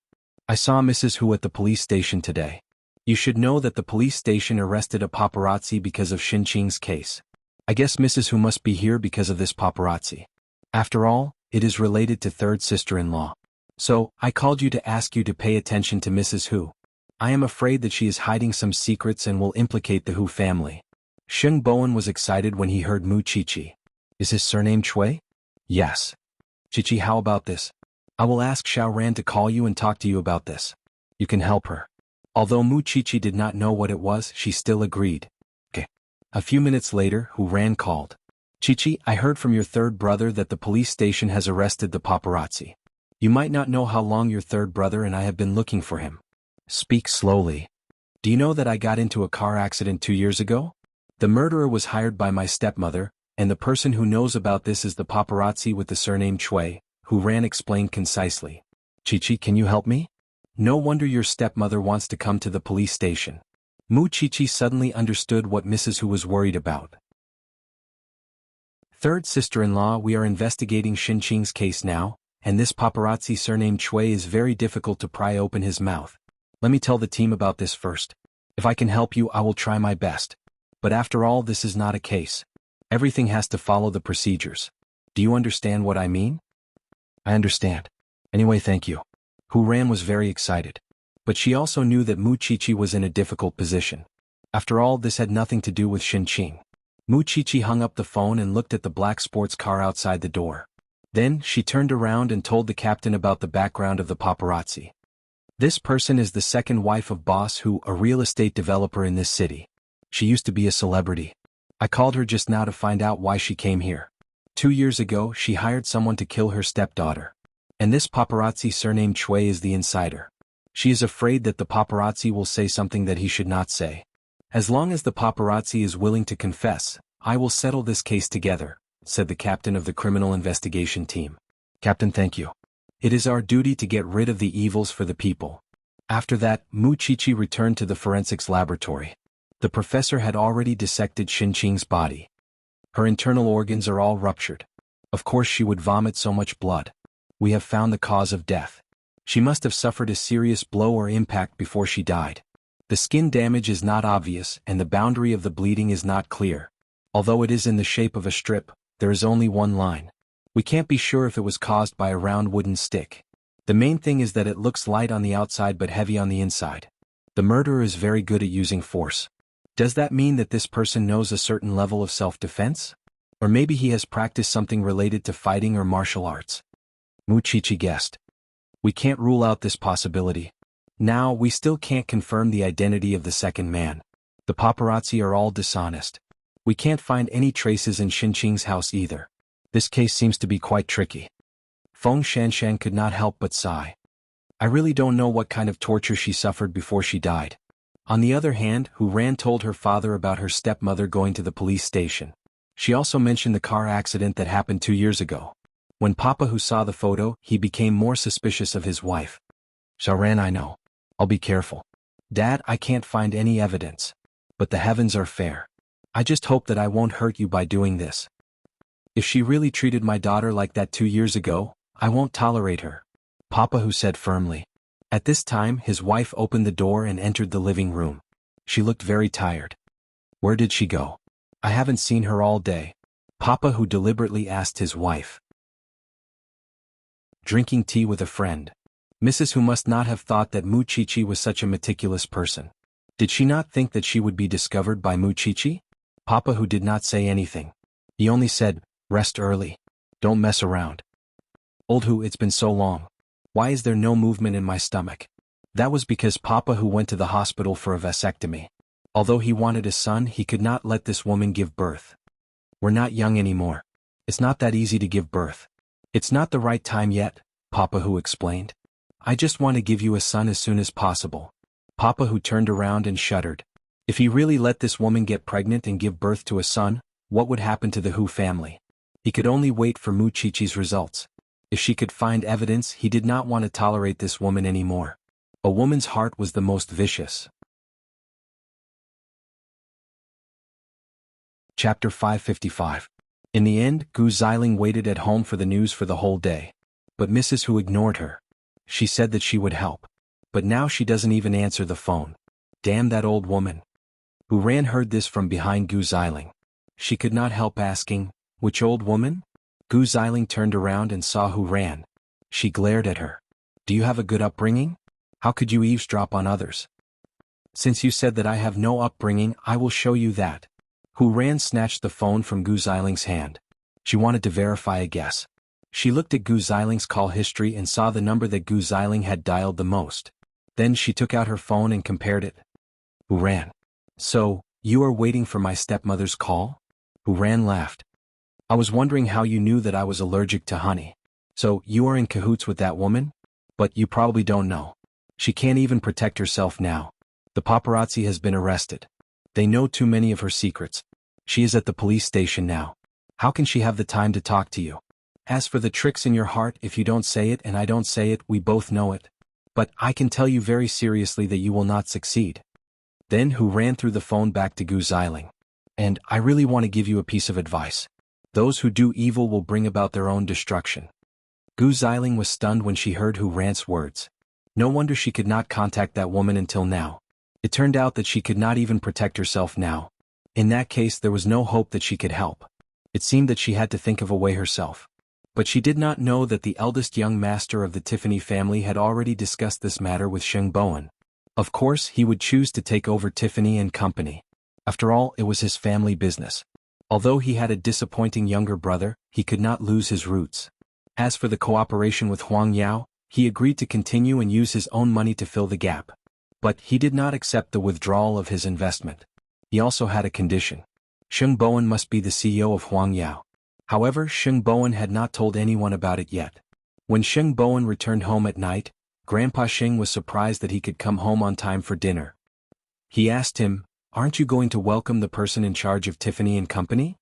I saw Mrs. Hu at the police station today. You should know that the police station arrested a paparazzi because of Xinqing's case. I guess Mrs. Hu must be here because of this paparazzi. After all, it is related to third sister-in-law. So, I called you to ask you to pay attention to Mrs. Hu. I am afraid that she is hiding some secrets and will implicate the Hu family. Xing Bowen was excited when he heard Mu Chichi. Is his surname Chui? Yes. Chichi, how about this? I will ask Xiao Ran to call you and talk to you about this. You can help her. Although Mu Chichi did not know what it was, she still agreed. Okay. A few minutes later, Hu Ran called. Chichi, I heard from your third brother that the police station has arrested the paparazzi. You might not know how long your third brother and I have been looking for him. Speak slowly. Do you know that I got into a car accident 2 years ago? The murderer was hired by my stepmother, and the person who knows about this is the paparazzi with the surname Chui, Hu Ran explained concisely. Chichi, can you help me? No wonder your stepmother wants to come to the police station. Mu Chichi suddenly understood what Mrs. Hu was worried about. Third sister-in-law, we are investigating Xinqing's case now, and this paparazzi surnamed Chui is very difficult to pry open his mouth. Let me tell the team about this first. If I can help you, I will try my best. But after all, this is not a case. Everything has to follow the procedures. Do you understand what I mean? I understand. Anyway, thank you. Hu Ran was very excited. But she also knew that Mu Chichi was in a difficult position. After all, this had nothing to do with Xinqing. Mu Chichi hung up the phone and looked at the black sports car outside the door. Then, she turned around and told the captain about the background of the paparazzi. This person is the second wife of Boss Hu, a real estate developer in this city. She used to be a celebrity. I called her just now to find out why she came here. 2 years ago, she hired someone to kill her stepdaughter. And this paparazzi surnamed Chui is the insider. She is afraid that the paparazzi will say something that he should not say. As long as the paparazzi is willing to confess, I will settle this case together, said the captain of the criminal investigation team. Captain, thank you. It is our duty to get rid of the evils for the people. After that, Mu Chichi returned to the forensics laboratory. The professor had already dissected Xinqing's body. Her internal organs are all ruptured. Of course she would vomit so much blood. We have found the cause of death. She must have suffered a serious blow or impact before she died. The skin damage is not obvious and the boundary of the bleeding is not clear. Although it is in the shape of a strip, there is only one line. We can't be sure if it was caused by a round wooden stick. The main thing is that it looks light on the outside but heavy on the inside. The murderer is very good at using force. Does that mean that this person knows a certain level of self-defense? Or maybe he has practiced something related to fighting or martial arts? Mu Chichi guessed. We can't rule out this possibility. Now, we still can't confirm the identity of the second man. The paparazzi are all dishonest. We can't find any traces in Xinqing's house either. This case seems to be quite tricky. Feng Shanshan could not help but sigh. I really don't know what kind of torture she suffered before she died. On the other hand, Hu Ran told her father about her stepmother going to the police station. She also mentioned the car accident that happened 2 years ago. When Papa Hu saw the photo, he became more suspicious of his wife. Xiaoran, I know. I'll be careful. Dad, I can't find any evidence. But the heavens are fair. I just hope that I won't hurt you by doing this. If she really treated my daughter like that 2 years ago, I won't tolerate her, Papa Hu said firmly. At this time, his wife opened the door and entered the living room. She looked very tired. Where did she go? I haven't seen her all day, Papa Hu deliberately asked his wife. Drinking tea with a friend. Mrs. Hu must not have thought that Mu Chichi was such a meticulous person. Did she not think that she would be discovered by Mu Chichi? Papa Hu did not say anything. He only said, rest early. Don't mess around. Old Hu, it's been so long. Why is there no movement in my stomach? That was because Papa Hu went to the hospital for a vasectomy. Although he wanted a son, he could not let this woman give birth. We're not young anymore. It's not that easy to give birth. It's not the right time yet, Papa Hu explained. I just want to give you a son as soon as possible. Papa Hu turned around and shuddered. If he really let this woman get pregnant and give birth to a son, what would happen to the Hu family? He could only wait for Mu Chichi's results. If she could find evidence, he did not want to tolerate this woman anymore. A woman's heart was the most vicious. Chapter 555. In the end, Gu Xiling waited at home for the news for the whole day. But Mrs. Hu ignored her. She said that she would help. But now she doesn't even answer the phone. Damn that old woman. Hu Ran heard this from behind Gu Xiling. She could not help asking, which old woman? Gu Xiling turned around and saw Hu Ran. She glared at her. Do you have a good upbringing? How could you eavesdrop on others? Since you said that I have no upbringing, I will show you that. Hu Ran snatched the phone from Gu Xiling's hand. She wanted to verify a guess. She looked at Gu Xiling's call history and saw the number that Gu Xiling had dialed the most. Then she took out her phone and compared it. Hu Ran. So, you are waiting for my stepmother's call? Hu Ran laughed. I was wondering how you knew that I was allergic to honey. So, you are in cahoots with that woman? But you probably don't know. She can't even protect herself now. The paparazzi has been arrested. They know too many of her secrets. She is at the police station now. How can she have the time to talk to you? As for the tricks in your heart, if you don't say it and I don't say it, we both know it. But I can tell you very seriously that you will not succeed. Then Hu ran through the phone back to Gu Xiling. And I really want to give you a piece of advice. Those who do evil will bring about their own destruction. Gu Xiling was stunned when she heard Hu Ran's words. No wonder she could not contact that woman until now. It turned out that she could not even protect herself now. In that case, there was no hope that she could help. It seemed that she had to think of a way herself. But she did not know that the eldest young master of the Tiffany family had already discussed this matter with Sheng Bowen. Of course, he would choose to take over Tiffany and Company. After all, it was his family business. Although he had a disappointing younger brother, he could not lose his roots. As for the cooperation with Huang Yao, he agreed to continue and use his own money to fill the gap. But he did not accept the withdrawal of his investment. He also had a condition. Sheng Bowen must be the CEO of Huang Yao. However, Sheng Bowen had not told anyone about it yet. When Sheng Bowen returned home at night, Grandpa Sheng was surprised that he could come home on time for dinner. He asked him, "Aren't you going to welcome the person in charge of Tiffany and Company?"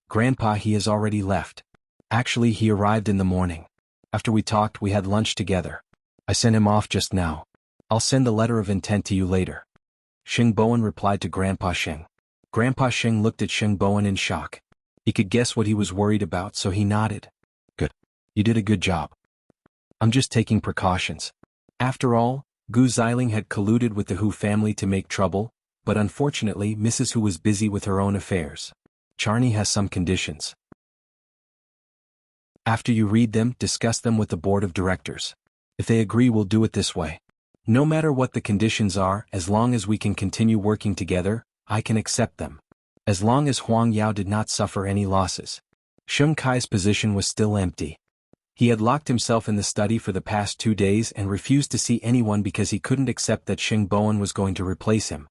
"Grandpa, he has already left. Actually, he arrived in the morning. After we talked, we had lunch together. I sent him off just now. I'll send a letter of intent to you later." Sheng Bowen replied to Grandpa Sheng. Grandpa Sheng looked at Sheng Bowen in shock. He could guess what he was worried about, so he nodded. "Good. You did a good job. I'm just taking precautions." After all, Gu Xiling had colluded with the Hu family to make trouble, but unfortunately Mrs. Hu was busy with her own affairs. Charney has some conditions. After you read them, discuss them with the board of directors. If they agree, we'll do it this way. No matter what the conditions are, as long as we can continue working together, I can accept them. As long as Huang Yao did not suffer any losses. Sheng Kai's position was still empty. He had locked himself in the study for the past 2 days and refused to see anyone because he couldn't accept that Sheng Bowen was going to replace him.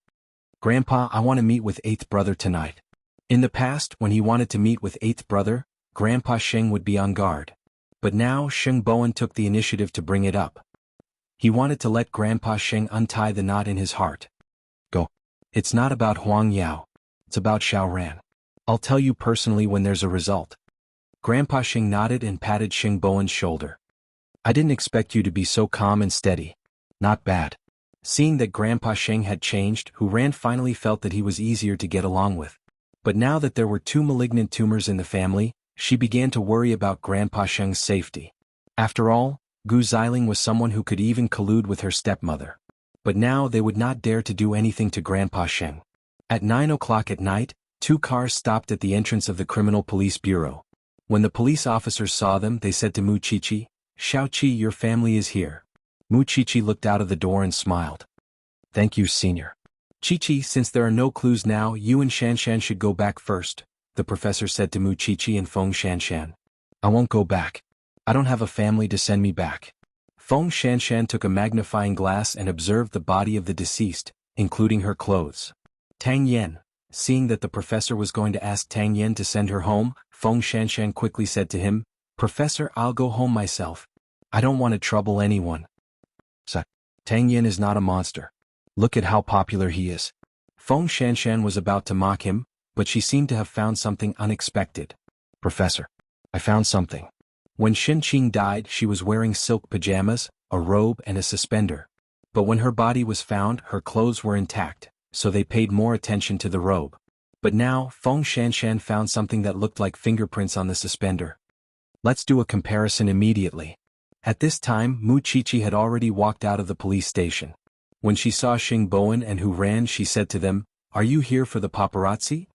"Grandpa, I want to meet with 8th brother tonight." In the past, when he wanted to meet with 8th brother, Grandpa Sheng would be on guard. But now Sheng Bowen took the initiative to bring it up. He wanted to let Grandpa Sheng untie the knot in his heart. "Go. It's not about Huang Yao. It's about Xiaoran. I'll tell you personally when there's a result." Grandpa Sheng nodded and patted Sheng Bowen's shoulder. "I didn't expect you to be so calm and steady. Not bad." Seeing that Grandpa Sheng had changed, Hu Ran finally felt that he was easier to get along with. But now that there were 2 malignant tumors in the family, she began to worry about Grandpa Sheng's safety. After all, Gu Xiling was someone who could even collude with her stepmother. But now they would not dare to do anything to Grandpa Sheng. At 9 o'clock at night, 2 cars stopped at the entrance of the Criminal Police Bureau. When the police officers saw them, they said to Mu Chichi, "Xiaoqi, your family is here." Mu Chichi looked out of the door and smiled. "Thank you, Senior." "Chichi, since there are no clues now, you and Shanshan should go back first," the professor said to Mu Chichi and Feng Shanshan. "I won't go back. I don't have a family to send me back." Feng Shanshan took a magnifying glass and observed the body of the deceased, including her clothes. Tang Yen, seeing that the professor was going to ask Tang Yen to send her home, Feng Shanshan quickly said to him, "Professor, I'll go home myself. I don't want to trouble anyone." Tang Yen is not a monster. Look at how popular he is. Feng Shanshan was about to mock him, but she seemed to have found something unexpected. "Professor, I found something." When Shin Qing died, she was wearing silk pajamas, a robe and a suspender. But when her body was found, her clothes were intact, so they paid more attention to the robe. But now, Feng Shanshan found something that looked like fingerprints on the suspender. Let's do a comparison immediately. At this time, Mu Chichi had already walked out of the police station. When she saw Sheng Bowen and Hu Ran, she said to them, "Are you here for the paparazzi?"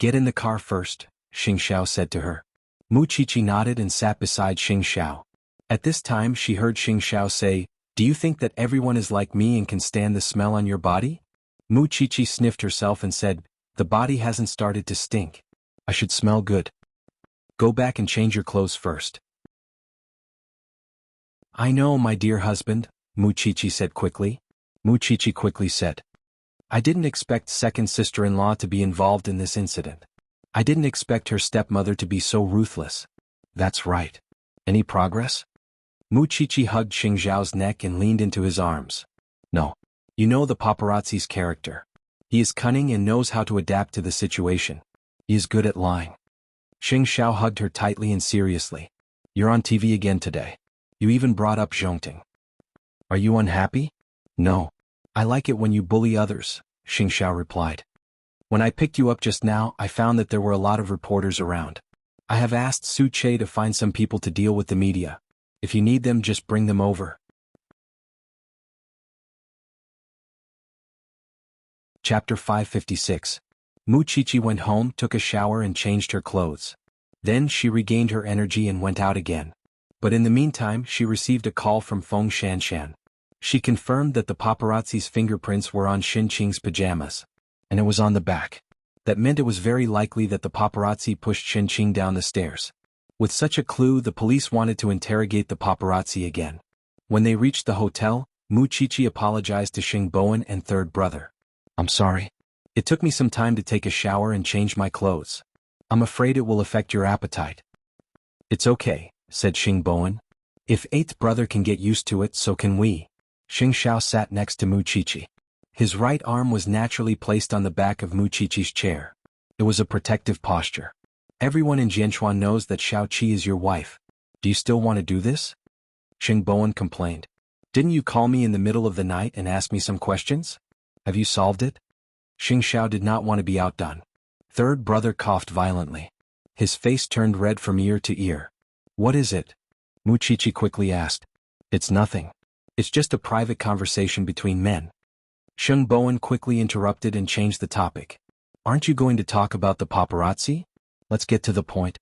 "Get in the car first," Xing Xiao said to her. Mu Chichi nodded and sat beside Xing Xiao. At this time she heard Xing Xiao say, "Do you think that everyone is like me and can stand the smell on your body?" Mu Chichi sniffed herself and said, "The body hasn't started to stink. I should smell good. Go back and change your clothes first." "I know, my dear husband," Mu Chichi said quickly. Mu Chichi quickly said, "I didn't expect second sister-in-law to be involved in this incident. I didn't expect her stepmother to be so ruthless. That's right. Any progress? Mu Qiqi hugged Xing Zhao's neck and leaned into his arms. No. You know the paparazzi's character. He is cunning and knows how to adapt to the situation. He is good at lying. Xing Zhao hugged her tightly and seriously. You're on TV again today. You even brought up Zhongting. Are you unhappy? No. I like it when you bully others, Xing Zhao replied. When I picked you up just now, I found that there were a lot of reporters around. I have asked Su Che to find some people to deal with the media. If you need them, just bring them over. Chapter 556. Mu Qiqi went home, took a shower and changed her clothes. Then she regained her energy and went out again. But in the meantime, she received a call from Feng Shanshan. She confirmed that the paparazzi's fingerprints were on Xin Qing's pajamas. And it was on the back. That meant it was very likely that the paparazzi pushed Xin Qing down the stairs. With such a clue, the police wanted to interrogate the paparazzi again. When they reached the hotel, Mu Qiqi apologized to Xing Bowen and third brother. I'm sorry. It took me some time to take a shower and change my clothes. I'm afraid it will affect your appetite. It's okay, said Xing Bowen. If eighth brother can get used to it, so can we. Xing Zhao sat next to Mu Qiqi. His right arm was naturally placed on the back of Mu Qiqi's chair. It was a protective posture. Everyone in Jianchuan knows that Xiao Qi is your wife. Do you still want to do this? Xing Bowen complained. Didn't you call me in the middle of the night and ask me some questions? Have you solved it? Xing Zhao did not want to be outdone. Third brother coughed violently. His face turned red from ear to ear. What is it? Mu Qiqi quickly asked. It's nothing. It's just a private conversation between men. Xing Bowen quickly interrupted and changed the topic. Aren't you going to talk about the paparazzi? Let's get to the point.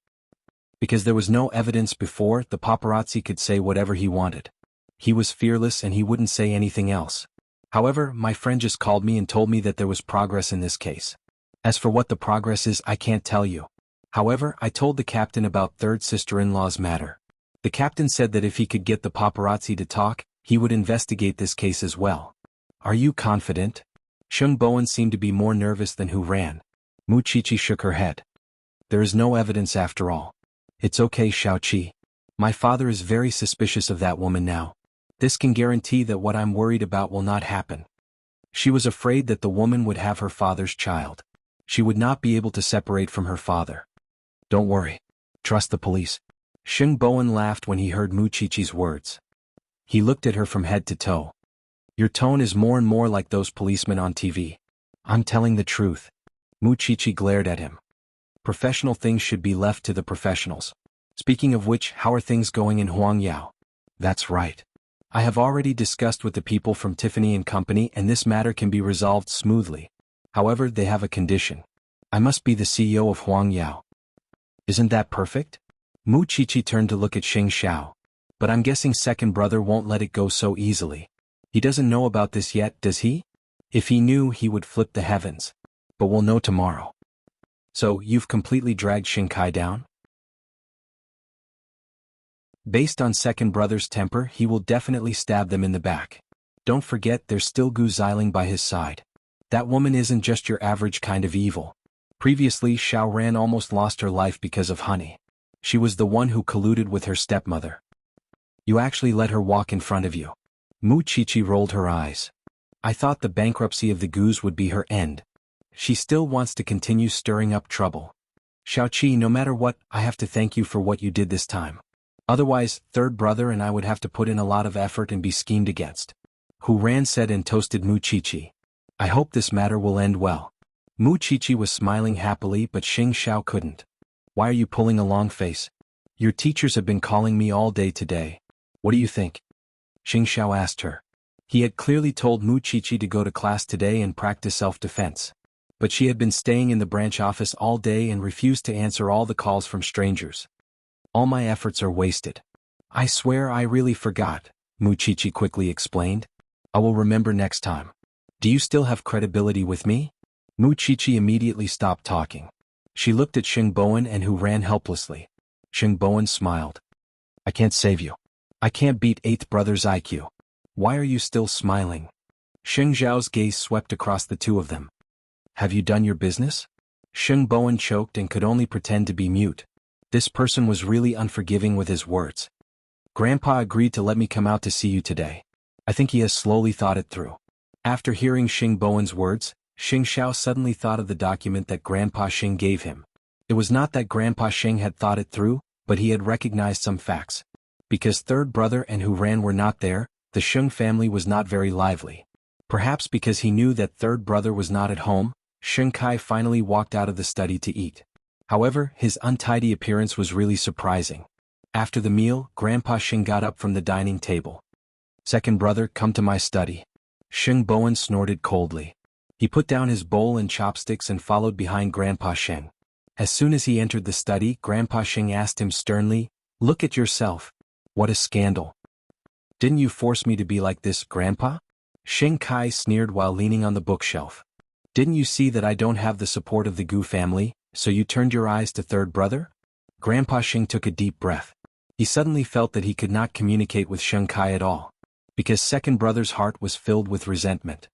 Because there was no evidence before, the paparazzi could say whatever he wanted. He was fearless and he wouldn't say anything else. However, my friend just called me and told me that there was progress in this case. As for what the progress is, I can't tell you. However, I told the captain about third sister-in-law's matter. The captain said that if he could get the paparazzi to talk, he would investigate this case as well. Are you confident? Xing Bowen seemed to be more nervous than Hu Ran. Mu Qiqi shook her head. There is no evidence after all. It's okay, Xiao Qi. My father is very suspicious of that woman now. This can guarantee that what I'm worried about will not happen. She was afraid that the woman would have her father's child. She would not be able to separate from her father. Don't worry. Trust the police. Xing Bowen laughed when he heard Mu Qiqi's words. He looked at her from head to toe. Your tone is more and more like those policemen on TV. I'm telling the truth. Mu Qiqi glared at him. Professional things should be left to the professionals. Speaking of which, how are things going in Huangyao? That's right. I have already discussed with the people from Tiffany & Company and this matter can be resolved smoothly. However, they have a condition. I must be the CEO of Huangyao. Isn't that perfect? Mu Qiqi turned to look at Xing Zhao. But I'm guessing second brother won't let it go so easily. He doesn't know about this yet, does he? If he knew, he would flip the heavens. But we'll know tomorrow. So, you've completely dragged Xing Kai down? Based on second brother's temper, he will definitely stab them in the back. Don't forget there's still Gu Xiling by his side. That woman isn't just your average kind of evil. Previously, Xiao Ran almost lost her life because of honey. She was the one who colluded with her stepmother. You actually let her walk in front of you. Mu Qiqi rolled her eyes. I thought the bankruptcy of the Gus would be her end. She still wants to continue stirring up trouble. Xiao Qi, no matter what, I have to thank you for what you did this time. Otherwise, third brother and I would have to put in a lot of effort and be schemed against. Hu Ran said and toasted Mu Qiqi. I hope this matter will end well. Mu Qiqi was smiling happily, but Xing Zhao couldn't. Why are you pulling a long face? Your teachers have been calling me all day today. What do you think? Xing Zhao asked her. He had clearly told Mu Qiqi to go to class today and practice self-defense. But she had been staying in the branch office all day and refused to answer all the calls from strangers. All my efforts are wasted. I swear I really forgot, Mu Qiqi quickly explained. I will remember next time. Do you still have credibility with me? Mu Qiqi immediately stopped talking. She looked at Xing Bowen and Hu Ran helplessly. Xing Bowen smiled. I can't save you. I can't beat eighth brother's IQ. Why are you still smiling? Xing Zhao's gaze swept across the two of them. Have you done your business? Sheng Bowen choked and could only pretend to be mute. This person was really unforgiving with his words. Grandpa agreed to let me come out to see you today. I think he has slowly thought it through. After hearing Sheng Bowen's words, Xing Xiao suddenly thought of the document that Grandpa Sheng gave him. It was not that Grandpa Sheng had thought it through, but he had recognized some facts. Because third brother and Hu Ran were not there, the Sheng family was not very lively. Perhaps because he knew that third brother was not at home, Sheng Kai finally walked out of the study to eat. However, his untidy appearance was really surprising. After the meal, Grandpa Sheng got up from the dining table. Second brother, come to my study. Sheng Bowen snorted coldly. He put down his bowl and chopsticks and followed behind Grandpa Sheng. As soon as he entered the study, Grandpa Sheng asked him sternly, "Look at yourself. What a scandal. Didn't you force me to be like this, Grandpa?" Sheng Kai sneered while leaning on the bookshelf. "Didn't you see that I don't have the support of the Gu family, so you turned your eyes to third brother?" Grandpa Sheng took a deep breath. He suddenly felt that he could not communicate with Sheng Kai at all, because second brother's heart was filled with resentment.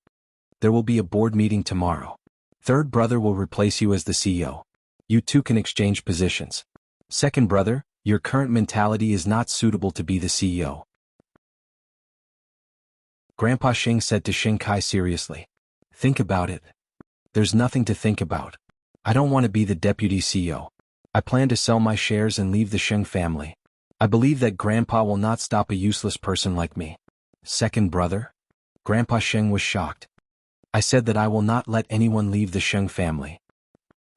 "There will be a board meeting tomorrow. Third brother will replace you as the CEO. You two can exchange positions. Second brother, your current mentality is not suitable to be the CEO." Grandpa Sheng said to Sheng Kai seriously. "Think about it." "There's nothing to think about. I don't want to be the deputy CEO. I plan to sell my shares and leave the Sheng family. I believe that Grandpa will not stop a useless person like me." "Second brother?" Grandpa Sheng was shocked. "I said that I will not let anyone leave the Sheng family."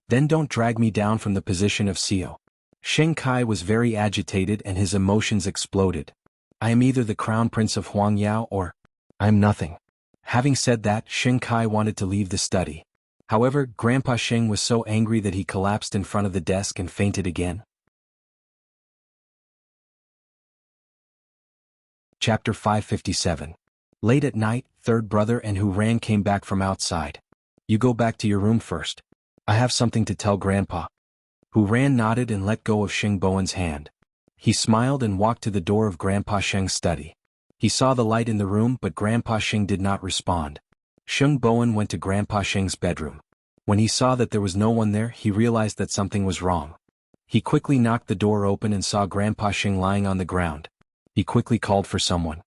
"Then don't drag me down from the position of CEO." Sheng Kai was very agitated and his emotions exploded. "I am either the crown prince of Huangyao or I am nothing." Having said that, Sheng Kai wanted to leave the study. However, Grandpa Sheng was so angry that he collapsed in front of the desk and fainted again. Chapter 557. Late at night, third brother and Hu Ran came back from outside. "You go back to your room first. I have something to tell Grandpa." Hu Ran nodded and let go of Sheng Bowen's hand. He smiled and walked to the door of Grandpa Sheng's study. He saw the light in the room, but Grandpa Sheng did not respond. Sheng Bowen went to Grandpa Sheng's bedroom. When he saw that there was no one there, he realized that something was wrong. He quickly knocked the door open and saw Grandpa Sheng lying on the ground. He quickly called for someone.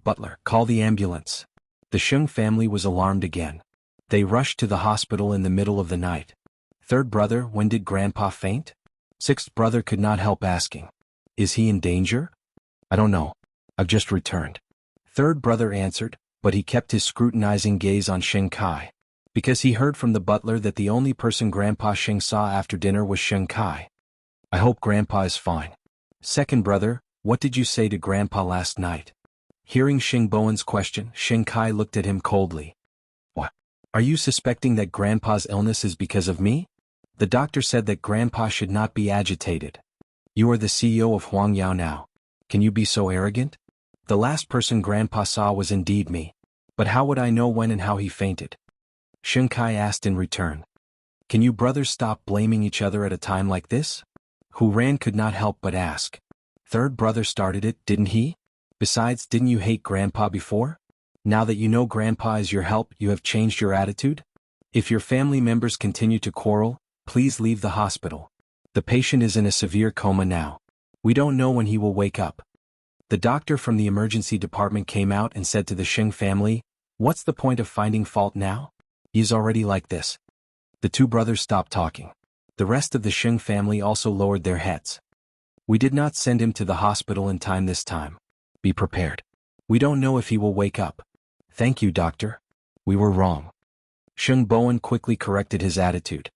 "Butler, call the ambulance." The Sheng family was alarmed again. They rushed to the hospital in the middle of the night. "Third brother, when did Grandpa faint?" Sixth brother could not help asking. "Is he in danger?" "I don't know. I've just returned." Third brother answered, but he kept his scrutinizing gaze on Sheng Kai. Because he heard from the butler that the only person Grandpa Sheng saw after dinner was Sheng Kai. "I hope Grandpa is fine." "Second brother, what did you say to Grandpa last night?" Hearing Sheng Bowen's question, Sheng Kai looked at him coldly. "What? Are you suspecting that Grandpa's illness is because of me? The doctor said that Grandpa should not be agitated. You are the CEO of Huangyao now. Can you be so arrogant? The last person Grandpa saw was indeed me. But how would I know when and how he fainted?" Sheng Kai asked in return. "Can you brothers stop blaming each other at a time like this?" Hu Ran could not help but ask. "Third brother started it, didn't he? Besides, didn't you hate Grandpa before? Now that you know Grandpa is your help, you have changed your attitude? If your family members continue to quarrel, please leave the hospital. The patient is in a severe coma now. We don't know when he will wake up." The doctor from the emergency department came out and said to the Sheng family, "What's the point of finding fault now? He's already like this." The two brothers stopped talking. The rest of the Sheng family also lowered their heads. "We did not send him to the hospital in time this time. Be prepared. We don't know if he will wake up." "Thank you, doctor. We were wrong." Sheng Bowen quickly corrected his attitude.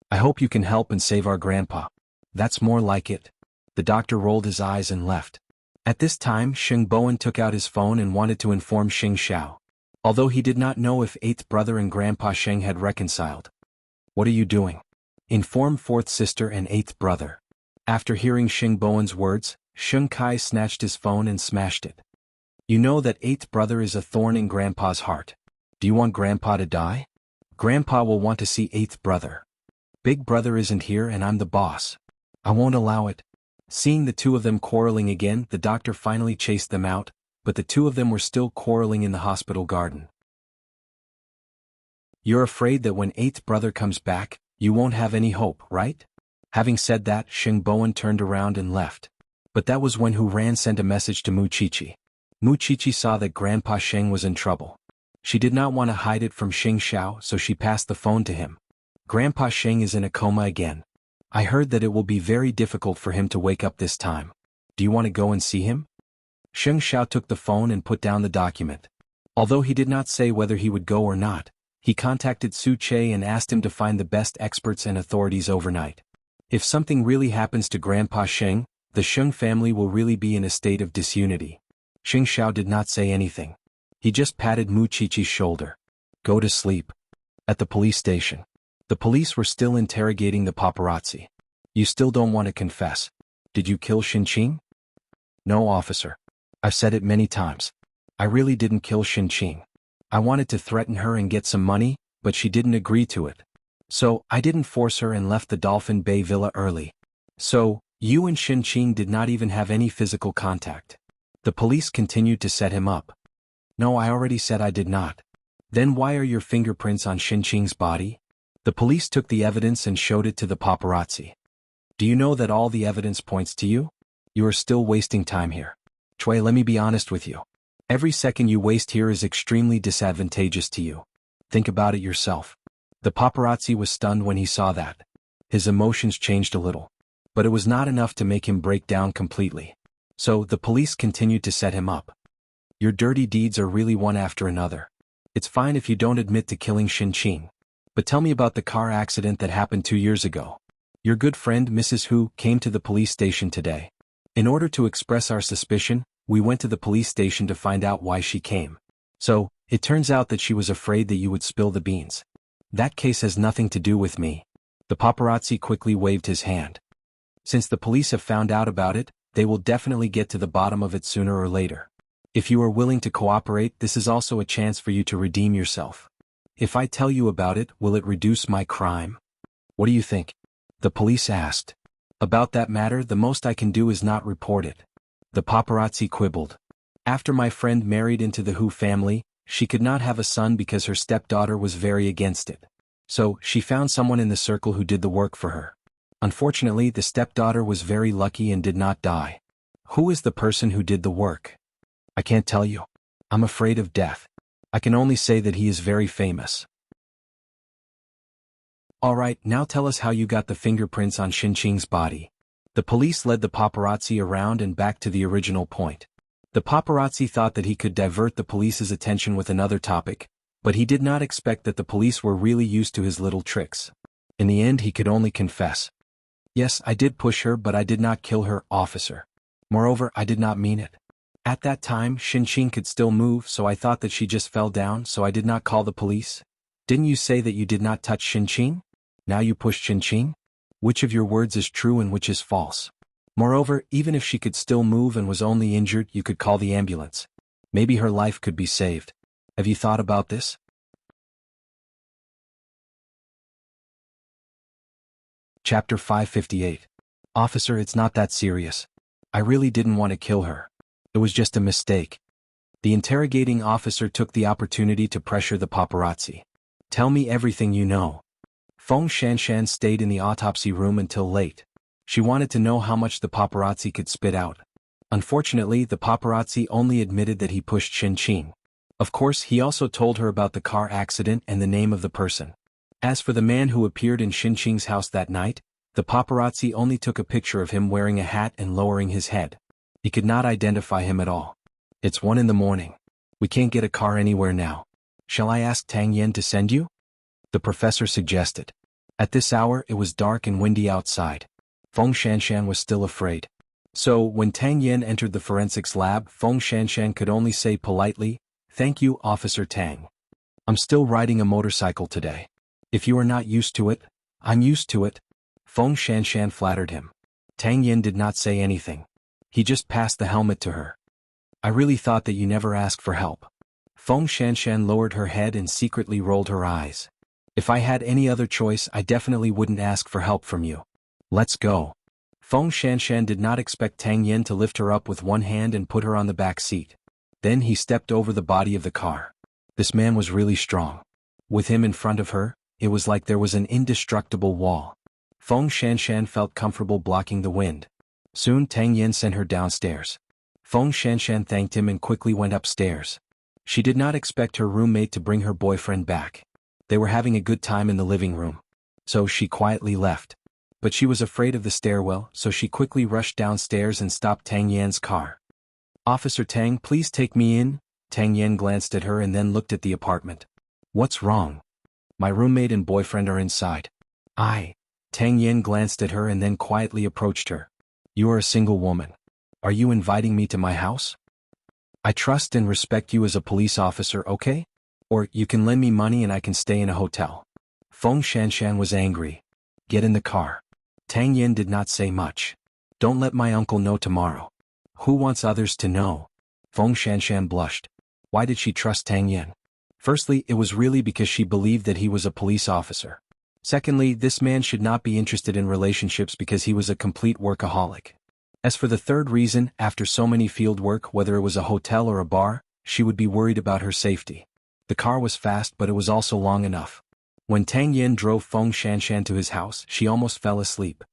"I hope you can help and save our grandpa. That's more like it." The doctor rolled his eyes and left. At this time, Sheng Bowen took out his phone and wanted to inform Xing Xiao. Although he did not know if eighth brother and Grandpa Sheng had reconciled. "What are you doing?" "Inform fourth sister and eighth brother." After hearing Sheng Bowen's words, Sheng Kai snatched his phone and smashed it. "You know that eighth brother is a thorn in Grandpa's heart. Do you want Grandpa to die? Grandpa will want to see eighth brother. Big brother isn't here and I'm the boss. I won't allow it." Seeing the two of them quarreling again, the doctor finally chased them out, but the two of them were still quarreling in the hospital garden. "You're afraid that when eighth brother comes back, You won't have any hope, right? Having said that, Sheng Bowen turned around and left. But that was when Hu Ran sent a message to Mu Chichi. Mu Chichi saw that Grandpa Sheng was in trouble. She did not want to hide it from Xing Xiao, so she passed the phone to him. Grandpa Sheng is in a coma again. I heard that it will be very difficult for him to wake up this time. Do you want to go and see him? Xing Xiao took the phone and put down the document. Although he did not say whether he would go or not, he contacted Su Che and asked him to find the best experts and authorities overnight. If something really happens to Grandpa Sheng, the Sheng family will really be in a state of disunity. Xing Xiao did not say anything. He just patted Mu Chichi's shoulder. Go to sleep. At the police station. The police were still interrogating the paparazzi. You still don't want to confess. Did you kill Xinqing? No, officer. I've said it many times. I really didn't kill Xinqing. I wanted to threaten her and get some money, but she didn't agree to it. So, I didn't force her and left the Dolphin Bay Villa early. So, you and Xinqing did not even have any physical contact. The police continued to set him up. No, I already said I did not. Then why are your fingerprints on Xinqing's body? The police took the evidence and showed it to the paparazzi. Do you know that all the evidence points to you? You are still wasting time here. Chui, let me be honest with you. Every second you waste here is extremely disadvantageous to you. Think about it yourself. The paparazzi was stunned when he saw that. His emotions changed a little. But it was not enough to make him break down completely. So, the police continued to set him up. Your dirty deeds are really one after another. It's fine if you don't admit to killing Xinqing. But tell me about the car accident that happened 2 years ago. Your good friend Mrs. Hu came to the police station today. In order to express our suspicion, we went to the police station to find out why she came. So, it turns out that she was afraid that you would spill the beans. That case has nothing to do with me. The paparazzi quickly waved his hand. Since the police have found out about it, they will definitely get to the bottom of it sooner or later. If you are willing to cooperate, this is also a chance for you to redeem yourself. If I tell you about it, will it reduce my crime? What do you think? The police asked. About that matter, the most I can do is not report it. The paparazzi quibbled. After my friend married into the Hu family, she could not have a son because her stepdaughter was very against it. So, she found someone in the circle who did the work for her. Unfortunately, the stepdaughter was very lucky and did not die. Who is the person who did the work? I can't tell you. I'm afraid of death. I can only say that he is very famous. Alright, now tell us how you got the fingerprints on Xinqing's body. The police led the paparazzi around and back to the original point. The paparazzi thought that he could divert the police's attention with another topic, but he did not expect that the police were really used to his little tricks. In the end, he could only confess. Yes, I did push her, but I did not kill her, officer. Moreover, I did not mean it. At that time, Xinqing could still move, so I thought that she just fell down, so I did not call the police. Didn't you say that you did not touch Xinqing? Now you pushed Xinqing? Which of your words is true and which is false? Moreover, even if she could still move and was only injured, you could call the ambulance. Maybe her life could be saved. Have you thought about this? Chapter 558. Officer, it's not that serious. I really didn't want to kill her. It was just a mistake. The interrogating officer took the opportunity to pressure the paparazzi. Tell me everything you know. Feng Shanshan stayed in the autopsy room until late. She wanted to know how much the paparazzi could spit out. Unfortunately, the paparazzi only admitted that he pushed Xinqing. Of course, he also told her about the car accident and the name of the person. As for the man who appeared in Xinqing's house that night, the paparazzi only took a picture of him wearing a hat and lowering his head. He could not identify him at all. It's 1 a.m. We can't get a car anywhere now. Shall I ask Tang Yen to send you? The professor suggested. At this hour, it was dark and windy outside. Feng Shanshan was still afraid. So, when Tang Yen entered the forensics lab, Feng Shanshan could only say politely, "Thank you, Officer Tang. I'm still riding a motorcycle today. If you are not used to it, I'm used to it." Feng Shanshan flattered him. Tang Yen did not say anything. He just passed the helmet to her. I really thought that you never asked for help. Feng Shanshan lowered her head and secretly rolled her eyes. If I had any other choice, I definitely wouldn't ask for help from you. Let's go. Feng Shanshan did not expect Tang Yen to lift her up with one hand and put her on the back seat. Then he stepped over the body of the car. This man was really strong. With him in front of her, it was like there was an indestructible wall. Feng Shanshan felt comfortable blocking the wind. Soon Tang Yen sent her downstairs. Feng Shanshan thanked him and quickly went upstairs. She did not expect her roommate to bring her boyfriend back. They were having a good time in the living room. So she quietly left. But she was afraid of the stairwell, so she quickly rushed downstairs and stopped Tang Yan's car. "Officer Tang, please take me in." Tang Yan glanced at her and then looked at the apartment. "What's wrong?" "My roommate and boyfriend are inside." Tang Yan glanced at her and then quietly approached her. "You are a single woman. Are you inviting me to my house? I trust and respect you as a police officer, okay? Or you can lend me money and I can stay in a hotel." Feng Shanshan was angry. "Get in the car." Tang Yan did not say much. "Don't let my uncle know tomorrow." "Who wants others to know?" Feng Shanshan blushed. Why did she trust Tang Yan? Firstly, it was really because she believed that he was a police officer. Secondly, this man should not be interested in relationships because he was a complete workaholic. As for the third reason, after so many field work, whether it was a hotel or a bar, she would be worried about her safety. The car was fast, but it was also long enough. When Tang Yen drove Feng Shanshan to his house, she almost fell asleep.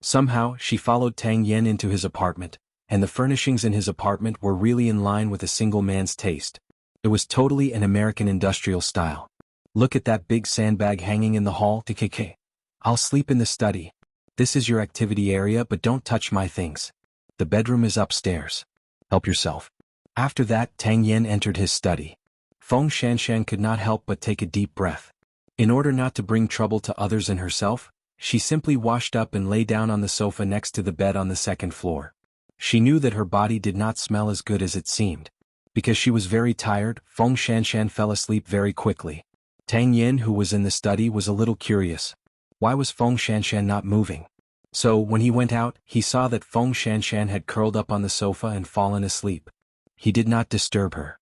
Somehow, she followed Tang Yen into his apartment, and the furnishings in his apartment were really in line with a single man's taste. It was totally an American industrial style. "Look at that big sandbag hanging in the hall, TKK. I'll sleep in the study. This is your activity area, but don't touch my things. The bedroom is upstairs. Help yourself." After that, Tang Yen entered his study. Feng Shanshan could not help but take a deep breath. In order not to bring trouble to others and herself, she simply washed up and lay down on the sofa next to the bed on the second floor. She knew that her body did not smell as good as it seemed. Because she was very tired, Feng Shanshan fell asleep very quickly. Tang Yen, who was in the study, was a little curious. Why was Feng Shanshan not moving? So, when he went out, he saw that Feng Shanshan had curled up on the sofa and fallen asleep. He did not disturb her.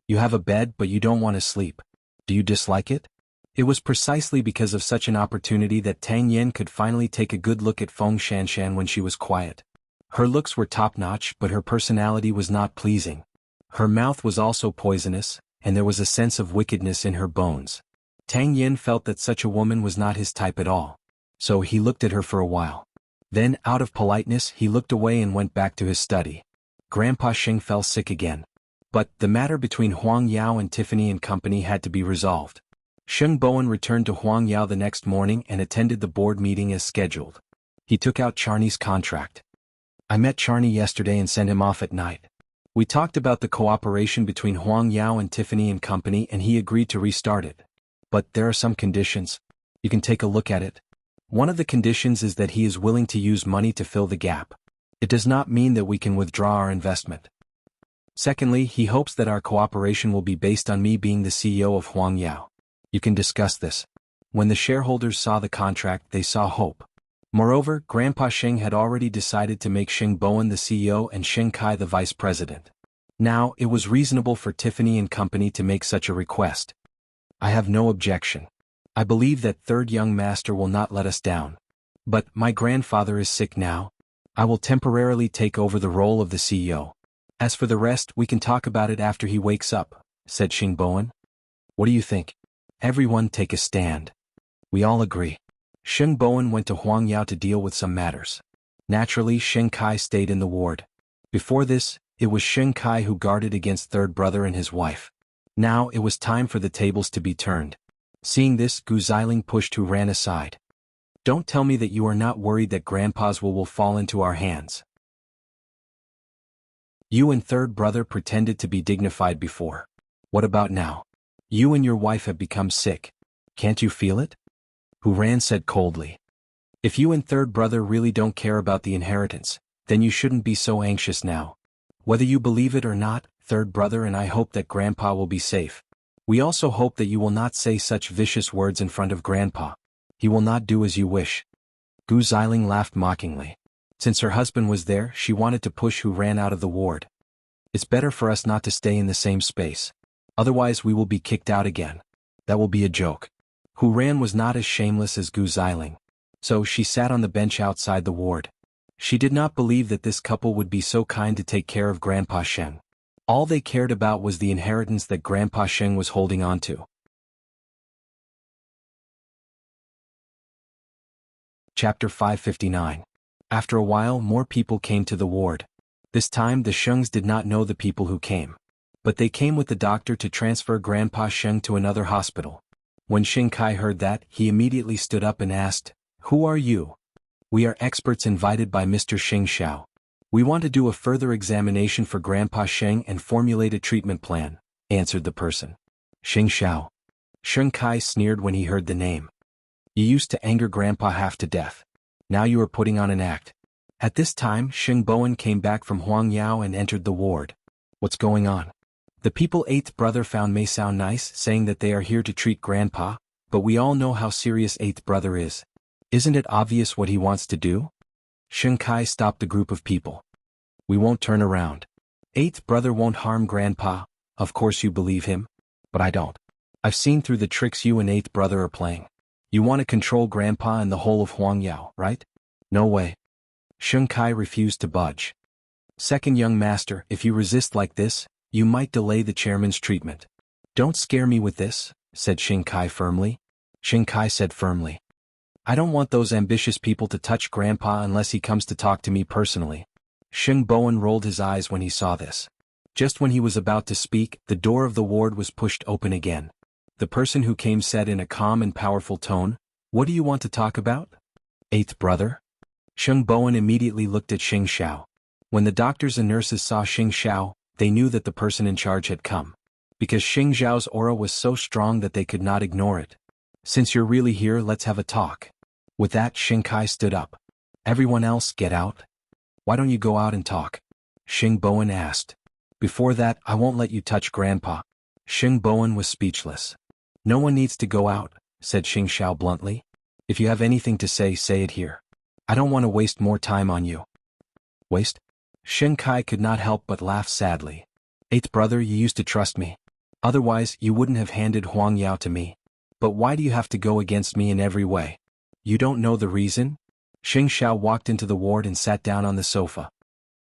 "You have a bed, but you don't want to sleep. Do you dislike it?" It was precisely because of such an opportunity that Tang Yen could finally take a good look at Feng Shanshan when she was quiet. Her looks were top-notch, but her personality was not pleasing. Her mouth was also poisonous, and there was a sense of wickedness in her bones. Tang Yen felt that such a woman was not his type at all. So he looked at her for a while. Then, out of politeness, he looked away and went back to his study. Grandpa Xing fell sick again. But the matter between Huang Yao and Tiffany and Company had to be resolved. Sheng Bowen returned to Huang Yao the next morning and attended the board meeting as scheduled. He took out Charney's contract. "I met Charney yesterday and sent him off at night. We talked about the cooperation between Huang Yao and Tiffany and Company and he agreed to restart it. But there are some conditions. You can take a look at it. One of the conditions is that he is willing to use money to fill the gap. It does not mean that we can withdraw our investment. Secondly, he hopes that our cooperation will be based on me being the CEO of Huang Yao. You can discuss this." When the shareholders saw the contract, they saw hope. Moreover, Grandpa Xing had already decided to make Xing Bowen the CEO and Xing Kai the vice president. Now, it was reasonable for Tiffany and Company to make such a request. "I have no objection. I believe that third young master will not let us down. But my grandfather is sick now. I will temporarily take over the role of the CEO. As for the rest, we can talk about it after he wakes up," said Xing Bowen. "What do you think? Everyone take a stand." "We all agree." Xing Bowen went to Huang Yao to deal with some matters. Naturally, Xing Kai stayed in the ward. Before this, it was Xing Kai who guarded against third brother and his wife. Now it was time for the tables to be turned. Seeing this, Gu Xiling pushed Hu Ran aside. "Don't tell me that you are not worried that Grandpa's will fall into our hands. You and third brother pretended to be dignified before. What about now? You and your wife have become sick. Can't you feel it?" Hu Ran said coldly. "If you and third brother really don't care about the inheritance, then you shouldn't be so anxious now. Whether you believe it or not, third brother and I hope that Grandpa will be safe. We also hope that you will not say such vicious words in front of Grandpa. He will not do as you wish." Gu Xiling laughed mockingly. Since her husband was there, she wanted to push Hu Ran out of the ward. "It's better for us not to stay in the same space. Otherwise we will be kicked out again. That will be a joke." Hu Ran was not as shameless as Gu Xiling. So she sat on the bench outside the ward. She did not believe that this couple would be so kind to take care of Grandpa Sheng. All they cared about was the inheritance that Grandpa Sheng was holding on to. Chapter 559. After a while more people came to the ward. This time the Shengs did not know the people who came. But they came with the doctor to transfer Grandpa Sheng to another hospital. When Xing Kai heard that, he immediately stood up and asked, "Who are you?" "We are experts invited by Mr. Xing Xiao. We want to do a further examination for Grandpa Sheng and formulate a treatment plan," answered the person. Xing Xiao. Xing Kai sneered when he heard the name. "You used to anger Grandpa half to death. Now you are putting on an act." At this time Xing Bowen came back from Huangyao and entered the ward. "What's going on?" "The people 8th brother found may sound nice, saying that they are here to treat Grandpa, but we all know how serious 8th brother is. Isn't it obvious what he wants to do?" Xing Kai stopped the group of people. "We won't turn around. 8th brother won't harm Grandpa. Of course you believe him. But I don't. I've seen through the tricks you and 8th brother are playing. You want to control Grandpa and the whole of Huangyao, right?" "No way." Xing Kai refused to budge. "Second young master, if you resist like this, you might delay the chairman's treatment." "Don't scare me with this," said Xing Kai firmly. Xing Kai said firmly, "I don't want those ambitious people to touch Grandpa unless he comes to talk to me personally." Xing Bowen rolled his eyes when he saw this. Just when he was about to speak, the door of the ward was pushed open again. The person who came said in a calm and powerful tone, "What do you want to talk about?" "8th brother?" Xing Bowen immediately looked at Xing Xiao. When the doctors and nurses saw Xing Xiao, they knew that the person in charge had come. Because Xing Xiao's aura was so strong that they could not ignore it. "Since you're really here, let's have a talk." With that, Xing Kai stood up. "Everyone else, get out." "Why don't you go out and talk?" Xing Bowen asked. "Before that, I won't let you touch Grandpa." Xing Bowen was speechless. "No one needs to go out," said Xing Xiao bluntly. "If you have anything to say, say it here. I don't want to waste more time on you." "Waste?" Xing Kai could not help but laugh sadly. "8th brother, you used to trust me. Otherwise, you wouldn't have handed Huangyao to me. But why do you have to go against me in every way? You don't know the reason?" Xing Xiao walked into the ward and sat down on the sofa.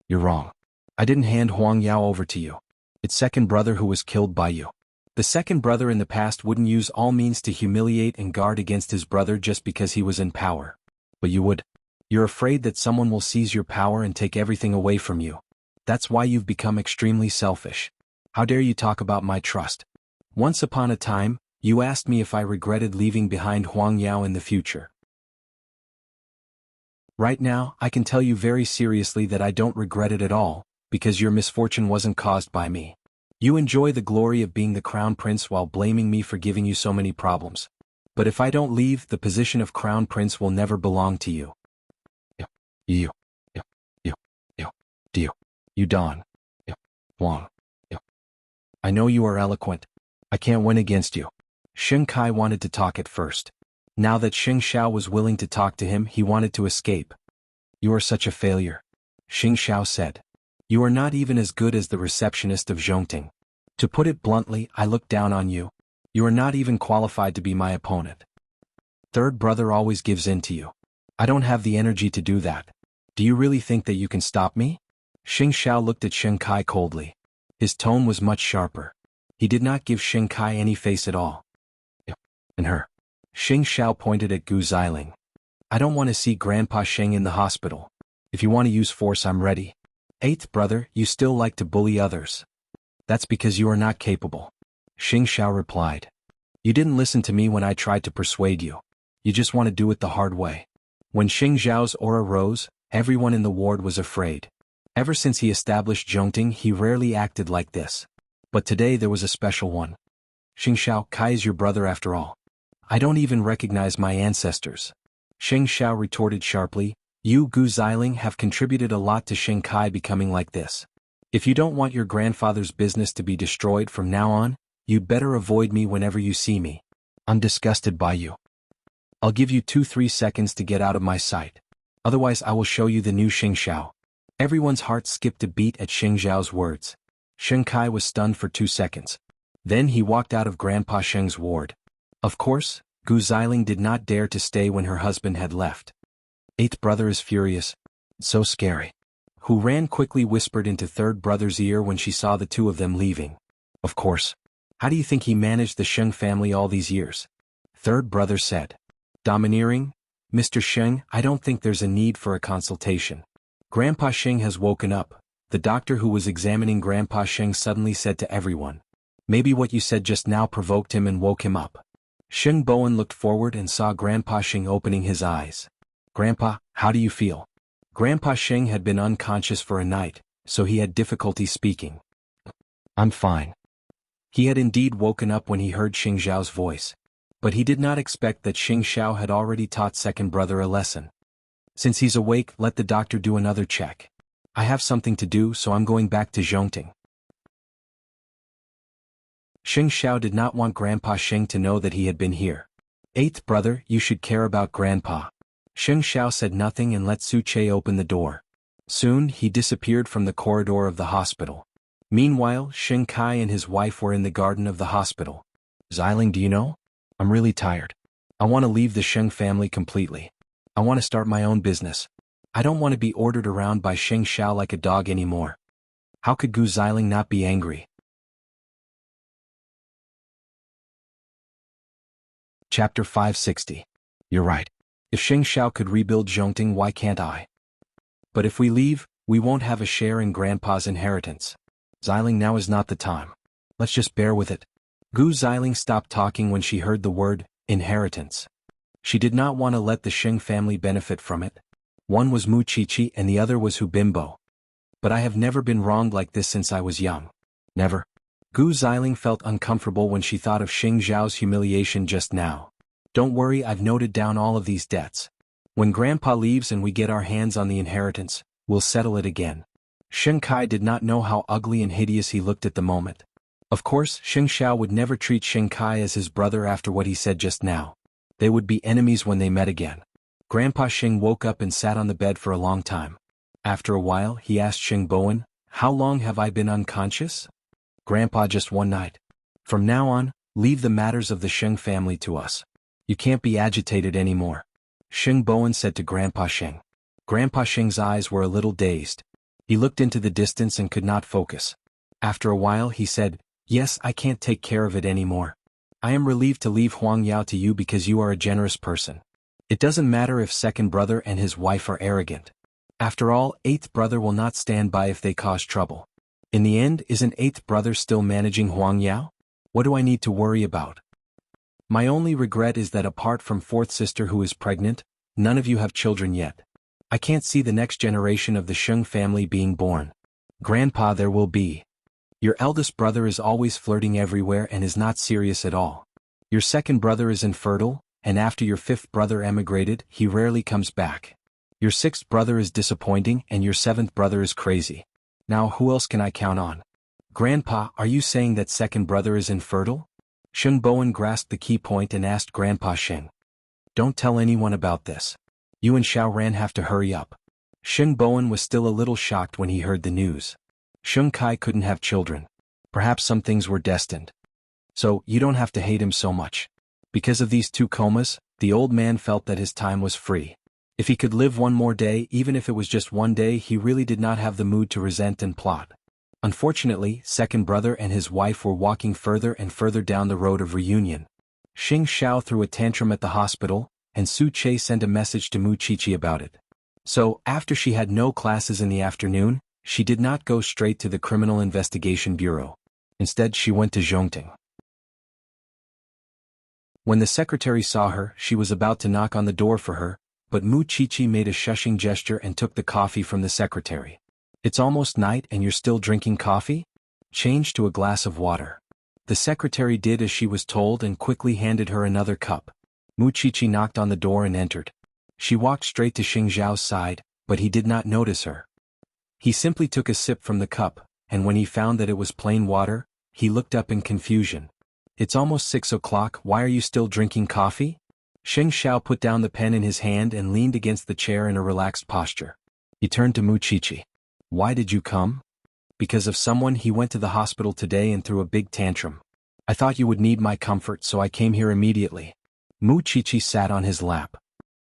"You're wrong. I didn't hand Huangyao over to you. It's second brother who was killed by you. The second brother in the past wouldn't use all means to humiliate and guard against his brother just because he was in power. But you would. You're afraid that someone will seize your power and take everything away from you. That's why you've become extremely selfish. How dare you talk about my trust? Once upon a time, you asked me if I regretted leaving behind Huangyao in the future. Right now, I can tell you very seriously that I don't regret it at all, because your misfortune wasn't caused by me. You enjoy the glory of being the crown prince while blaming me for giving you so many problems. But if I don't leave, the position of crown prince will never belong to you. You Don. Wang. I know you are eloquent. I can't win against you." Xing Kai wanted to talk at first. Now that Xing Xiao was willing to talk to him, he wanted to escape. "You are such a failure," Xing Xiao said. "You are not even as good as the receptionist of Zhongting. To put it bluntly, I look down on you. You are not even qualified to be my opponent. Third brother always gives in to you. I don't have the energy to do that. Do you really think that you can stop me?" Xing Xiao looked at Xing Kai coldly. His tone was much sharper. He did not give Xing Kai any face at all. "And her." Xing Xiao pointed at Gu Xiling. "I don't want to see Grandpa Sheng in the hospital. If you want to use force, I'm ready. 8th brother, you still like to bully others. That's because you are not capable." Xing Xiao replied. "You didn't listen to me when I tried to persuade you. You just want to do it the hard way." When Xing Xiao's aura rose, everyone in the ward was afraid. Ever since he established Zhongting, he rarely acted like this. But today there was a special one. "Xing Xiao, Kai is your brother after all. I don't even recognize my ancestors." Xing Xiao retorted sharply, "You, Gu Xiling, have contributed a lot to Xing Kai becoming like this. If you don't want your grandfather's business to be destroyed from now on, you'd better avoid me whenever you see me. I'm disgusted by you. I'll give you 2-3 seconds to get out of my sight. Otherwise I will show you the new Xing Xiao." Everyone's heart skipped a beat at Xing Xiao's words. Xing Kai was stunned for 2 seconds. Then he walked out of Grandpa Sheng's ward. Of course, Gu Xiling did not dare to stay when her husband had left. 8th brother is furious. So scary. Hu Ran quickly whispered into third brother's ear when she saw the two of them leaving. Of course. How do you think he managed the Sheng family all these years? Third brother said. Domineering? Mr. Sheng, I don't think there's a need for a consultation. Grandpa Sheng has woken up, the doctor who was examining Grandpa Sheng suddenly said to everyone. Maybe what you said just now provoked him and woke him up. Sheng Bowen looked forward and saw Grandpa Sheng opening his eyes. Grandpa, how do you feel? Grandpa Sheng had been unconscious for a night, so he had difficulty speaking. I'm fine. He had indeed woken up when he heard Xing Zhao's voice. But he did not expect that Xing Xiao had already taught second brother a lesson. Since he's awake, let the doctor do another check. I have something to do, so I'm going back to Zhongting. Xing Xiao did not want Grandpa Sheng to know that he had been here. Eighth brother, you should care about Grandpa. Xing Xiao said nothing and let Su Che open the door. Soon, he disappeared from the corridor of the hospital. Meanwhile, Xing Kai and his wife were in the garden of the hospital. Xiling, do you know? I'm really tired. I want to leave the Sheng family completely. I want to start my own business. I don't want to be ordered around by Xing Xiao like a dog anymore. How could Gu Xiling not be angry? Chapter 560. You're right. If Xing Xiao could rebuild Zhongting, why can't I? But if we leave, we won't have a share in Grandpa's inheritance. Xiling, now is not the time. Let's just bear with it. Gu Xiling stopped talking when she heard the word, inheritance. She did not want to let the Sheng family benefit from it. One was Mu Qiqi and the other was Hu Bimbo. But I have never been wronged like this since I was young. Never. Gu Xiling felt uncomfortable when she thought of Xing Zhao's humiliation just now. Don't worry, I've noted down all of these debts. When Grandpa leaves and we get our hands on the inheritance, we'll settle it again. Xing Kai did not know how ugly and hideous he looked at the moment. Of course, Xing Xiao would never treat Xing Kai as his brother after what he said just now. They would be enemies when they met again. Grandpa Xing woke up and sat on the bed for a long time. After a while, he asked Xing Bowen, how long have I been unconscious? Grandpa, just one night. From now on, leave the matters of the Sheng family to us. You can't be agitated anymore. Xing Bowen said to Grandpa Xing. Grandpa Xing's eyes were a little dazed. He looked into the distance and could not focus. After a while, he said, yes, I can't take care of it anymore. I am relieved to leave Huang Yao to you because you are a generous person. It doesn't matter if second brother and his wife are arrogant. After all, eighth brother will not stand by if they cause trouble. In the end, isn't eighth brother still managing Huang Yao? What do I need to worry about? My only regret is that apart from fourth sister who is pregnant, none of you have children yet. I can't see the next generation of the Sheng family being born. Grandpa, there will be. Your eldest brother is always flirting everywhere and is not serious at all. Your second brother is infertile, and after your fifth brother emigrated, he rarely comes back. Your sixth brother is disappointing and your seventh brother is crazy. Now who else can I count on? Grandpa, are you saying that second brother is infertile? Xing Bowen grasped the key point and asked Grandpa Xing. Don't tell anyone about this. You and Xiao Ran have to hurry up. Xing Bowen was still a little shocked when he heard the news. Xing Kai couldn't have children. Perhaps some things were destined. So, you don't have to hate him so much. Because of these two comas, the old man felt that his time was free. If he could live one more day, even if it was just one day, he really did not have the mood to resent and plot. Unfortunately, second brother and his wife were walking further and further down the road of reunion. Xing Xiao threw a tantrum at the hospital, and Su Che sent a message to Mu Qiqi about it. So, after she had no classes in the afternoon, she did not go straight to the Criminal Investigation Bureau. Instead, she went to Zhongting. When the secretary saw her, she was about to knock on the door for her, but Mu Qiqi made a shushing gesture and took the coffee from the secretary. It's almost night and you're still drinking coffee? Change to a glass of water. The secretary did as she was told and quickly handed her another cup. Mu Qiqi knocked on the door and entered. She walked straight to Xing Zhao's side, but he did not notice her. He simply took a sip from the cup, and when he found that it was plain water, he looked up in confusion. It's almost 6 o'clock, why are you still drinking coffee? Xing Xiao put down the pen in his hand and leaned against the chair in a relaxed posture. He turned to Mu Qiqi. Why did you come? Because of someone. He went to the hospital today and threw a big tantrum. I thought you would need my comfort, so I came here immediately. Mu Qiqi sat on his lap.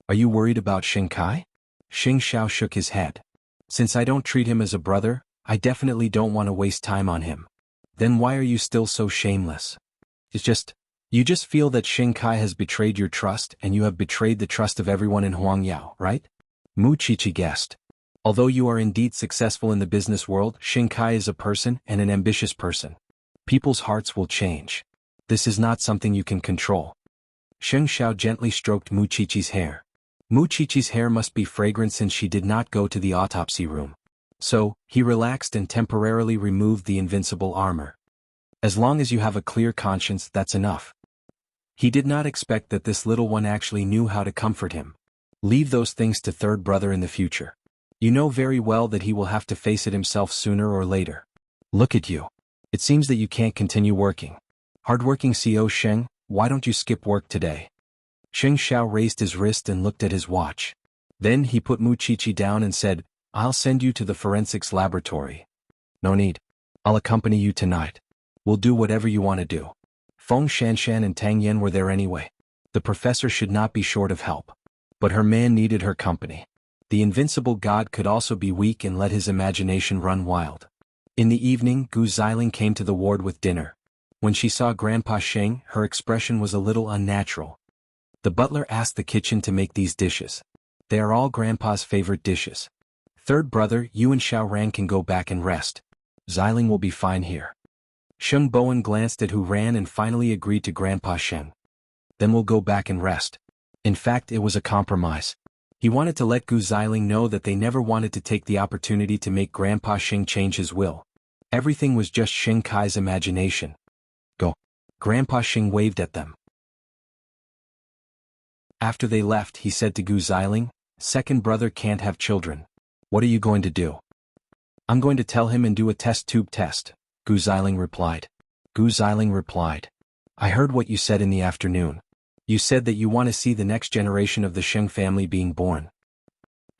Are you worried about Xing Kai? Xing Xiao shook his head. Since I don't treat him as a brother, I definitely don't want to waste time on him. Then why are you still so shameless? It's just, You just feel that Xing Kai has betrayed your trust and you have betrayed the trust of everyone in Huangyao, right? Mu Qiqi guessed. Although you are indeed successful in the business world, Xing Kai is a person and an ambitious person. People's hearts will change. This is not something you can control. Sheng Xiao gently stroked Mu Qiqi's hair. Mu Qiqi's hair must be fragrant since she did not go to the autopsy room. So, he relaxed and temporarily removed the invincible armor. As long as you have a clear conscience, that's enough. He did not expect that this little one actually knew how to comfort him. Leave those things to third brother in the future. You know very well that he will have to face it himself sooner or later. Look at you. It seems that you can't continue working. Hardworking CO Sheng, why don't you skip work today? Sheng Xiao raised his wrist and looked at his watch. Then he put Mu Qiqi down and said, I'll send you to the forensics laboratory. No need. I'll accompany you tonight. We'll do whatever you want to do. Feng Shanshan and Tang Yan were there anyway. The professor should not be short of help. But her man needed her company. The invincible god could also be weak and let his imagination run wild. In the evening, Gu Xiling came to the ward with dinner. When she saw Grandpa Sheng, her expression was a little unnatural. The butler asked the kitchen to make these dishes. They are all Grandpa's favorite dishes. Third brother, you and Xiao Ran can go back and rest. Xiling will be fine here. Sheng Bowen glanced at Hu Ran and finally agreed to Grandpa Sheng. Then we'll go back and rest. In fact, it was a compromise. He wanted to let Gu Xiling know that they never wanted to take the opportunity to make Grandpa Sheng change his will. Everything was just Xing Kai's imagination. Go. Grandpa Sheng waved at them. After they left, he said to Gu Xiling, second brother can't have children. What are you going to do? I'm going to tell him and do a test tube test, Gu Xiling replied. Gu Xiling replied. I heard what you said in the afternoon. You said that you want to see the next generation of the Sheng family being born.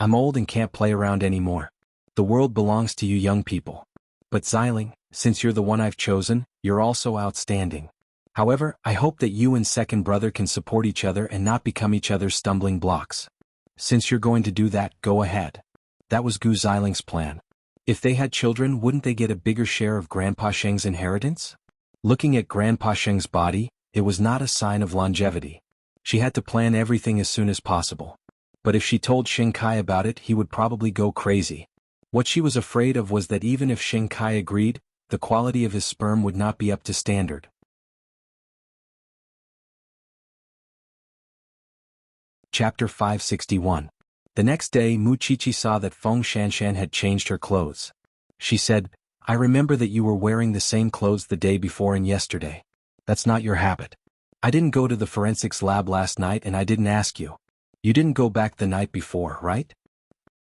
I'm old and can't play around anymore. The world belongs to you young people. But Xiling, since you're the one I've chosen, you're also outstanding. However, I hope that you and second brother can support each other and not become each other's stumbling blocks. Since you're going to do that, go ahead. That was Gu Xiling's plan. If they had children, wouldn't they get a bigger share of Grandpa Sheng's inheritance? Looking at Grandpa Sheng's body, it was not a sign of longevity. She had to plan everything as soon as possible. But if she told Xing Kai about it, he would probably go crazy. What she was afraid of was that even if Xing Kai agreed, the quality of his sperm would not be up to standard. Chapter 561. The next day, Mu Qiqi saw that Feng Shanshan had changed her clothes. She said, I remember that you were wearing the same clothes the day before and yesterday. That's not your habit. I didn't go to the forensics lab last night and I didn't ask you. You didn't go back the night before, right?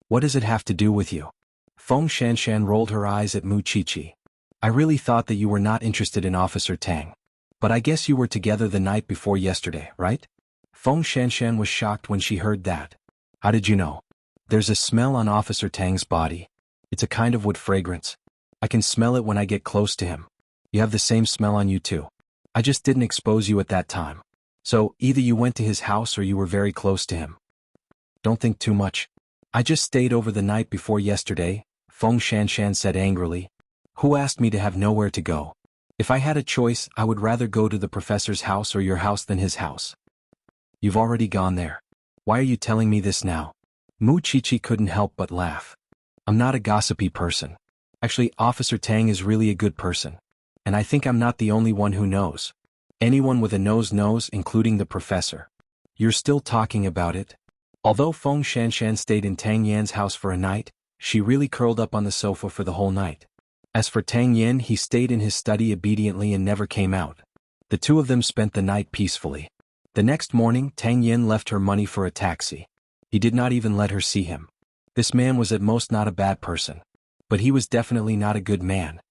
What does it have to do with you? Feng Shanshan rolled her eyes at Mu Qiqi. I really thought that you were not interested in Officer Tang. But I guess you were together the night before yesterday, right? Feng Shanshan was shocked when she heard that. How did you know? There's a smell on Officer Tang's body. It's a kind of wood fragrance. I can smell it when I get close to him. You have the same smell on you too. I just didn't expose you at that time. So, either you went to his house or you were very close to him. Don't think too much. I just stayed over the night before yesterday, Feng Shanshan said angrily. Who asked me to have nowhere to go? If I had a choice, I would rather go to the professor's house or your house than his house. You've already gone there. Why are you telling me this now? Mu Qiqi couldn't help but laugh. I'm not a gossipy person. Actually, Officer Tang is really a good person. And I think I'm not the only one who knows. Anyone with a nose knows, including the professor. You're still talking about it? Although Feng Shanshan stayed in Tang Yan's house for a night, she really curled up on the sofa for the whole night. As for Tang Yan, he stayed in his study obediently and never came out. The two of them spent the night peacefully. The next morning, Tang Yan left her money for a taxi. He did not even let her see him. This man was at most not a bad person. But he was definitely not a good man.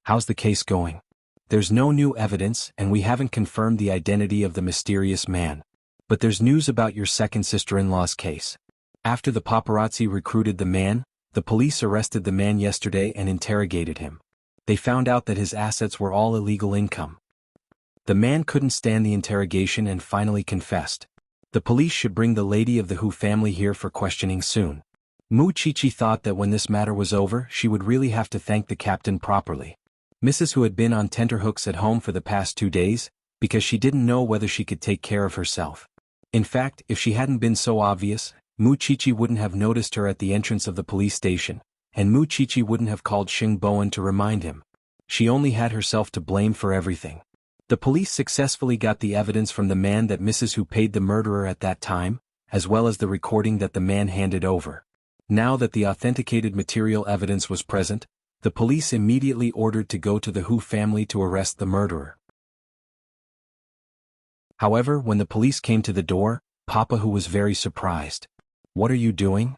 How's the case going? There's no new evidence and we haven't confirmed the identity of the mysterious man. But there's news about your second sister-in-law's case. After the paparazzi recruited the man, the police arrested the man yesterday and interrogated him. They found out that his assets were all illegal income. The man couldn't stand the interrogation and finally confessed. The police should bring the lady of the Hu family here for questioning soon. Mu Qiqi thought that when this matter was over, she would really have to thank the captain properly. Mrs. Hu had been on tenterhooks at home for the past 2 days, because she didn't know whether she could take care of herself. In fact, if she hadn't been so obvious, Muchichi wouldn't have noticed her at the entrance of the police station, and Muchichi wouldn't have called Xing Bowen to remind him. She only had herself to blame for everything. The police successfully got the evidence from the man that Mrs. Hu paid the murderer at that time, as well as the recording that the man handed over. Now that the authenticated material evidence was present, the police immediately ordered to go to the Hu family to arrest the murderer. However, when the police came to the door, Papa Hu was very surprised. "What are you doing?"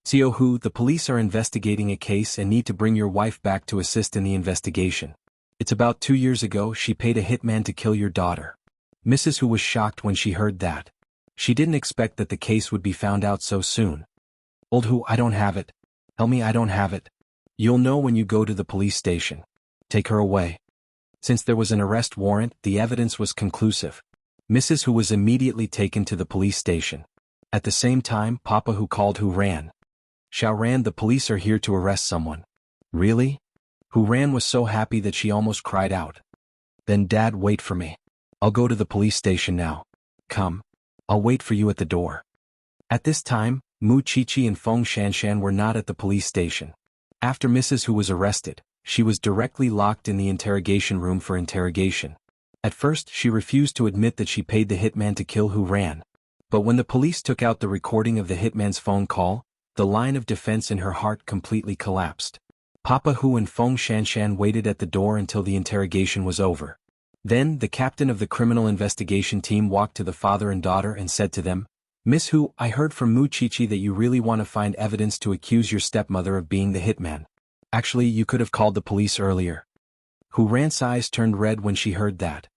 "Xiao Hu, the police are investigating a case and need to bring your wife back to assist in the investigation. It's about 2 years ago she paid a hitman to kill your daughter." Mrs. Hu was shocked when she heard that. She didn't expect that the case would be found out so soon. "Old Hu, I don't have it. Tell me I don't have it." "You'll know when you go to the police station. Take her away." Since there was an arrest warrant, the evidence was conclusive. Mrs. Hu was immediately taken to the police station. At the same time, Papa Hu called Hu Ran. "Xiao Ran, the police are here to arrest someone." "Really?" Hu Ran was so happy that she almost cried out. "Then Dad, wait for me. I'll go to the police station now. Come. I'll wait for you at the door." At this time, Mu Chichi and Feng Shanshan were not at the police station. After Mrs. Hu was arrested, she was directly locked in the interrogation room for interrogation. At first, she refused to admit that she paid the hitman to kill Hu Ran. But when the police took out the recording of the hitman's phone call, the line of defense in her heart completely collapsed. Papa Hu and Feng Shanshan waited at the door until the interrogation was over. Then, the captain of the criminal investigation team walked to the father and daughter and said to them, "Miss Hu, I heard from Mu Chichi that you really want to find evidence to accuse your stepmother of being the hitman. Actually, you could have called the police earlier." Hu Ran's eyes turned red when she heard that.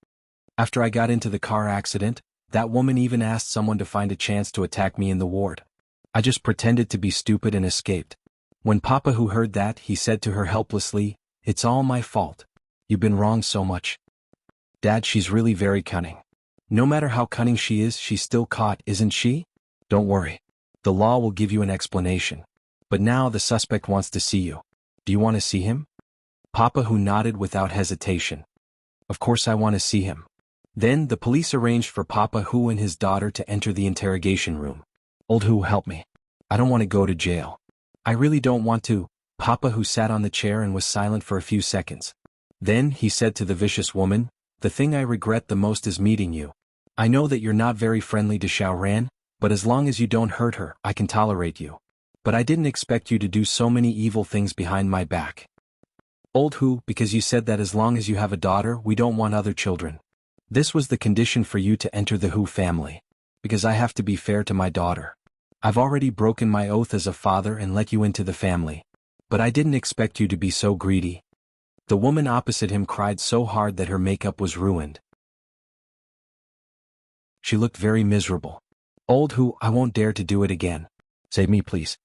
"After I got into the car accident, that woman even asked someone to find a chance to attack me in the ward. I just pretended to be stupid and escaped." When Papa Hu heard that, he said to her helplessly, "It's all my fault. You've been wrong so much. Dad, she's really very cunning. No matter how cunning she is, she's still caught, isn't she? Don't worry. The law will give you an explanation. But now the suspect wants to see you. Do you want to see him?" Papa Hu nodded without hesitation. "Of course I want to see him." Then the police arranged for Papa Hu and his daughter to enter the interrogation room. "Old Hu, help me. I don't want to go to jail." "I really don't want to." Papa Hu sat on the chair and was silent for a few seconds. Then he said to the vicious woman, "The thing I regret the most is meeting you. I know that you're not very friendly to Xiao Ran, but as long as you don't hurt her, I can tolerate you. But I didn't expect you to do so many evil things behind my back. Old Hu, because you said that as long as you have a daughter, we don't want other children. This was the condition for you to enter the Hu family. Because I have to be fair to my daughter. I've already broken my oath as a father and let you into the family. But I didn't expect you to be so greedy." The woman opposite him cried so hard that her makeup was ruined. She looked very miserable. "Old Hu, I won't dare to do it again. Save me, please.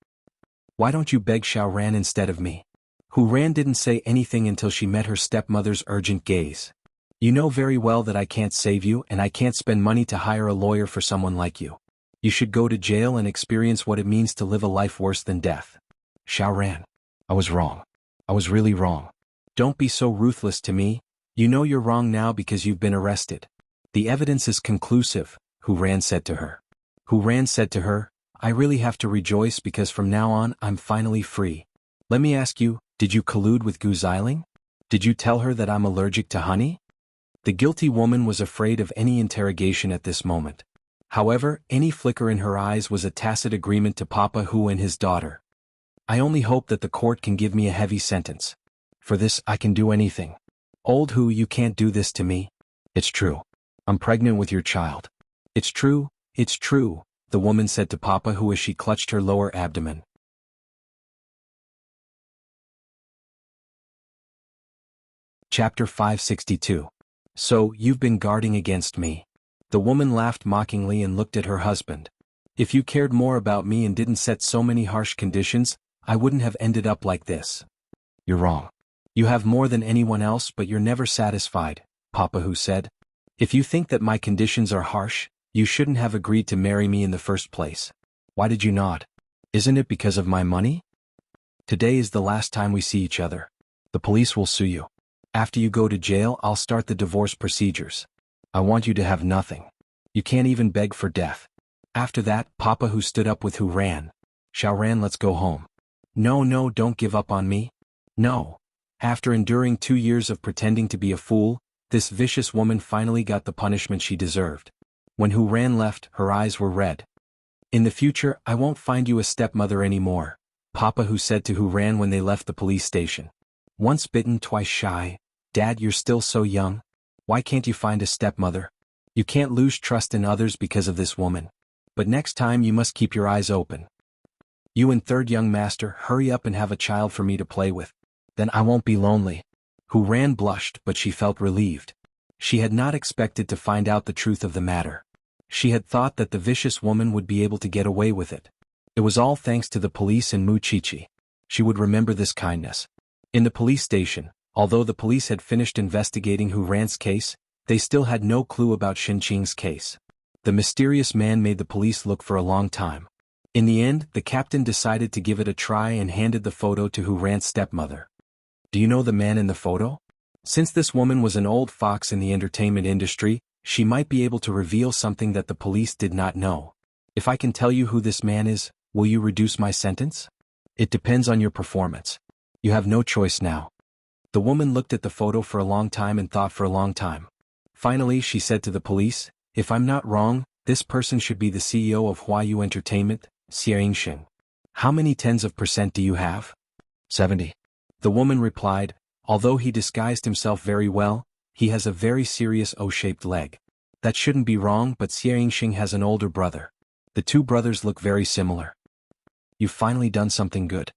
Why don't you beg Xiao Ran instead of me?" Hu Ran didn't say anything until she met her stepmother's urgent gaze. "You know very well that I can't save you and I can't spend money to hire a lawyer for someone like you. You should go to jail and experience what it means to live a life worse than death." "Xiao Ran, I was wrong. I was really wrong. Don't be so ruthless to me. You know you're wrong now because you've been arrested. The evidence is conclusive," Hu Ran said to her. Hu Ran said to her, "I really have to rejoice because from now on I'm finally free. Let me ask you, did you collude with Gu Xiling? Did you tell her that I'm allergic to honey?" The guilty woman was afraid of any interrogation at this moment. However, any flicker in her eyes was a tacit agreement to Papa Hu and his daughter. "I only hope that the court can give me a heavy sentence. For this I can do anything. Old Hu, you can't do this to me." "It's true. I'm pregnant with your child." It's true, the woman said to Papa Hu as she clutched her lower abdomen. Chapter 562. "So, you've been guarding against me." The woman laughed mockingly and looked at her husband. "If you cared more about me and didn't set so many harsh conditions, I wouldn't have ended up like this." "You're wrong. You have more than anyone else but you're never satisfied," Papa Hu said. "If you think that my conditions are harsh, you shouldn't have agreed to marry me in the first place. Why did you not? Isn't it because of my money? Today is the last time we see each other. The police will sue you. After you go to jail, I'll start the divorce procedures. I want you to have nothing. You can't even beg for death. After that, Papa Hu stood up with Hu Ran. Xiao Ran, let's go home. No, don't give up on me. No. After enduring 2 years of pretending to be a fool, this vicious woman finally got the punishment she deserved. When Hu Ran left, her eyes were red. In the future, I won't find you a stepmother anymore, Papa Hu said to Hu Ran when they left the police station. Once bitten, twice shy. Dad, you're still so young. Why can't you find a stepmother? You can't lose trust in others because of this woman. But next time you must keep your eyes open. You and third young master, hurry up and have a child for me to play with. Then I won't be lonely. Hu Ran blushed, but she felt relieved. She had not expected to find out the truth of the matter. She had thought that the vicious woman would be able to get away with it. It was all thanks to the police and Mu Chichi. She would remember this kindness. In the police station, although the police had finished investigating Hu Ran's case, they still had no clue about Shin Qing's case. The mysterious man made the police look for a long time. In the end, the captain decided to give it a try and handed the photo to Hu Ran's stepmother. Do you know the man in the photo? Since this woman was an old fox in the entertainment industry, she might be able to reveal something that the police did not know. If I can tell you who this man is, will you reduce my sentence? It depends on your performance. You have no choice now. The woman looked at the photo for a long time and thought for a long time. Finally, she said to the police, if I'm not wrong, this person should be the CEO of Huayu Entertainment, Xie Yingxing. How many tens of percent do you have? 70. The woman replied, although he disguised himself very well, he has a very serious O-shaped leg. That shouldn't be wrong, but Xie Yingxing has an older brother. The two brothers look very similar. You've finally done something good.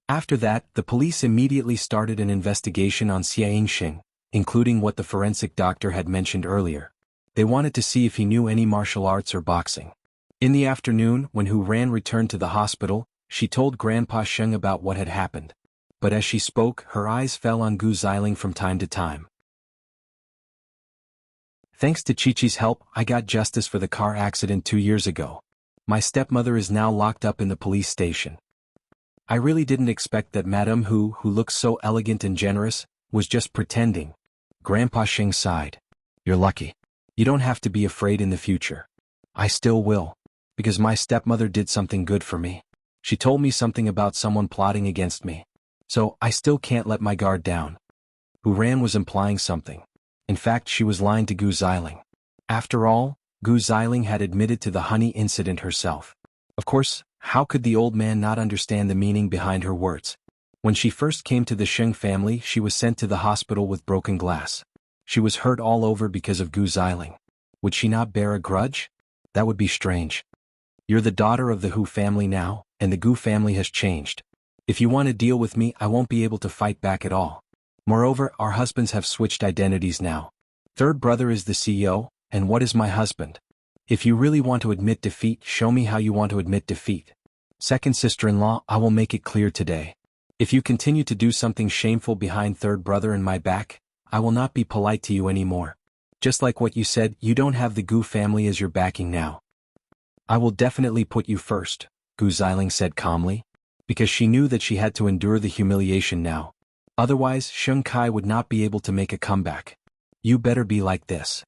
After that, the police immediately started an investigation on Xie Yingxing, including what the forensic doctor had mentioned earlier. They wanted to see if he knew any martial arts or boxing. In the afternoon, when Hu Ran returned to the hospital, she told Grandpa Sheng about what had happened. But as she spoke, her eyes fell on Gu Xiling from time to time. Thanks to Chi-Chi's help, I got justice for the car accident 2 years ago. My stepmother is now locked up in the police station. I really didn't expect that Madame Hu looks so elegant and generous, was just pretending. Grandpa Sheng sighed. You're lucky. You don't have to be afraid in the future. I still will. Because my stepmother did something good for me. She told me something about someone plotting against me. So, I still can't let my guard down. Hu Ran was implying something. In fact, she was lying to Gu Xiling. After all, Gu Xiling had admitted to the honey incident herself. Of course, how could the old man not understand the meaning behind her words? When she first came to the Sheng family, she was sent to the hospital with broken glass. She was hurt all over because of Gu Xiling. Would she not bear a grudge? That would be strange. You're the daughter of the Hu family now, and the Gu family has changed. If you want to deal with me, I won't be able to fight back at all. Moreover, our husbands have switched identities now. Third brother is the CEO, and what is my husband? If you really want to admit defeat, show me how you want to admit defeat. Second sister-in-law, I will make it clear today. If you continue to do something shameful behind third brother and my back, I will not be polite to you anymore. Just like what you said, you don't have the Gu family as your backing now. I will definitely put you first, Gu Xiling said calmly, because she knew that she had to endure the humiliation now. Otherwise, Sheng Kai would not be able to make a comeback. You better be like this.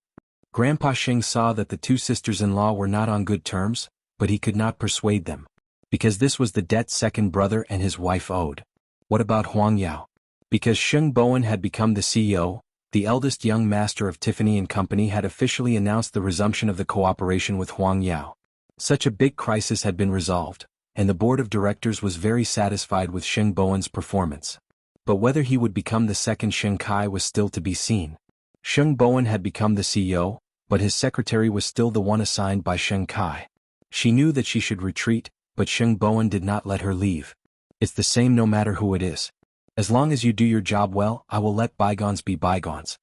Grandpa Sheng saw that the two sisters-in-law were not on good terms, but he could not persuade them. Because this was the debt second brother and his wife owed. What about Huang Yao? Because Sheng Bowen had become the CEO, the eldest young master of Tiffany & Company had officially announced the resumption of the cooperation with Huang Yao. Such a big crisis had been resolved, and the board of directors was very satisfied with Sheng Bowen's performance. But whether he would become the second Sheng Kai was still to be seen. Sheng Bowen had become the CEO, but his secretary was still the one assigned by Sheng Kai. She knew that she should retreat, but Sheng Bowen did not let her leave. It's the same no matter who it is. As long as you do your job well, I will let bygones be bygones.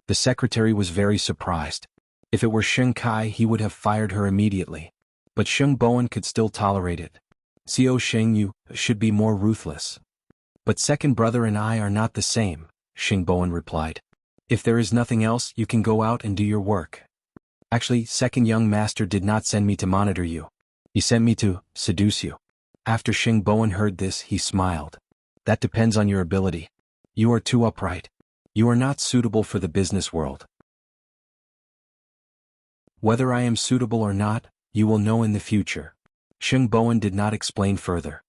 The secretary was very surprised. If it were Sheng Kai, he would have fired her immediately. But Sheng Bowen could still tolerate it. CEO Sheng, you should be more ruthless. But second brother and I are not the same, Sheng Bowen replied. If there is nothing else, you can go out and do your work. Actually, second young master did not send me to monitor you. He sent me to seduce you. After Sheng Bowen heard this, he smiled. That depends on your ability. You are too upright. You are not suitable for the business world. Whether I am suitable or not, you will know in the future. Sheng Bowen did not explain further.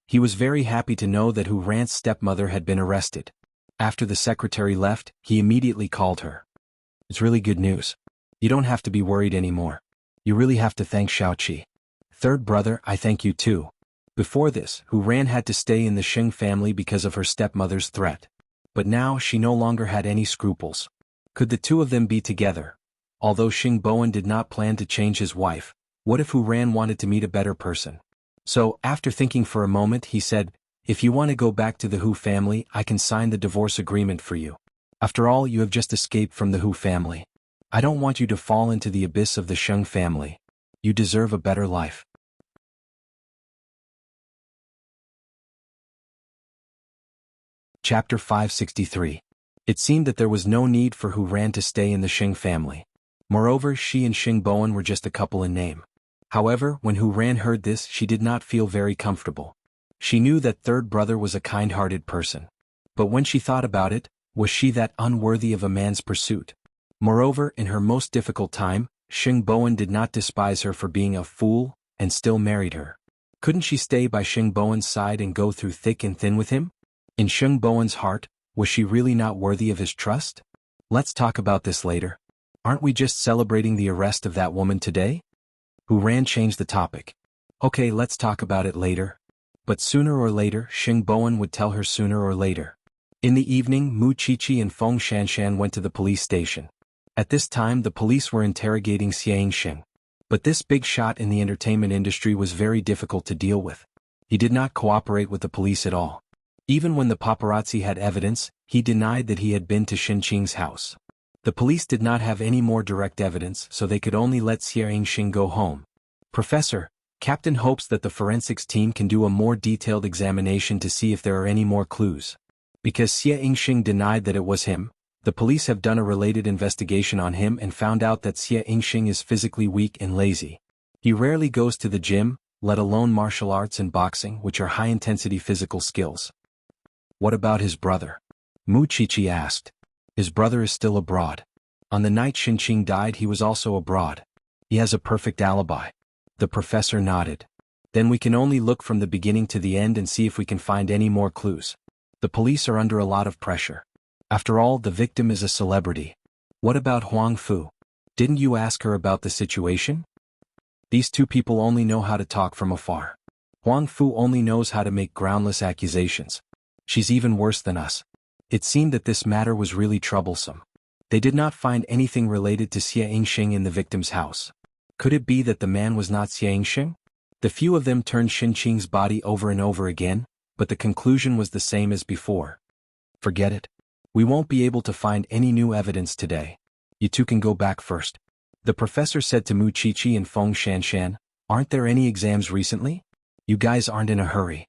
He was very happy to know that Hu Ran's stepmother had been arrested. After the secretary left, he immediately called her. It's really good news. You don't have to be worried anymore. You really have to thank Xiaoqi. Third brother, I thank you too. Before this, Hu Ran had to stay in the Sheng family because of her stepmother's threat. But now she no longer had any scruples. Could the two of them be together? Although Sheng Bowen did not plan to change his wife, what if Hu Ran wanted to meet a better person? So, after thinking for a moment, he said, if you want to go back to the Hu family, I can sign the divorce agreement for you. After all, you have just escaped from the Hu family. I don't want you to fall into the abyss of the Sheng family. You deserve a better life. Chapter 563. It seemed that there was no need for Hu Ran to stay in the Sheng family. Moreover, she and Sheng Bowen were just a couple in name. However, when Hu Ran heard this, she did not feel very comfortable. She knew that third brother was a kind-hearted person. But when she thought about it, was she that unworthy of a man's pursuit? Moreover, in her most difficult time, Sheng Bowen did not despise her for being a fool, and still married her. Couldn't she stay by Sheng Bowen's side and go through thick and thin with him? In Sheng Bowen's heart, was she really not worthy of his trust? Let's talk about this later. Aren't we just celebrating the arrest of that woman today? Hu Ran changed the topic. Okay, let's talk about it later. But sooner or later, Sheng Bowen would tell her sooner or later. In the evening, Mu Qiqi and Feng Shanshan went to the police station. At this time, the police were interrogating Xie Yingxing. But this big shot in the entertainment industry was very difficult to deal with. He did not cooperate with the police at all. Even when the paparazzi had evidence, he denied that he had been to Shenqing's house. The police did not have any more direct evidence, so they could only let Xie Yingxing go home. Professor, Captain hopes that the forensics team can do a more detailed examination to see if there are any more clues. Because Xie Yingxing denied that it was him, the police have done a related investigation on him and found out that Xie Yingxing is physically weak and lazy. He rarely goes to the gym, let alone martial arts and boxing, which are high-intensity physical skills. What about his brother? Mu Qiqi asked. His brother is still abroad. On the night Shenqing died, he was also abroad. He has a perfect alibi. The professor nodded. Then we can only look from the beginning to the end and see if we can find any more clues. The police are under a lot of pressure. After all, the victim is a celebrity. What about Huang Fu? Didn't you ask her about the situation? These two people only know how to talk from afar. Huang Fu only knows how to make groundless accusations. She's even worse than us. It seemed that this matter was really troublesome. They did not find anything related to Xie Yingxing in the victim's house. Could it be that the man was not Xie Yingxing? The few of them turned Shenqing's body over and over again, but the conclusion was the same as before. Forget it. We won't be able to find any new evidence today. You two can go back first. The professor said to Mu Qiqi and Feng Shanshan, aren't there any exams recently? You guys aren't in a hurry.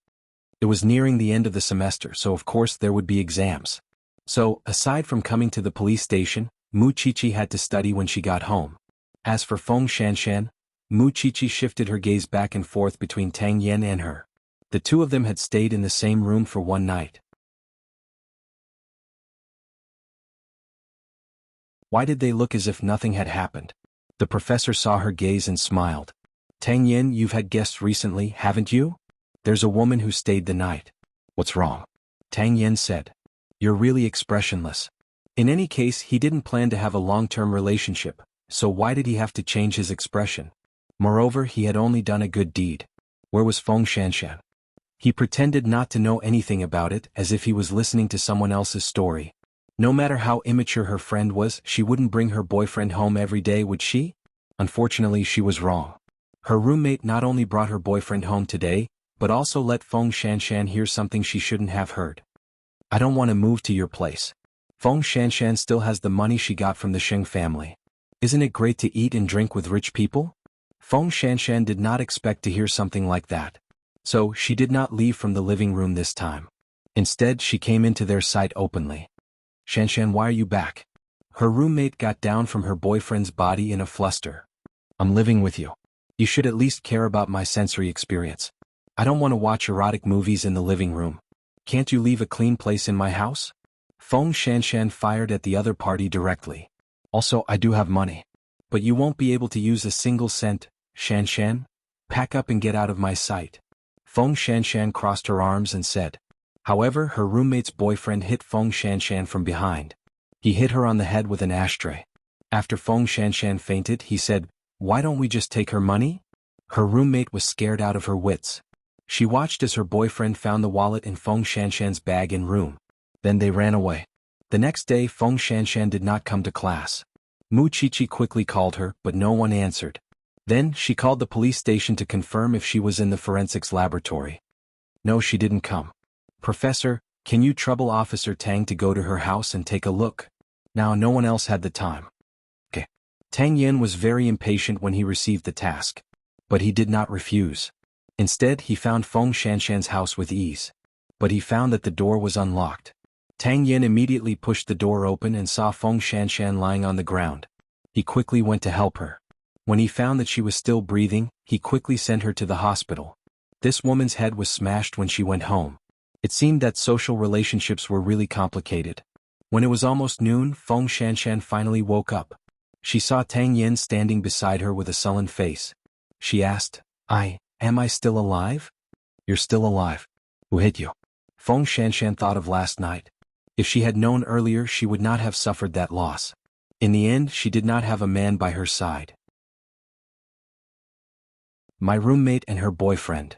It was nearing the end of the semester, so of course there would be exams. So, aside from coming to the police station, Mu Qiqi had to study when she got home. As for Feng Shanshan, Mu Qiqi shifted her gaze back and forth between Tang Yen and her. The two of them had stayed in the same room for one night. Why did they look as if nothing had happened? The professor saw her gaze and smiled. Tang Yen, you've had guests recently, haven't you? There's a woman who stayed the night. What's wrong? Tang Yen said. You're really expressionless. In any case, he didn't plan to have a long-term relationship, so why did he have to change his expression? Moreover, he had only done a good deed. Where was Feng Shanshan? He pretended not to know anything about it, as if he was listening to someone else's story. No matter how immature her friend was, she wouldn't bring her boyfriend home every day, would she? Unfortunately, she was wrong. Her roommate not only brought her boyfriend home today, but also let Feng Shanshan hear something she shouldn't have heard. I don't want to move to your place. Feng Shanshan still has the money she got from the Sheng family. Isn't it great to eat and drink with rich people? Feng Shanshan did not expect to hear something like that. So, she did not leave from the living room this time. Instead, she came into their sight openly. Shanshan, why are you back? Her roommate got down from her boyfriend's body in a fluster. I'm living with you. You should at least care about my sensory experience. I don't want to watch erotic movies in the living room. Can't you leave a clean place in my house? Feng Shanshan fired at the other party directly. Also, I do have money. But you won't be able to use a single cent, Shanshan. Pack up and get out of my sight. Feng Shanshan crossed her arms and said. However, her roommate's boyfriend hit Feng Shanshan from behind. He hit her on the head with an ashtray. After Feng Shanshan fainted, he said, "Why don't we just take her money?" Her roommate was scared out of her wits. She watched as her boyfriend found the wallet in Feng Shanshan's bag and room. Then they ran away. The next day, Feng Shanshan did not come to class. Mu Qiqi quickly called her, but no one answered. Then, she called the police station to confirm if she was in the forensics laboratory. No, she didn't come. Professor, can you trouble Officer Tang to go to her house and take a look? Now no one else had the time. Okay. Tang Yen was very impatient when he received the task. But he did not refuse. Instead, he found Feng Shanshan's house with ease. But he found that the door was unlocked. Tang Yen immediately pushed the door open and saw Feng Shanshan lying on the ground. He quickly went to help her. When he found that she was still breathing, he quickly sent her to the hospital. This woman's head was smashed when she went home. It seemed that social relationships were really complicated. When it was almost noon, Feng Shanshan finally woke up. She saw Tang Yen standing beside her with a sullen face. She asked, Am I still alive? You're still alive. Who hit you? Feng Shanshan thought of last night. If she had known earlier, she would not have suffered that loss. In the end, she did not have a man by her side. My roommate and her boyfriend.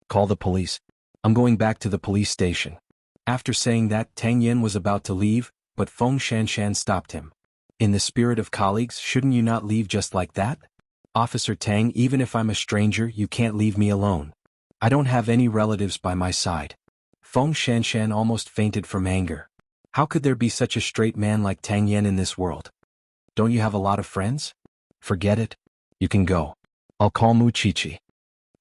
Call the police. I'm going back to the police station. After saying that, Tang Yen was about to leave, but Feng Shanshan stopped him. In the spirit of colleagues, shouldn't you not leave just like that? Officer Tang, even if I'm a stranger, you can't leave me alone. I don't have any relatives by my side. Feng Shanshan almost fainted from anger. How could there be such a straight man like Tang Yen in this world? Don't you have a lot of friends? Forget it. You can go. I'll call Mu Qiqi.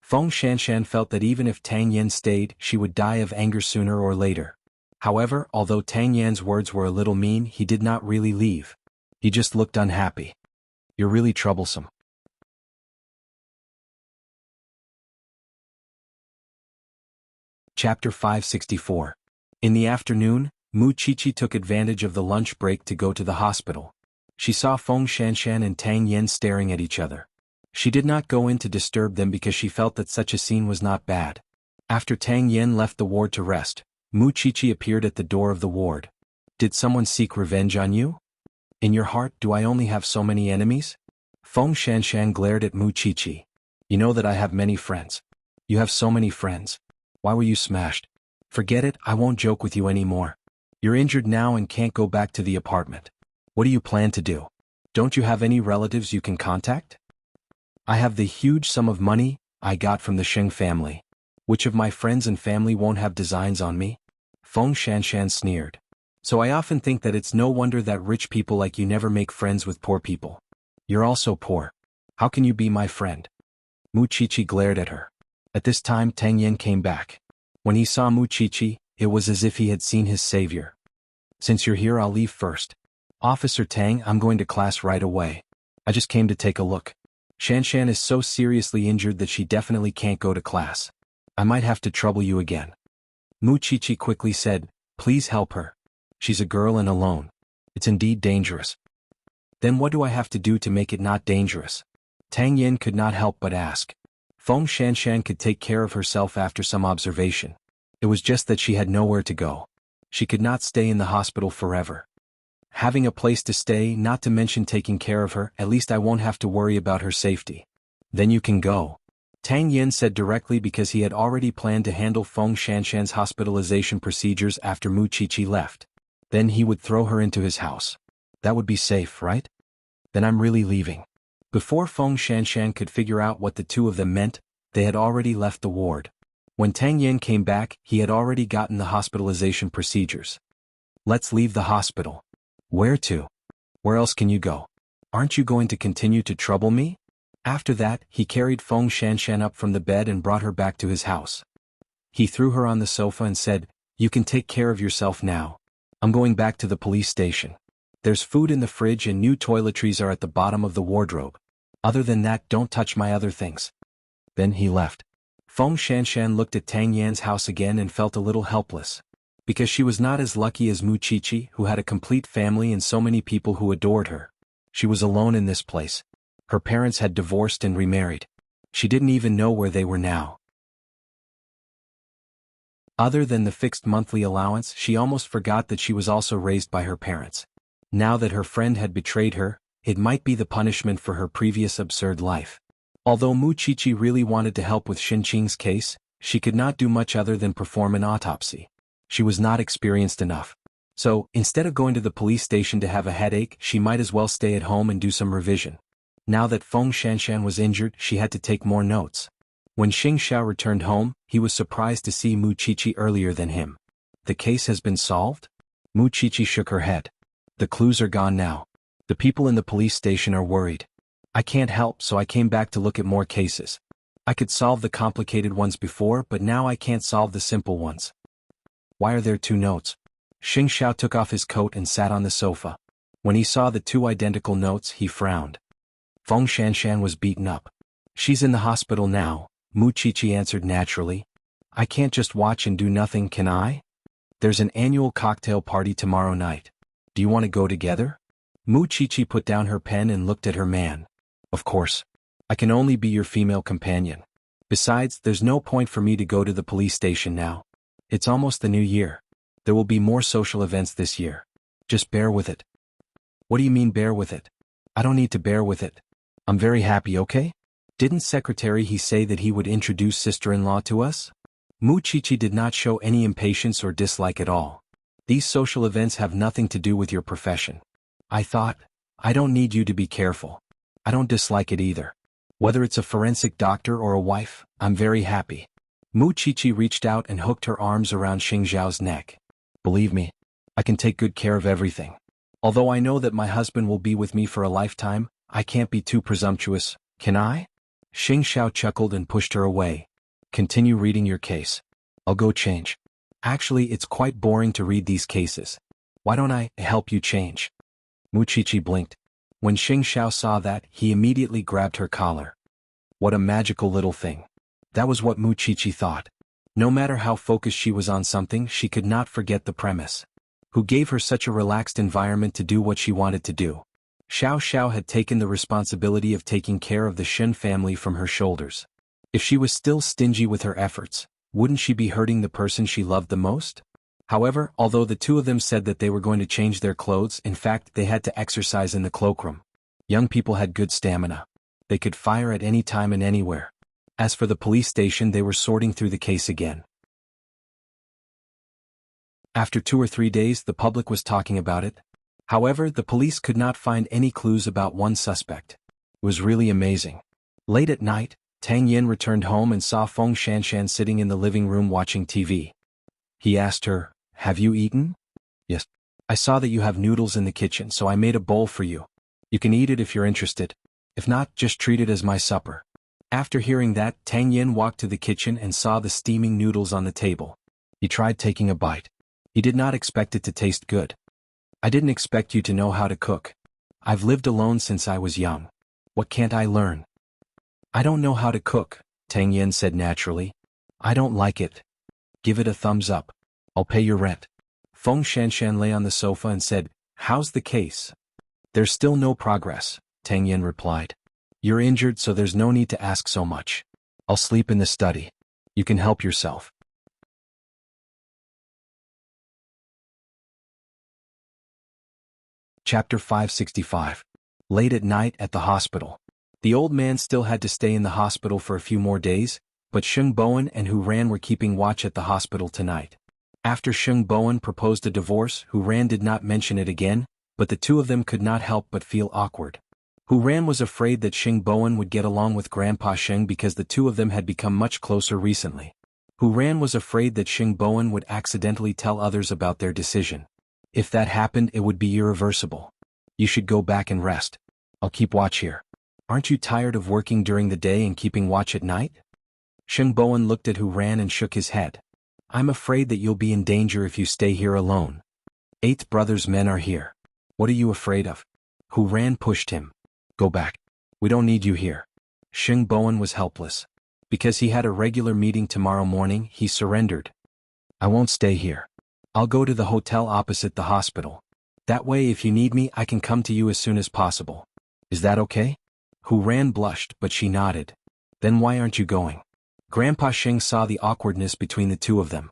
Feng Shanshan felt that even if Tang Yen stayed, she would die of anger sooner or later. However, although Tang Yan's words were a little mean, he did not really leave. He just looked unhappy. You're really troublesome. Chapter 564. In the afternoon, Mu Qiqi took advantage of the lunch break to go to the hospital. She saw Feng Shanshan and Tang Yen staring at each other. She did not go in to disturb them because she felt that such a scene was not bad. After Tang Yen left the ward to rest, Mu Qiqi appeared at the door of the ward. Did someone seek revenge on you? In your heart, do I only have so many enemies? Feng Shanshan glared at Mu Qiqi. You know that I have many friends. You have so many friends. Why were you smashed? Forget it, I won't joke with you anymore. You're injured now and can't go back to the apartment. What do you plan to do? Don't you have any relatives you can contact? I have the huge sum of money I got from the Sheng family. Which of my friends and family won't have designs on me? Feng Shanshan sneered. So I often think that it's no wonder that rich people like you never make friends with poor people. You're also poor. How can you be my friend? Mu Qiqi glared at her. At this time Tang Yen came back. When he saw Mu Qiqi, it was as if he had seen his savior. Since you're here, I'll leave first. Officer Tang, I'm going to class right away. I just came to take a look. Shanshan is so seriously injured that she definitely can't go to class. I might have to trouble you again. Mu Qiqi quickly said, Please help her. She's a girl and alone. It's indeed dangerous. Then what do I have to do to make it not dangerous? Tang Yen could not help but ask. Feng Shanshan could take care of herself after some observation. It was just that she had nowhere to go. She could not stay in the hospital forever. Having a place to stay, not to mention taking care of her, at least I won't have to worry about her safety. Then you can go. Tang Yen said directly because he had already planned to handle Feng Shanshan's hospitalization procedures after Mu Qiqi left. Then he would throw her into his house. That would be safe, right? Then I'm really leaving. Before Feng Shanshan could figure out what the two of them meant, they had already left the ward. When Tang Yen came back, he had already gotten the hospitalization procedures. Let's leave the hospital. Where to? Where else can you go? Aren't you going to continue to trouble me? After that, he carried Feng Shanshan up from the bed and brought her back to his house. He threw her on the sofa and said, You can take care of yourself now. I'm going back to the police station. There's food in the fridge and new toiletries are at the bottom of the wardrobe. Other than that, don't touch my other things. Then he left. Feng Shanshan looked at Tang Yan's house again and felt a little helpless. Because she was not as lucky as Mu Qiqi, who had a complete family and so many people who adored her. She was alone in this place. Her parents had divorced and remarried. She didn't even know where they were now. Other than the fixed monthly allowance, she almost forgot that she was also raised by her parents. Now that her friend had betrayed her, it might be the punishment for her previous absurd life. Although Mu Qiqi really wanted to help with Xin Qing's case, she could not do much other than perform an autopsy. She was not experienced enough. So, instead of going to the police station to have a headache, she might as well stay at home and do some revision. Now that Feng Shanshan was injured, she had to take more notes. When Xing Xiao returned home, he was surprised to see Mu Qiqi earlier than him. The case has been solved? Mu Qiqi shook her head. The clues are gone now. The people in the police station are worried. I can't help, so I came back to look at more cases. I could solve the complicated ones before, but now I can't solve the simple ones. Why are there 2 notes? Xing Xiao took off his coat and sat on the sofa. When he saw the 2 identical notes, he frowned. Feng Shanshan was beaten up. She's in the hospital now, Mu Qiqi answered naturally. I can't just watch and do nothing, can I? There's an annual cocktail party tomorrow night. Do you want to go together? Mu Qiqi put down her pen and looked at her man. Of course. I can only be your female companion. Besides, there's no point for me to go to the police station now. It's almost the new year. There will be more social events this year. Just bear with it. What do you mean bear with it? I don't need to bear with it. I'm very happy, okay? Didn't Secretary he say that he would introduce sister-in-law to us? Mu Qiqi did not show any impatience or dislike at all. These social events have nothing to do with your profession. I don't need you to be careful. I don't dislike it either. Whether it's a forensic doctor or a wife, I'm very happy. Mu Qiqi reached out and hooked her arms around Xing Xiao's neck. Believe me, I can take good care of everything. Although I know that my husband will be with me for a lifetime, I can't be too presumptuous, can I? Xing Xiao chuckled and pushed her away. Continue reading your case. I'll go change. Actually, it's quite boring to read these cases. Why don't I help you change? Mu Qiqi blinked. When Xing Xiao saw that, he immediately grabbed her collar. What a magical little thing. That was what Mu Qiqi thought. No matter how focused she was on something, she could not forget the premise. Who gave her such a relaxed environment to do what she wanted to do? Xiao Xiao had taken the responsibility of taking care of the Shen family from her shoulders. If she was still stingy with her efforts, wouldn't she be hurting the person she loved the most? However, although the 2 of them said that they were going to change their clothes, in fact, they had to exercise in the cloakroom. Young people had good stamina. They could fire at any time and anywhere. As for the police station, they were sorting through the case again. After 2 or 3 days, the public was talking about it. However, the police could not find any clues about one suspect. It was really amazing. Late at night, Tang Yin returned home and saw Feng Shanshan sitting in the living room watching TV. He asked her, "Have you eaten?" "Yes. I saw that you have noodles in the kitchen, so I made a bowl for you. You can eat it if you're interested. If not, just treat it as my supper." After hearing that, Tang Yin walked to the kitchen and saw the steaming noodles on the table. He tried taking a bite. He did not expect it to taste good. "I didn't expect you to know how to cook. I've lived alone since I was young. What can't I learn?" "I don't know how to cook," Tang Yin said naturally. "I don't like it. Give it a thumbs up. I'll pay your rent." Feng Shanshan lay on the sofa and said, "How's the case?" "There's still no progress," Tang Yin replied. "You're injured, so there's no need to ask so much. I'll sleep in the study. You can help yourself." Chapter 565. Late at night at the hospital. The old man still had to stay in the hospital for a few more days, but Sheng Bowen and Hu Ran were keeping watch at the hospital tonight. After Sheng Bowen proposed a divorce, Hu Ran did not mention it again, but the 2 of them could not help but feel awkward. Hu Ran was afraid that Sheng Bowen would get along with Grandpa Sheng because the 2 of them had become much closer recently. Hu Ran was afraid that Sheng Bowen would accidentally tell others about their decision. If that happened, it would be irreversible. "You should go back and rest. I'll keep watch here." "Aren't you tired of working during the day and keeping watch at night?" Sheng Bowen looked at Hu Ran and shook his head. "I'm afraid that you'll be in danger if you stay here alone. 8th brother's men are here. What are you afraid of?" Hu Ran pushed him. "Go back. We don't need you here." Sheng Bowen was helpless. Because he had a regular meeting tomorrow morning, he surrendered. "I won't stay here. I'll go to the hotel opposite the hospital. That way if you need me I can come to you as soon as possible. Is that okay?" Hu Ran blushed, but she nodded. Then why aren't you going? Grandpa Sheng saw the awkwardness between the two of them.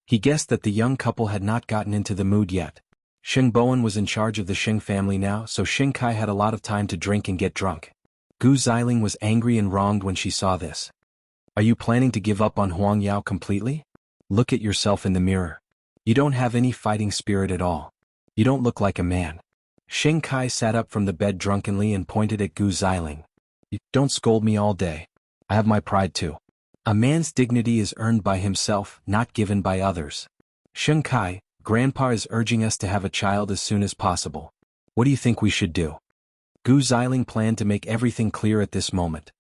He guessed that the young couple had not gotten into the mood yet. Sheng Bowen was in charge of the Sheng family now, so Sheng Kai had a lot of time to drink and get drunk. Gu Xiling was angry and wronged when she saw this. Are you planning to give up on Huang Yao completely? Look at yourself in the mirror. You don't have any fighting spirit at all. You don't look like a man. Sheng Kai sat up from the bed drunkenly and pointed at Gu Xiling. Don't scold me all day. I have my pride too. A man's dignity is earned by himself, not given by others. Sheng Kai, Grandpa is urging us to have a child as soon as possible. What do you think we should do? Gu Xiling planned to make everything clear at this moment.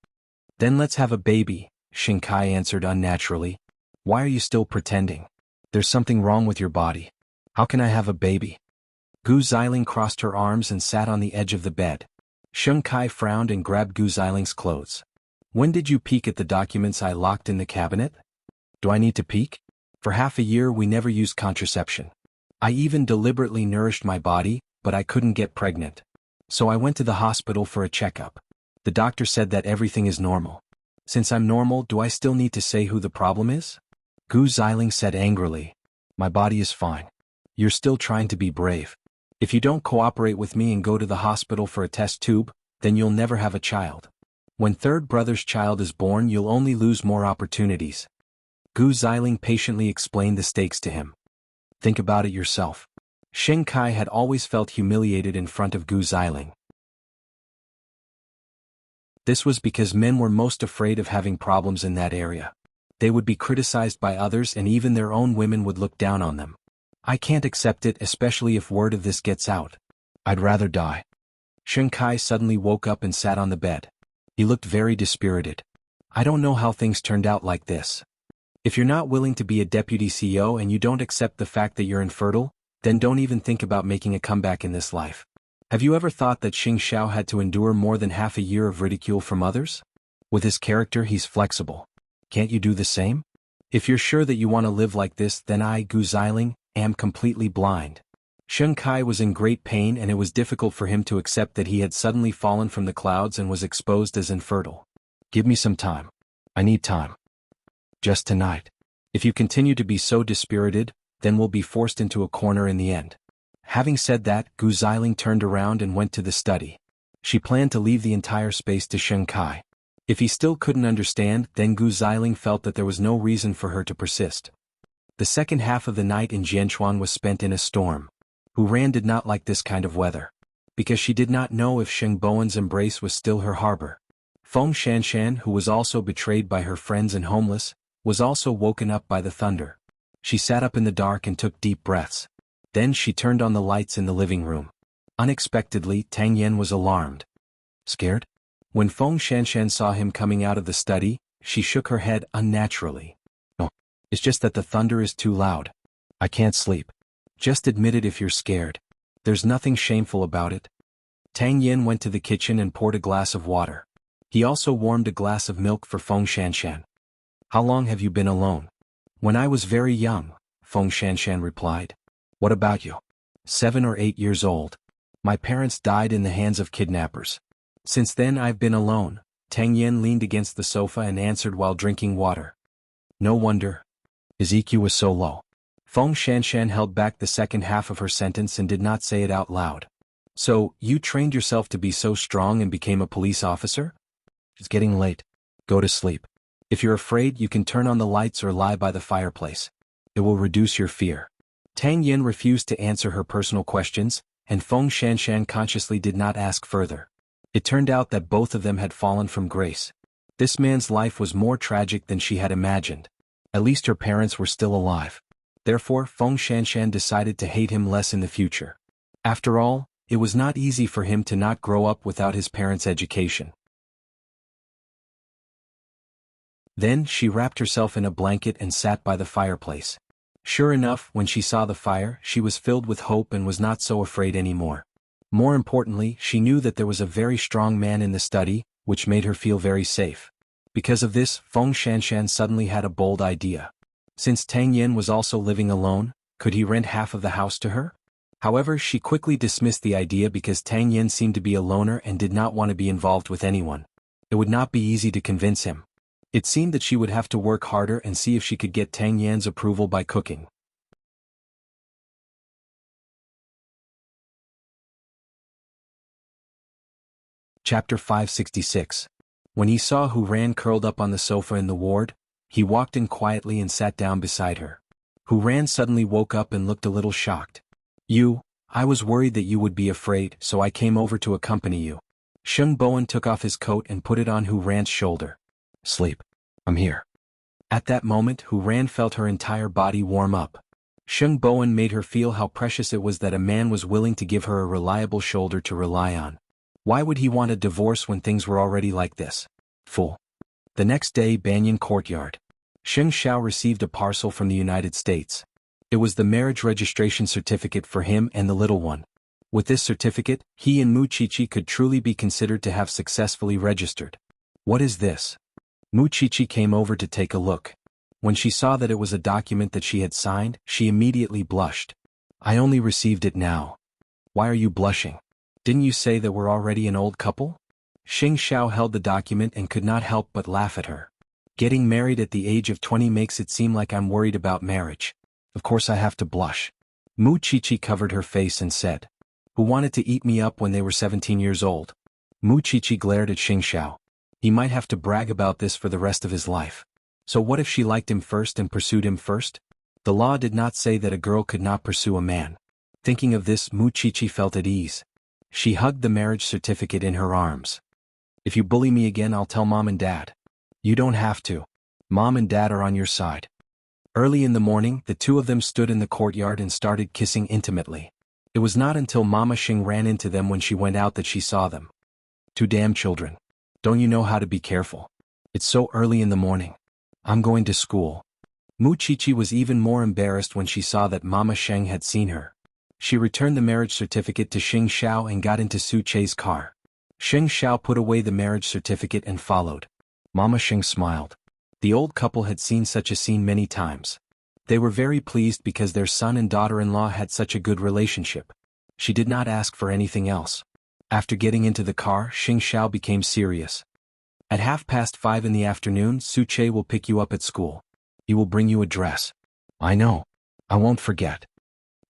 Then let's have a baby, Sheng Kai answered unnaturally. Why are you still pretending? There's something wrong with your body. How can I have a baby? Gu Xiling crossed her arms and sat on the edge of the bed. Sheng Kai frowned and grabbed Gu Xiling's clothes. When did you peek at the documents I locked in the cabinet? Do I need to peek? For half a year we never used contraception. I even deliberately nourished my body, but I couldn't get pregnant. So I went to the hospital for a checkup. The doctor said that everything is normal. Since I'm normal, do I still need to say who the problem is? Gu Xiling said angrily. My body is fine. You're still trying to be brave. If you don't cooperate with me and go to the hospital for a test tube, then you'll never have a child. When third brother's child is born, you'll only lose more opportunities. Gu Xiling patiently explained the stakes to him. Think about it yourself. Sheng Kai had always felt humiliated in front of Gu Xiling. This was because men were most afraid of having problems in that area. They would be criticized by others and even their own women would look down on them. I can't accept it, especially if word of this gets out. I'd rather die. Sheng Kai suddenly woke up and sat on the bed. He looked very dispirited. I don't know how things turned out like this. If you're not willing to be a deputy CEO and you don't accept the fact that you're infertile, then don't even think about making a comeback in this life. Have you ever thought that Xing Xiao had to endure more than half a year of ridicule from others? With his character, he's flexible. Can't you do the same? If you're sure that you want to live like this, then I, Gu Xiling, am completely blind. Sheng Kai was in great pain and it was difficult for him to accept that he had suddenly fallen from the clouds and was exposed as infertile. Give me some time. I need time. Just tonight. If you continue to be so dispirited, then we'll be forced into a corner in the end. Having said that, Gu Xiling turned around and went to the study. She planned to leave the entire space to Sheng Kai. If he still couldn't understand, then Gu Xiling felt that there was no reason for her to persist. The second half of the night in Jianchuan was spent in a storm. Hu Ran did not like this kind of weather. Because she did not know if Sheng Bowen's embrace was still her harbor. Feng Shanshan, who was also betrayed by her friends and homeless, was also woken up by the thunder. She sat up in the dark and took deep breaths. Then she turned on the lights in the living room. Unexpectedly, Tang Yan was alarmed. Scared? When Feng Shanshan saw him coming out of the study, she shook her head unnaturally. No, it's just that the thunder is too loud. I can't sleep. Just admit it if you're scared. There's nothing shameful about it. Tang Yin went to the kitchen and poured a glass of water. He also warmed a glass of milk for Feng Shanshan. How long have you been alone? When I was very young, Feng Shanshan replied. What about you? 7 or 8 years old. My parents died in the hands of kidnappers. Since then I've been alone. Tang Yin leaned against the sofa and answered while drinking water. No wonder. His EQ was so low. Feng Shanshan held back the second half of her sentence and did not say it out loud. So, you trained yourself to be so strong and became a police officer? It's getting late. Go to sleep. If you're afraid, you can turn on the lights or lie by the fireplace. It will reduce your fear. Tang Yin refused to answer her personal questions, and Feng Shanshan consciously did not ask further. It turned out that both of them had fallen from grace. This man's life was more tragic than she had imagined. At least her parents were still alive. Therefore, Feng Shanshan decided to hate him less in the future. After all, it was not easy for him to not grow up without his parents' education. Then she wrapped herself in a blanket and sat by the fireplace. Sure enough, when she saw the fire, she was filled with hope and was not so afraid anymore. More importantly, she knew that there was a very strong man in the study, which made her feel very safe. Because of this, Feng Shanshan suddenly had a bold idea. Since Tang Yin was also living alone, could he rent half of the house to her? However, she quickly dismissed the idea because Tang Yen seemed to be a loner and did not want to be involved with anyone. It would not be easy to convince him. It seemed that she would have to work harder and see if she could get Tang Yan's approval by cooking. Chapter 566. When he saw Hu Ran curled up on the sofa in the ward, he walked in quietly and sat down beside her. Hu Ran suddenly woke up and looked a little shocked. I was worried that you would be afraid, so I came over to accompany you. Sheng Bowen took off his coat and put it on Hu Ran's shoulder. Sleep. I'm here. At that moment, Hu Ran felt her entire body warm up. Sheng Bowen made her feel how precious it was that a man was willing to give her a reliable shoulder to rely on. Why would he want a divorce when things were already like this? Fool. The next day, Banyan Courtyard. Sheng Xiao received a parcel from the United States. It was the marriage registration certificate for him and the little one. With this certificate, he and Mu Qiqi could truly be considered to have successfully registered. What is this? Mu Qiqi came over to take a look. When she saw that it was a document that she had signed, she immediately blushed. I only received it now. Why are you blushing? Didn't you say that we're already an old couple? Sheng Xiao held the document and could not help but laugh at her. Getting married at the age of 20 makes it seem like I'm worried about marriage. Of course I have to blush. Mu Qiqi covered her face and said, who wanted to eat me up when they were 17 years old? Mu Qiqi glared at Sheng Xiao. He might have to brag about this for the rest of his life. So what if she liked him first and pursued him first? The law did not say that a girl could not pursue a man. Thinking of this, Mu Qiqi felt at ease. She hugged the marriage certificate in her arms. If you bully me again, I'll tell Mom and Dad. You don't have to. Mom and Dad are on your side. Early in the morning, the two of them stood in the courtyard and started kissing intimately. It was not until Mama Xing ran into them when she went out that she saw them. Two damn children. Don't you know how to be careful? It's so early in the morning. I'm going to school. Mu Qiqi was even more embarrassed when she saw that Mama Sheng had seen her. She returned the marriage certificate to Sheng Xiao and got into Su Che's car. Sheng Xiao put away the marriage certificate and followed. Mama Sheng smiled. The old couple had seen such a scene many times. They were very pleased because their son and daughter-in-law had such a good relationship. She did not ask for anything else. After getting into the car, Sheng Xiao became serious. At 5:30 in the afternoon, Su Che will pick you up at school. He will bring you a dress. I know. I won't forget.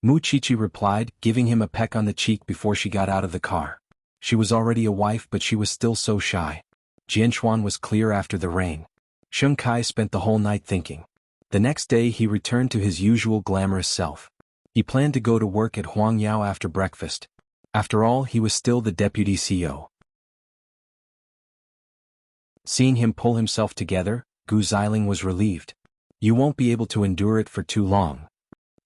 Mu Qiqi replied, giving him a peck on the cheek before she got out of the car. She was already a wife, but she was still so shy. Jianchuan was clear after the rain. Sheng Kai spent the whole night thinking. The next day he returned to his usual glamorous self. He planned to go to work at Huangyao after breakfast. After all, he was still the deputy CEO. Seeing him pull himself together, Gu Xiling was relieved. You won't be able to endure it for too long.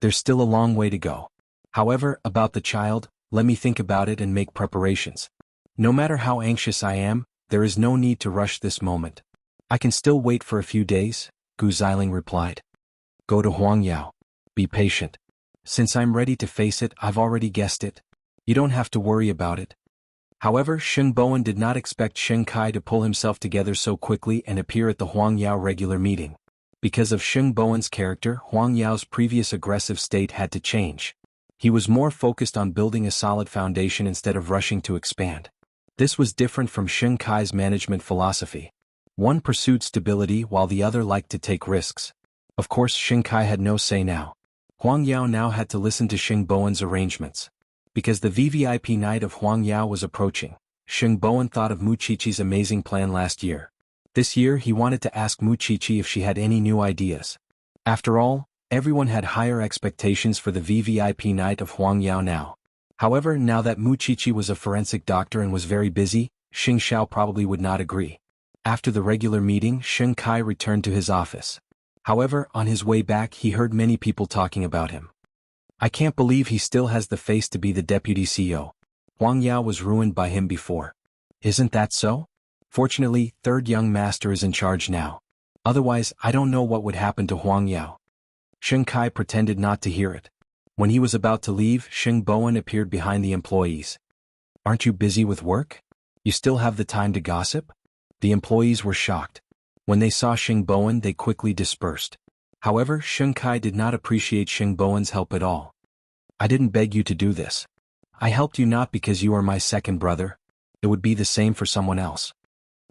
There's still a long way to go. However, about the child, let me think about it and make preparations. No matter how anxious I am, there is no need to rush this moment. I can still wait for a few days, Gu Xiling replied. Go to Huangyao. Be patient. Since I'm ready to face it, I've already guessed it. You don't have to worry about it. However, Sheng Bowen did not expect Sheng Kai to pull himself together so quickly and appear at the Huangyao regular meeting. Because of Sheng Bowen's character, Huangyao's previous aggressive state had to change. He was more focused on building a solid foundation instead of rushing to expand. This was different from Sheng Kai's management philosophy. One pursued stability while the other liked to take risks. Of course, Sheng Kai had no say now. Huangyao now had to listen to Sheng Bowen's arrangements. Because the VVIP night of Huangyao was approaching, Sheng Bowen thought of Mu Qiqi's amazing plan last year. This year he wanted to ask Mu Qiqi if she had any new ideas. After all, everyone had higher expectations for the VVIP night of Huangyao now. However, now that Mu Qiqi was a forensic doctor and was very busy, Xing Xiao probably would not agree. After the regular meeting, Sheng Kai returned to his office. However, on his way back he heard many people talking about him. I can't believe he still has the face to be the deputy CEO. Huangyao was ruined by him before. Isn't that so? Fortunately, third young master is in charge now. Otherwise, I don't know what would happen to Huangyao. Sheng Kai pretended not to hear it. When he was about to leave, Sheng Bowen appeared behind the employees. Aren't you busy with work? You still have the time to gossip? The employees were shocked. When they saw Sheng Bowen, they quickly dispersed. However, Sheng Kai did not appreciate Sheng Bowen's help at all. I didn't beg you to do this. I helped you not because you are my second brother. It would be the same for someone else.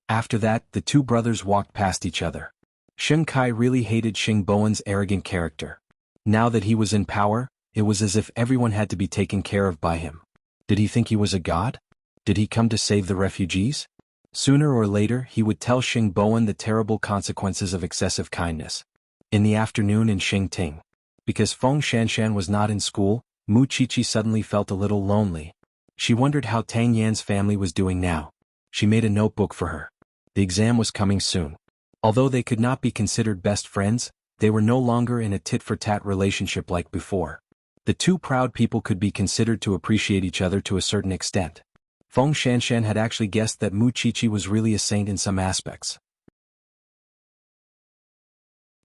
After that, the two brothers walked past each other. Sheng Kai really hated Xing Bowen's arrogant character. Now that he was in power, it was as if everyone had to be taken care of by him. Did he think he was a god? Did he come to save the refugees? Sooner or later he would tell Xing Bowen the terrible consequences of excessive kindness. In the afternoon in Xingting. Because Feng Shanshan was not in school, Mu Qiqi suddenly felt a little lonely. She wondered how Tang Yan's family was doing now. She made a notebook for her. The exam was coming soon. Although they could not be considered best friends, they were no longer in a tit-for-tat relationship like before. The two proud people could be considered to appreciate each other to a certain extent. Feng Shanshan had actually guessed that Mu Qiqi was really a saint in some aspects.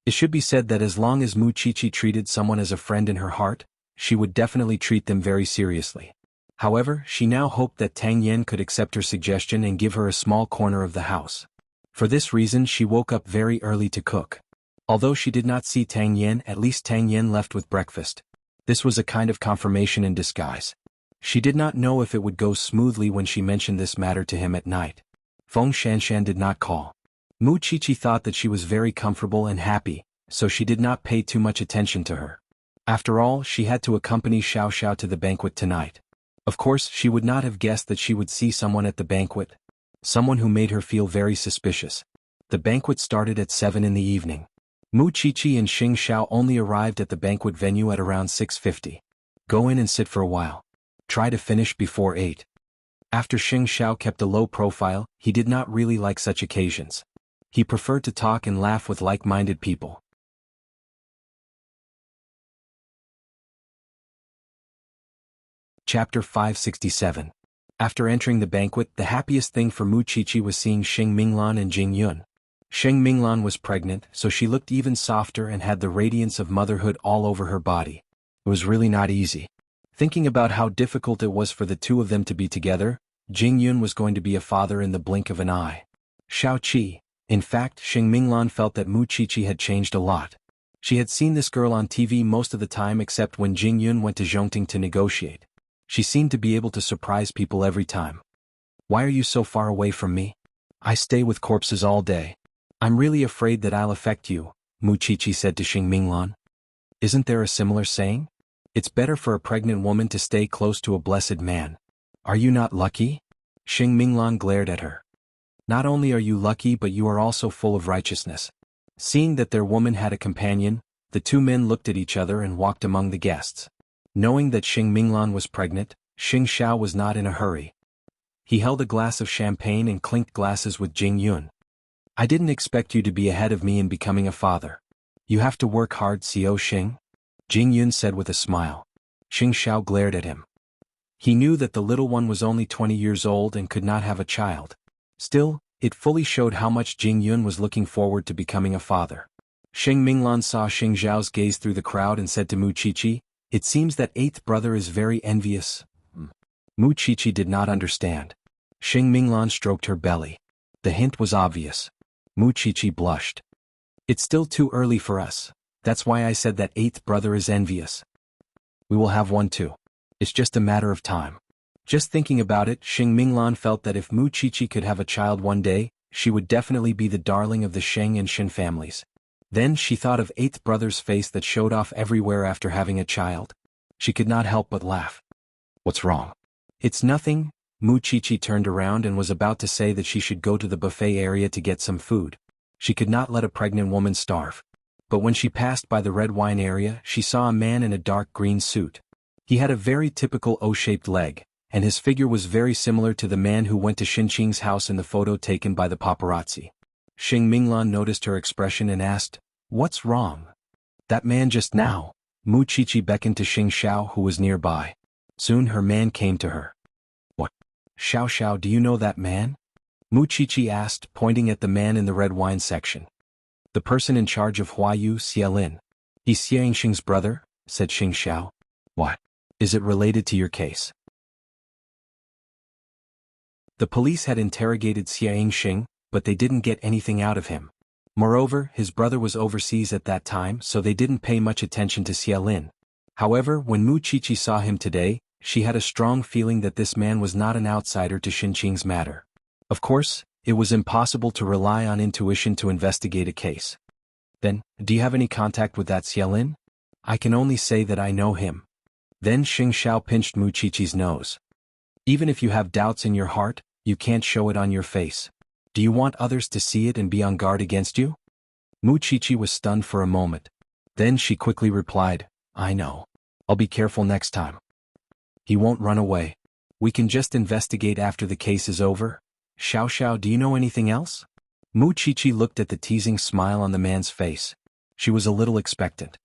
It should be said that as long as Mu Qiqi treated someone as a friend in her heart, she would definitely treat them very seriously. However, she now hoped that Tang Yan could accept her suggestion and give her a small corner of the house. For this reason she woke up very early to cook. Although she did not see Tang Yan, at least Tang Yan left with breakfast. This was a kind of confirmation in disguise. She did not know if it would go smoothly when she mentioned this matter to him at night. Feng Shanshan did not call. Mu Qiqi thought that she was very comfortable and happy, so she did not pay too much attention to her. After all, she had to accompany Xiao Xiao to the banquet tonight. Of course, she would not have guessed that she would see someone at the banquet. Someone who made her feel very suspicious. The banquet started at 7 in the evening. Mu Qiqi and Xing Xiao only arrived at the banquet venue at around 6:50. Go in and sit for a while. Try to finish before 8. After Xing Xiao kept a low profile, he did not really like such occasions. He preferred to talk and laugh with like-minded people. Chapter 567. After entering the banquet, the happiest thing for Mu Qiqi was seeing Xing Minglan and Jing Yun. Xing Minglan was pregnant, so she looked even softer and had the radiance of motherhood all over her body. It was really not easy. Thinking about how difficult it was for the two of them to be together, Jing Yun was going to be a father in the blink of an eye. Xiao Qi. In fact, Xing Minglan felt that Mu Qiqi had changed a lot. She had seen this girl on TV most of the time except when Jing Yun went to Zhongting to negotiate. She seemed to be able to surprise people every time. Why are you so far away from me? I stay with corpses all day. I'm really afraid that I'll affect you, Mu Qiqi said to Xing Minglan. Isn't there a similar saying? It's better for a pregnant woman to stay close to a blessed man. Are you not lucky? Xing Minglan glared at her. Not only are you lucky but you are also full of righteousness. Seeing that their woman had a companion, the two men looked at each other and walked among the guests. Knowing that Xing Minglan was pregnant, Xing Xiao was not in a hurry. He held a glass of champagne and clinked glasses with Jing Yun. I didn't expect you to be ahead of me in becoming a father. You have to work hard, Xiao Xing, Jing Yun said with a smile. Xing Xiao glared at him. He knew that the little one was only 20 years old and could not have a child. Still, it fully showed how much Jing Yun was looking forward to becoming a father. Xing Minglan saw Xing Xiao's gaze through the crowd and said to Mu Qiqi, it seems that eighth brother is very envious. Mu Qiqi did not understand. Xing Minglan stroked her belly. The hint was obvious. Mu Qiqi blushed. It's still too early for us. That's why I said that eighth brother is envious. We will have one too. It's just a matter of time. Just thinking about it, Xing Minglan felt that if Mu Qiqi could have a child one day, she would definitely be the darling of the Sheng and Shin families. Then she thought of eighth brother's face that showed off everywhere after having a child. She could not help but laugh. What's wrong? It's nothing. Mu Qiqi turned around and was about to say that she should go to the buffet area to get some food. She could not let a pregnant woman starve. But when she passed by the red wine area, she saw a man in a dark green suit. He had a very typical O-shaped leg, and his figure was very similar to the man who went to Xinqing's house in the photo taken by the paparazzi. Xing Minglan noticed her expression and asked, "What's wrong?" "That man just now." Mu Qiqi beckoned to Xing Xiao who was nearby. Soon her man came to her. "What? Xiao Xiao, do you know that man?" Mu Qiqi asked, pointing at the man in the red wine section. "The person in charge of Huayu Xialin. He's Xiang Xing's brother," said Xing Xiao. "What? Is it related to your case?" The police had interrogated Xiang Xing, but they didn't get anything out of him. Moreover, his brother was overseas at that time, so they didn't pay much attention to Xialin. However, when Mu Qiqi saw him today, she had a strong feeling that this man was not an outsider to Xinqing's matter. Of course, it was impossible to rely on intuition to investigate a case. Then, do you have any contact with that Xiaolin? I can only say that I know him. Then Xing Xiao pinched Mu Qiqi's nose. Even if you have doubts in your heart, you can't show it on your face. Do you want others to see it and be on guard against you? Mu Qiqi was stunned for a moment. Then she quickly replied, I know. I'll be careful next time. He won't run away. We can just investigate after the case is over. Xiao Xiao, do you know anything else? Mu Qiqi looked at the teasing smile on the man's face. She was a little expectant.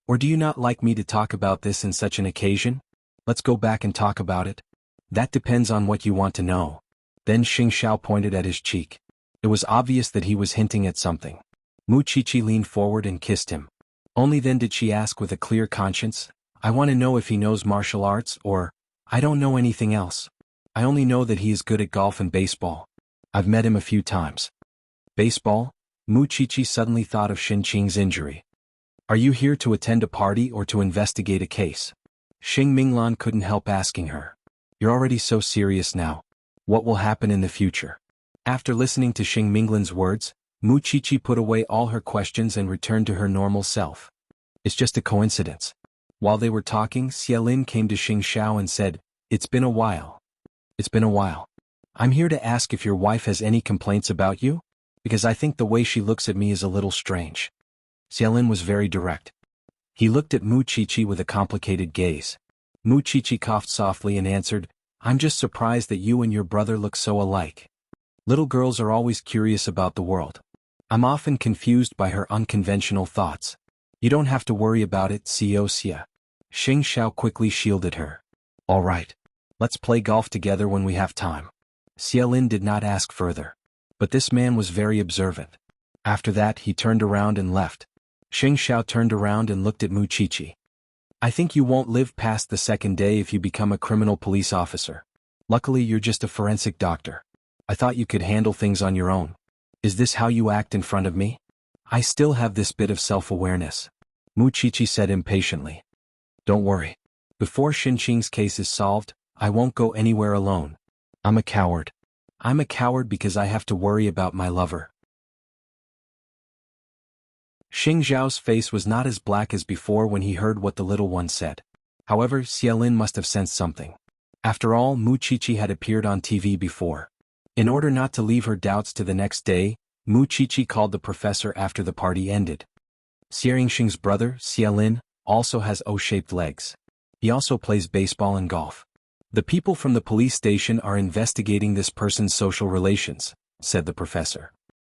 Or do you not like me to talk about this in such an occasion? Let's go back and talk about it. That depends on what you want to know. Then Xing Xiao pointed at his cheek. It was obvious that he was hinting at something. Mu Qiqi leaned forward and kissed him. Only then did she ask with a clear conscience, I want to know if he knows martial arts or, I don't know anything else. I only know that he is good at golf and baseball. I've met him a few times. Baseball? Mu Qiqi suddenly thought of Xinqing's injury. Are you here to attend a party or to investigate a case? Xing Minglan couldn't help asking her. You're already so serious now. What will happen in the future? After listening to Xing Minglan's words, Mu Qiqi put away all her questions and returned to her normal self. It's just a coincidence. While they were talking, Xiaolin came to Xing Xiao and said, It's been a while. It's been a while. I'm here to ask if your wife has any complaints about you, because I think the way she looks at me is a little strange. Xiaolin was very direct. He looked at Mu Qiqi with a complicated gaze. Mu Qiqi coughed softly and answered, I'm just surprised that you and your brother look so alike. Little girls are always curious about the world. I'm often confused by her unconventional thoughts. You don't have to worry about it, Xia. Xing Xiao quickly shielded her. All right. Let's play golf together when we have time. Xiaolin did not ask further. But this man was very observant. After that, he turned around and left. Xing Xiao turned around and looked at Mu Qiqi. I think you won't live past the second day if you become a criminal police officer. Luckily, you're just a forensic doctor. I thought you could handle things on your own. Is this how you act in front of me? I still have this bit of self-awareness. Mu Qiqi said impatiently. Don't worry. Before Xinqing's case is solved, I won't go anywhere alone. I'm a coward. I'm a coward because I have to worry about my lover. Xing Zhao's face was not as black as before when he heard what the little one said. However, Xiaolin must have sensed something. After all, Mu Qiqi had appeared on TV before. In order not to leave her doubts to the next day, Mu Qiqi called the professor after the party ended. Xing's brother, Xiaolin, also has O-shaped legs. He also plays baseball and golf. The people from the police station are investigating this person's social relations, said the professor.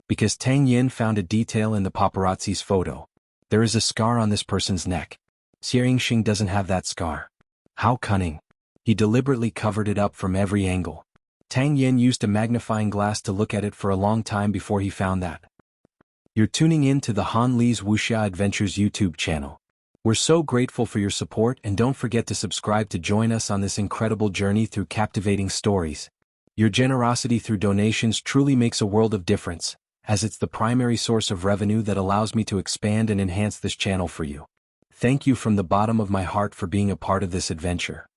Because Tang Yin found a detail in the paparazzi's photo. There is a scar on this person's neck. Xing doesn't have that scar. How cunning. He deliberately covered it up from every angle. Tang Yin used a magnifying glass to look at it for a long time before he found that. You're tuning in to the Han Li's Wuxia Adventures YouTube channel. We're so grateful for your support and don't forget to subscribe to join us on this incredible journey through captivating stories. Your generosity through donations truly makes a world of difference, as it's the primary source of revenue that allows me to expand and enhance this channel for you. Thank you from the bottom of my heart for being a part of this adventure.